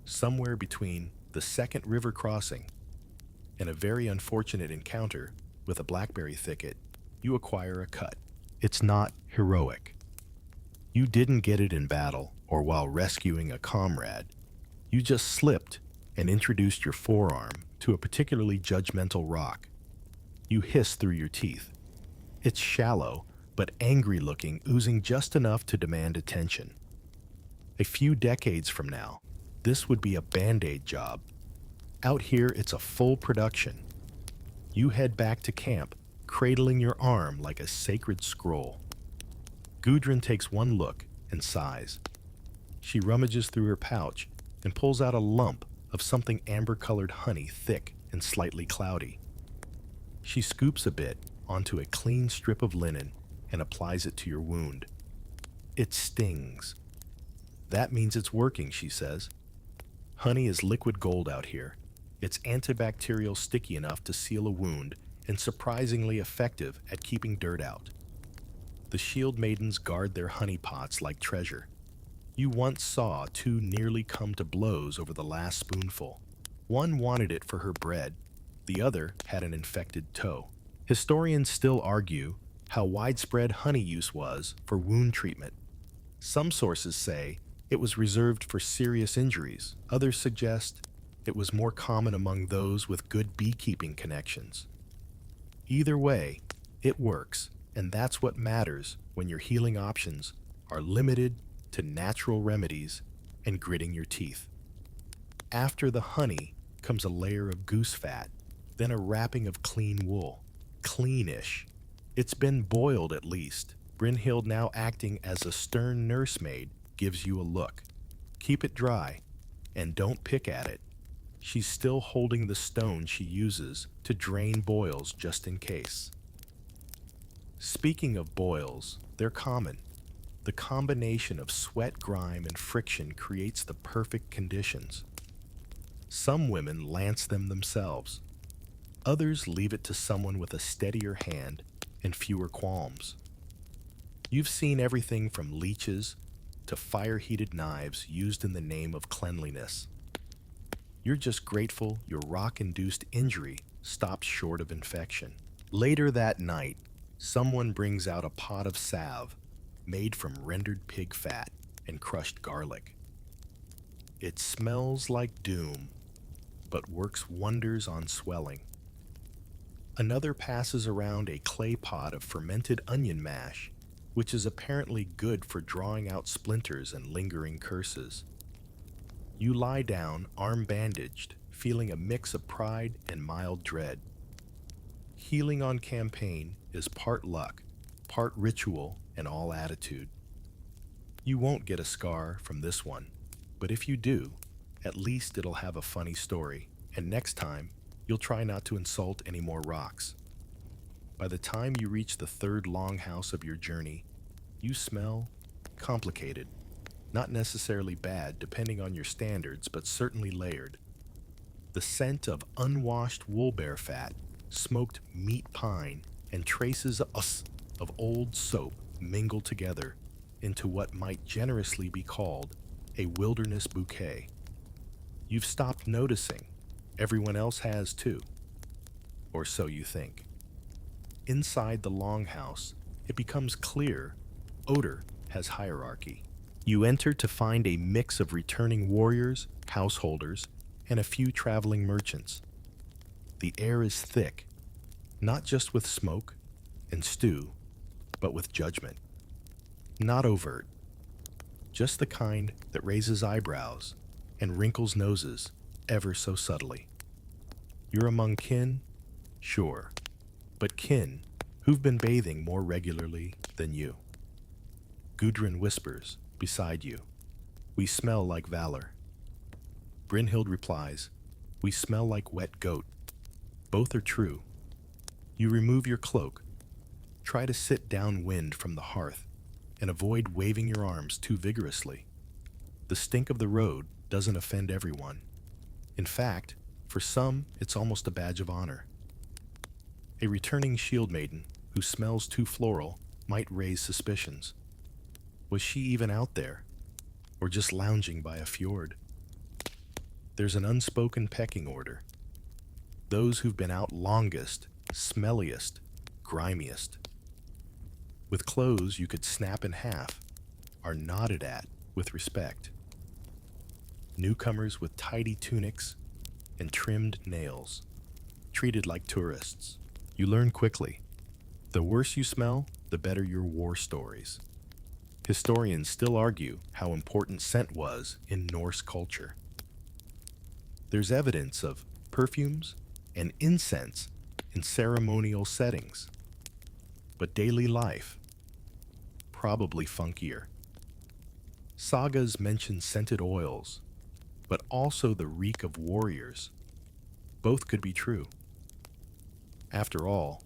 Somewhere between the second river crossing and a very unfortunate encounter with a blackberry thicket, you acquire a cut. It's not heroic. You didn't get it in battle or while rescuing a comrade. You just slipped and introduced your forearm to a particularly judgmental rock. You hiss through your teeth. It's shallow, but angry looking, oozing just enough to demand attention. A few decades from now, this would be a band-aid job. Out here, it's a full production. You head back to camp, cradling your arm like a sacred scroll. Gudrun takes one look and sighs. She rummages through her pouch and pulls out a lump of something amber-colored honey, thick and slightly cloudy. She scoops a bit onto a clean strip of linen and applies it to your wound. It stings. That means it's working, she says. Honey is liquid gold out here. It's antibacterial, sticky enough to seal a wound, and surprisingly effective at keeping dirt out. The Shieldmaidens guard their honey pots like treasure. You once saw two nearly come to blows over the last spoonful. One wanted it for her bread, the other had an infected toe. Historians still argue how widespread honey use was for wound treatment. Some sources say it was reserved for serious injuries. Others suggest it was more common among those with good beekeeping connections. Either way, it works, and that's what matters when your healing options are limited to natural remedies and gritting your teeth. After the honey comes a layer of goose fat, then a wrapping of clean wool. Cleanish. It's been boiled at least. Brynhild, now acting as a stern nursemaid, gives you a look. Keep it dry, and don't pick at it. She's still holding the stone she uses to drain boils just in case. Speaking of boils, they're common. The combination of sweat, grime, and friction creates the perfect conditions. Some women lance them themselves. Others leave it to someone with a steadier hand and fewer qualms. You've seen everything from leeches to fire-heated knives used in the name of cleanliness. You're just grateful your rock-induced injury stopped short of infection. Later that night, someone brings out a pot of salve made from rendered pig fat and crushed garlic. It smells like doom, but works wonders on swelling. Another passes around a clay pot of fermented onion mash, which is apparently good for drawing out splinters and lingering curses. You lie down, arm bandaged, feeling a mix of pride and mild dread. Healing on campaign is part luck, part ritual, and all attitude. You won't get a scar from this one, but if you do, at least it'll have a funny story, and next time, you'll try not to insult any more rocks. By the time you reach the third longhouse of your journey, you smell complicated. Not necessarily bad, depending on your standards, but certainly layered. The scent of unwashed wool bear fat, smoked meat pine, and traces of old soap mingle together into what might generously be called a wilderness bouquet. You've stopped noticing. Everyone else has too. Or so you think. Inside the longhouse, it becomes clear odor has hierarchy. You enter to find a mix of returning warriors, householders, and a few traveling merchants. The air is thick, not just with smoke and stew, but with judgment. Not overt, just the kind that raises eyebrows and wrinkles noses ever so subtly. You're among kin, sure, but kin who've been bathing more regularly than you. Gudrun whispers beside you, "We smell like valor." Brynhild replies, "We smell like wet goat." Both are true. You remove your cloak, try to sit downwind from the hearth, and avoid waving your arms too vigorously. The stink of the road doesn't offend everyone. In fact, for some, it's almost a badge of honor. A returning Shieldmaiden who smells too floral might raise suspicions. Was she even out there, or just lounging by a fjord? There's an unspoken pecking order. Those who've been out longest, smelliest, grimiest. With clothes you could snap in half, are nodded at with respect. Newcomers with tidy tunics and trimmed nails, treated like tourists. You learn quickly. The worse you smell, the better your war stories. Historians still argue how important scent was in Norse culture. There's evidence of perfumes and incense in ceremonial settings. But daily life, probably funkier. Sagas mention scented oils, but also the reek of warriors. Both could be true. After all,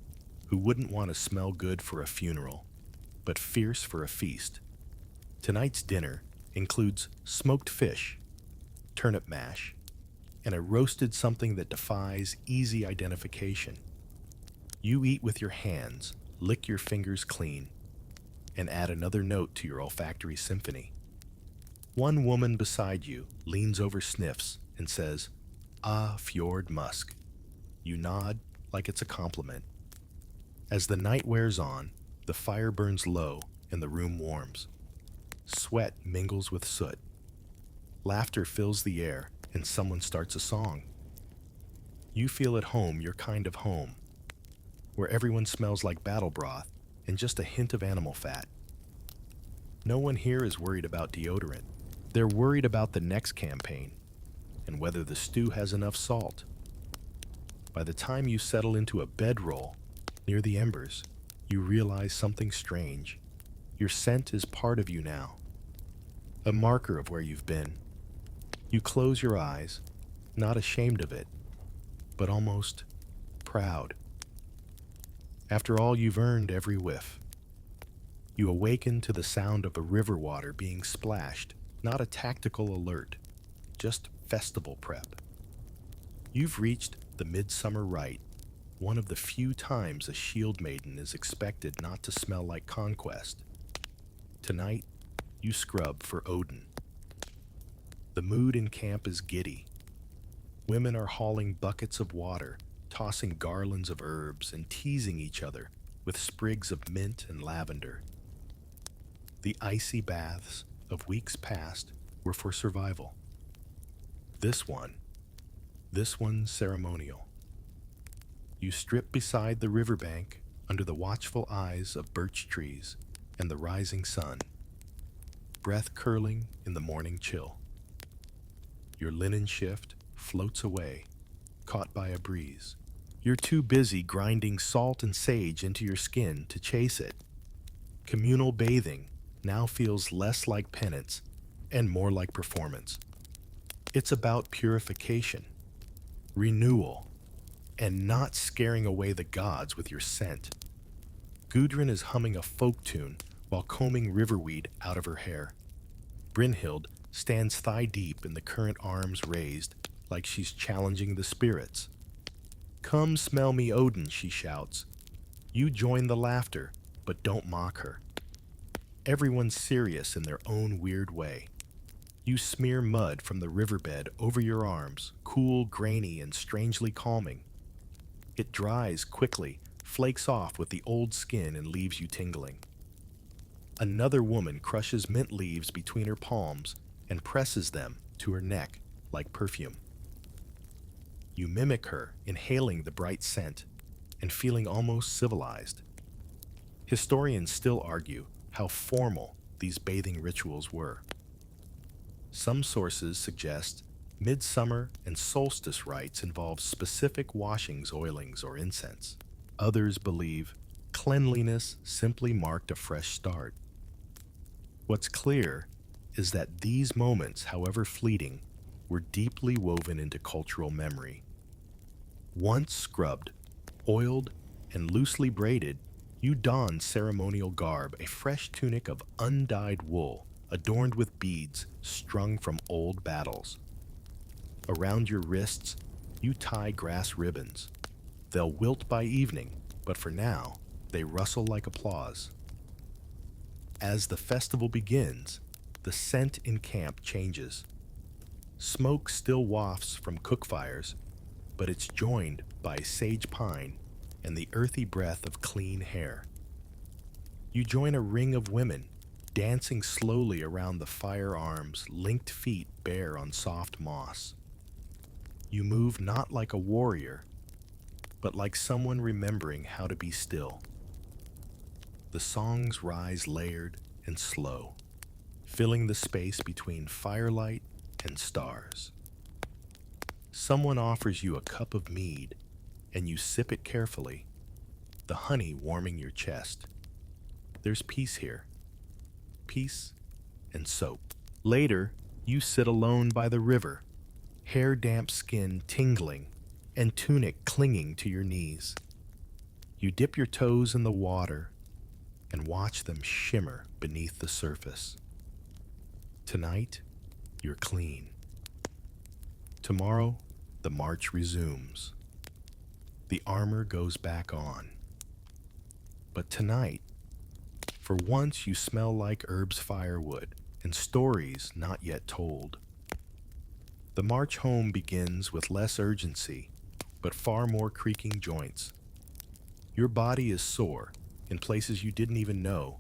who wouldn't want to smell good for a funeral, but fierce for a feast? Tonight's dinner includes smoked fish, turnip mash, and a roasted something that defies easy identification. You eat with your hands, lick your fingers clean, and add another note to your olfactory symphony. One woman beside you leans over, sniffs, and says, "Ah, fjord musk." You nod like it's a compliment. As the night wears on, the fire burns low and the room warms. Sweat mingles with soot. Laughter fills the air and someone starts a song. You feel at home, your kind of home, where everyone smells like battle broth and just a hint of animal fat. No one here is worried about deodorant. They're worried about the next campaign and whether the stew has enough salt. By the time you settle into a bedroll near the embers, you realize something strange. Your scent is part of you now, a marker of where you've been. You close your eyes, not ashamed of it, but almost proud. After all, you've earned every whiff. You awaken to the sound of the river water being splashed, not a tactical alert, just festival prep. You've reached the midsummer rite, one of the few times a Shieldmaiden is expected not to smell like conquest. Tonight, you scrub for Odin. The mood in camp is giddy. Women are hauling buckets of water, tossing garlands of herbs, and teasing each other with sprigs of mint and lavender. The icy baths of weeks past were for survival. This one's ceremonial. You strip beside the riverbank under the watchful eyes of birch trees and the rising sun, breath curling in the morning chill. Your linen shift floats away, caught by a breeze. You're too busy grinding salt and sage into your skin to chase it. Communal bathing now feels less like penance and more like performance. It's about purification, renewal, and not scaring away the gods with your scent. Gudrun is humming a folk tune while combing riverweed out of her hair. Brynhild stands thigh-deep in the current, arms raised, like she's challenging the spirits. "Come smell me, Odin," she shouts. You join the laughter, but don't mock her. Everyone's serious in their own weird way. You smear mud from the riverbed over your arms, cool, grainy, and strangely calming. It dries quickly, flakes off with the old skin, and leaves you tingling. Another woman crushes mint leaves between her palms and presses them to her neck like perfume. You mimic her, inhaling the bright scent and feeling almost civilized. Historians still argue how formal these bathing rituals were. Some sources suggest midsummer and solstice rites involve specific washings, oilings, or incense. Others believe cleanliness simply marked a fresh start. What's clear is that these moments, however fleeting, were deeply woven into cultural memory. Once scrubbed, oiled, and loosely braided, you donned ceremonial garb, a fresh tunic of undyed wool, adorned with beads strung from old battles. Around your wrists, you tie grass ribbons. They'll wilt by evening, but for now, they rustle like applause. As the festival begins, the scent in camp changes. Smoke still wafts from cook fires, but it's joined by sage pine and the earthy breath of clean hair. You join a ring of women, dancing slowly around the firearms, linked feet bare on soft moss. You move not like a warrior, but like someone remembering how to be still. The songs rise layered and slow, filling the space between firelight and stars. Someone offers you a cup of mead, and you sip it carefully, the honey warming your chest. There's peace here. Peace and soap. Later, you sit alone by the river, hair-damp skin tingling and tunic clinging to your knees. You dip your toes in the water and watch them shimmer beneath the surface. Tonight, you're clean. Tomorrow, the march resumes. The armor goes back on. But tonight, for once you smell like herbs firewood and stories not yet told. The march home begins with less urgency, but far more creaking joints. Your body is sore in places you didn't even know,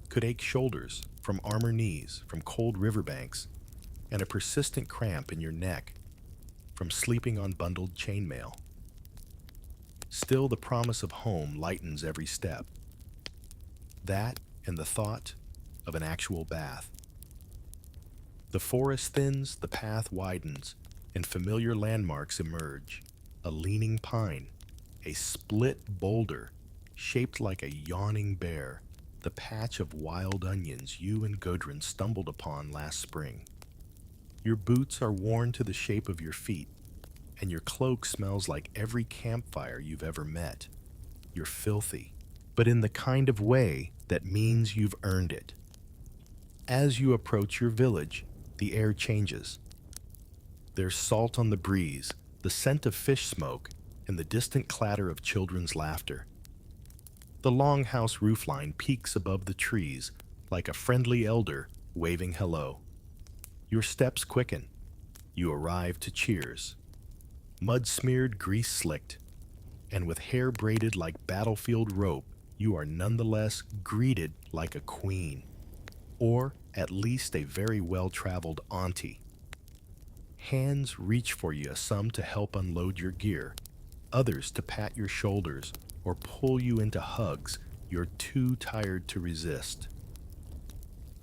could ache shoulders from armor knees, from cold riverbanks, and a persistent cramp in your neck from sleeping on bundled chainmail. Still, the promise of home lightens every step. That and the thought of an actual bath. The forest thins, the path widens, and familiar landmarks emerge. A leaning pine, a split boulder shaped like a yawning bear, the patch of wild onions you and Gudrun stumbled upon last spring. Your boots are worn to the shape of your feet, and your cloak smells like every campfire you've ever met. You're filthy, but in the kind of way that means you've earned it. As you approach your village, the air changes. There's salt on the breeze, the scent of fish smoke, and the distant clatter of children's laughter. The longhouse roofline peaks above the trees like a friendly elder waving hello. Your steps quicken. You arrive to cheers. Mud-smeared, grease-slicked, and with hair braided like battlefield rope, you are nonetheless greeted like a queen, or at least a very well-traveled auntie. Hands reach for you, some to help unload your gear, others to pat your shoulders or pull you into hugs you're too tired to resist.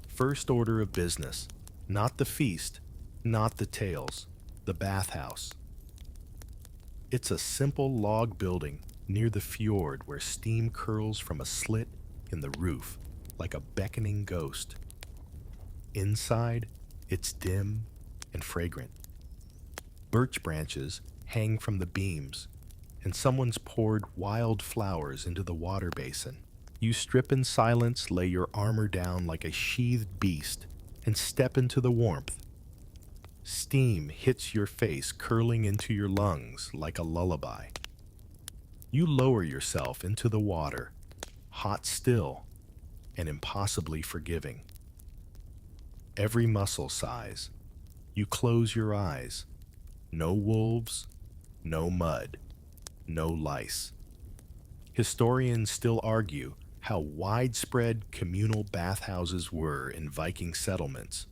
First order of business, not the feast, not the tales, the bathhouse. It's a simple log building near the fjord where steam curls from a slit in the roof like a beckoning ghost. Inside, it's dim and fragrant. Birch branches hang from the beams, and someone's poured wild flowers into the water basin. You strip in silence, lay your armor down like a sheathed beast, and step into the warmth. Steam hits your face, curling into your lungs like a lullaby. You lower yourself into the water, hot still and impossibly forgiving. Every muscle sighs. You close your eyes. No wolves, no mud, no lice. Historians still argue how widespread communal bathhouses were in Viking settlements,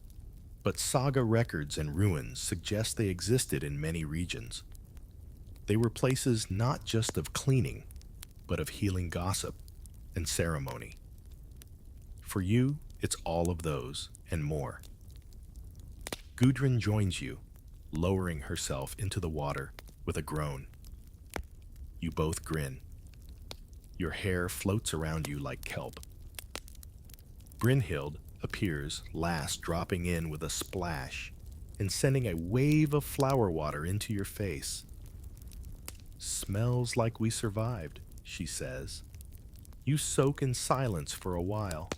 but saga records and ruins suggest they existed in many regions. They were places not just of cleaning, but of healing gossip and ceremony. For you, it's all of those and more. Gudrun joins you, lowering herself into the water with a groan. You both grin. Your hair floats around you like kelp. Brynhild appears last, dropping in with a splash and sending a wave of flower water into your face. "Smells like we survived," she says. You soak in silence for a while.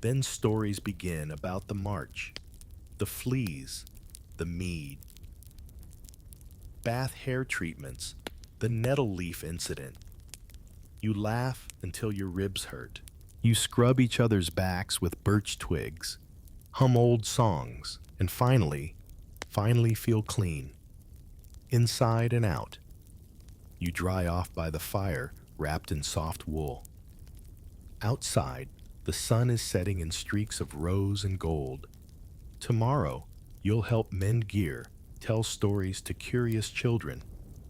Then stories begin about the march, the fleas, the mead, bath hair treatments, the nettle leaf incident. You laugh until your ribs hurt. You scrub each other's backs with birch twigs, hum old songs, and finally feel clean, inside and out. You dry off by the fire, wrapped in soft wool. Outside, the sun is setting in streaks of rose and gold. Tomorrow, you'll help mend gear, tell stories to curious children,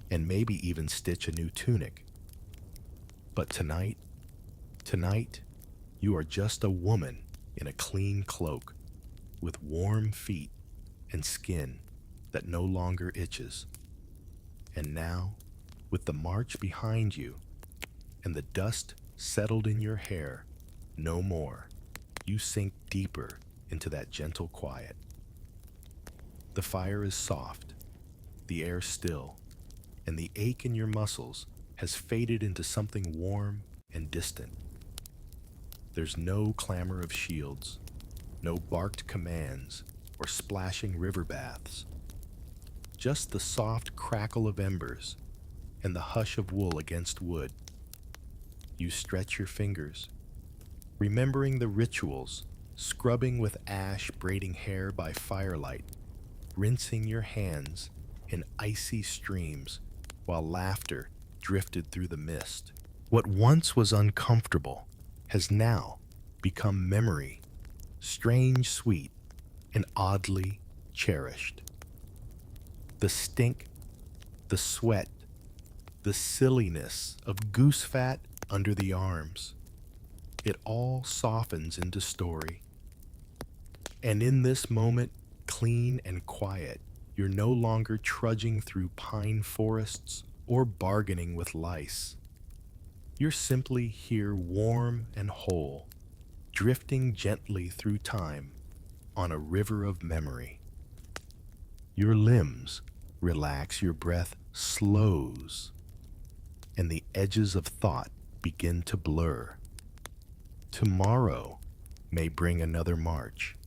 and maybe even stitch a new tunic. But tonight, you are just a woman in a clean cloak, with warm feet and skin that no longer itches. And now, with the march behind you and the dust settled in your hair, no more, you sink deeper into that gentle quiet. The fire is soft, the air still, and the ache in your muscles has faded into something warm and distant. There's no clamor of shields, no barked commands or splashing river baths. Just the soft crackle of embers and the hush of wool against wood. You stretch your fingers, remembering the rituals, scrubbing with ash, braiding hair by firelight, rinsing your hands in icy streams while laughter drifted through the mist. What once was uncomfortable has now become memory, strange sweet and oddly cherished. The stink, the sweat, the silliness of goose fat under the arms. It all softens into story. And in this moment, clean and quiet, you're no longer trudging through pine forests or bargaining with lice. You're simply here, warm and whole, drifting gently through time on a river of memory. Your limbs relax, your breath slows, and the edges of thought begin to blur. Tomorrow may bring another march,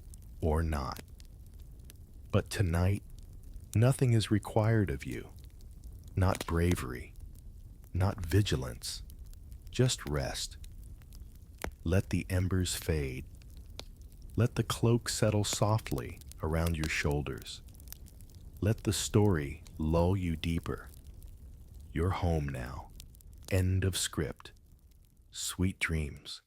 or not. But tonight, nothing is required of you. Not bravery, not vigilance, just rest. Let the embers fade. Let the cloak settle softly around your shoulders. Let the story lull you deeper. You're home now. End of script. Sweet dreams.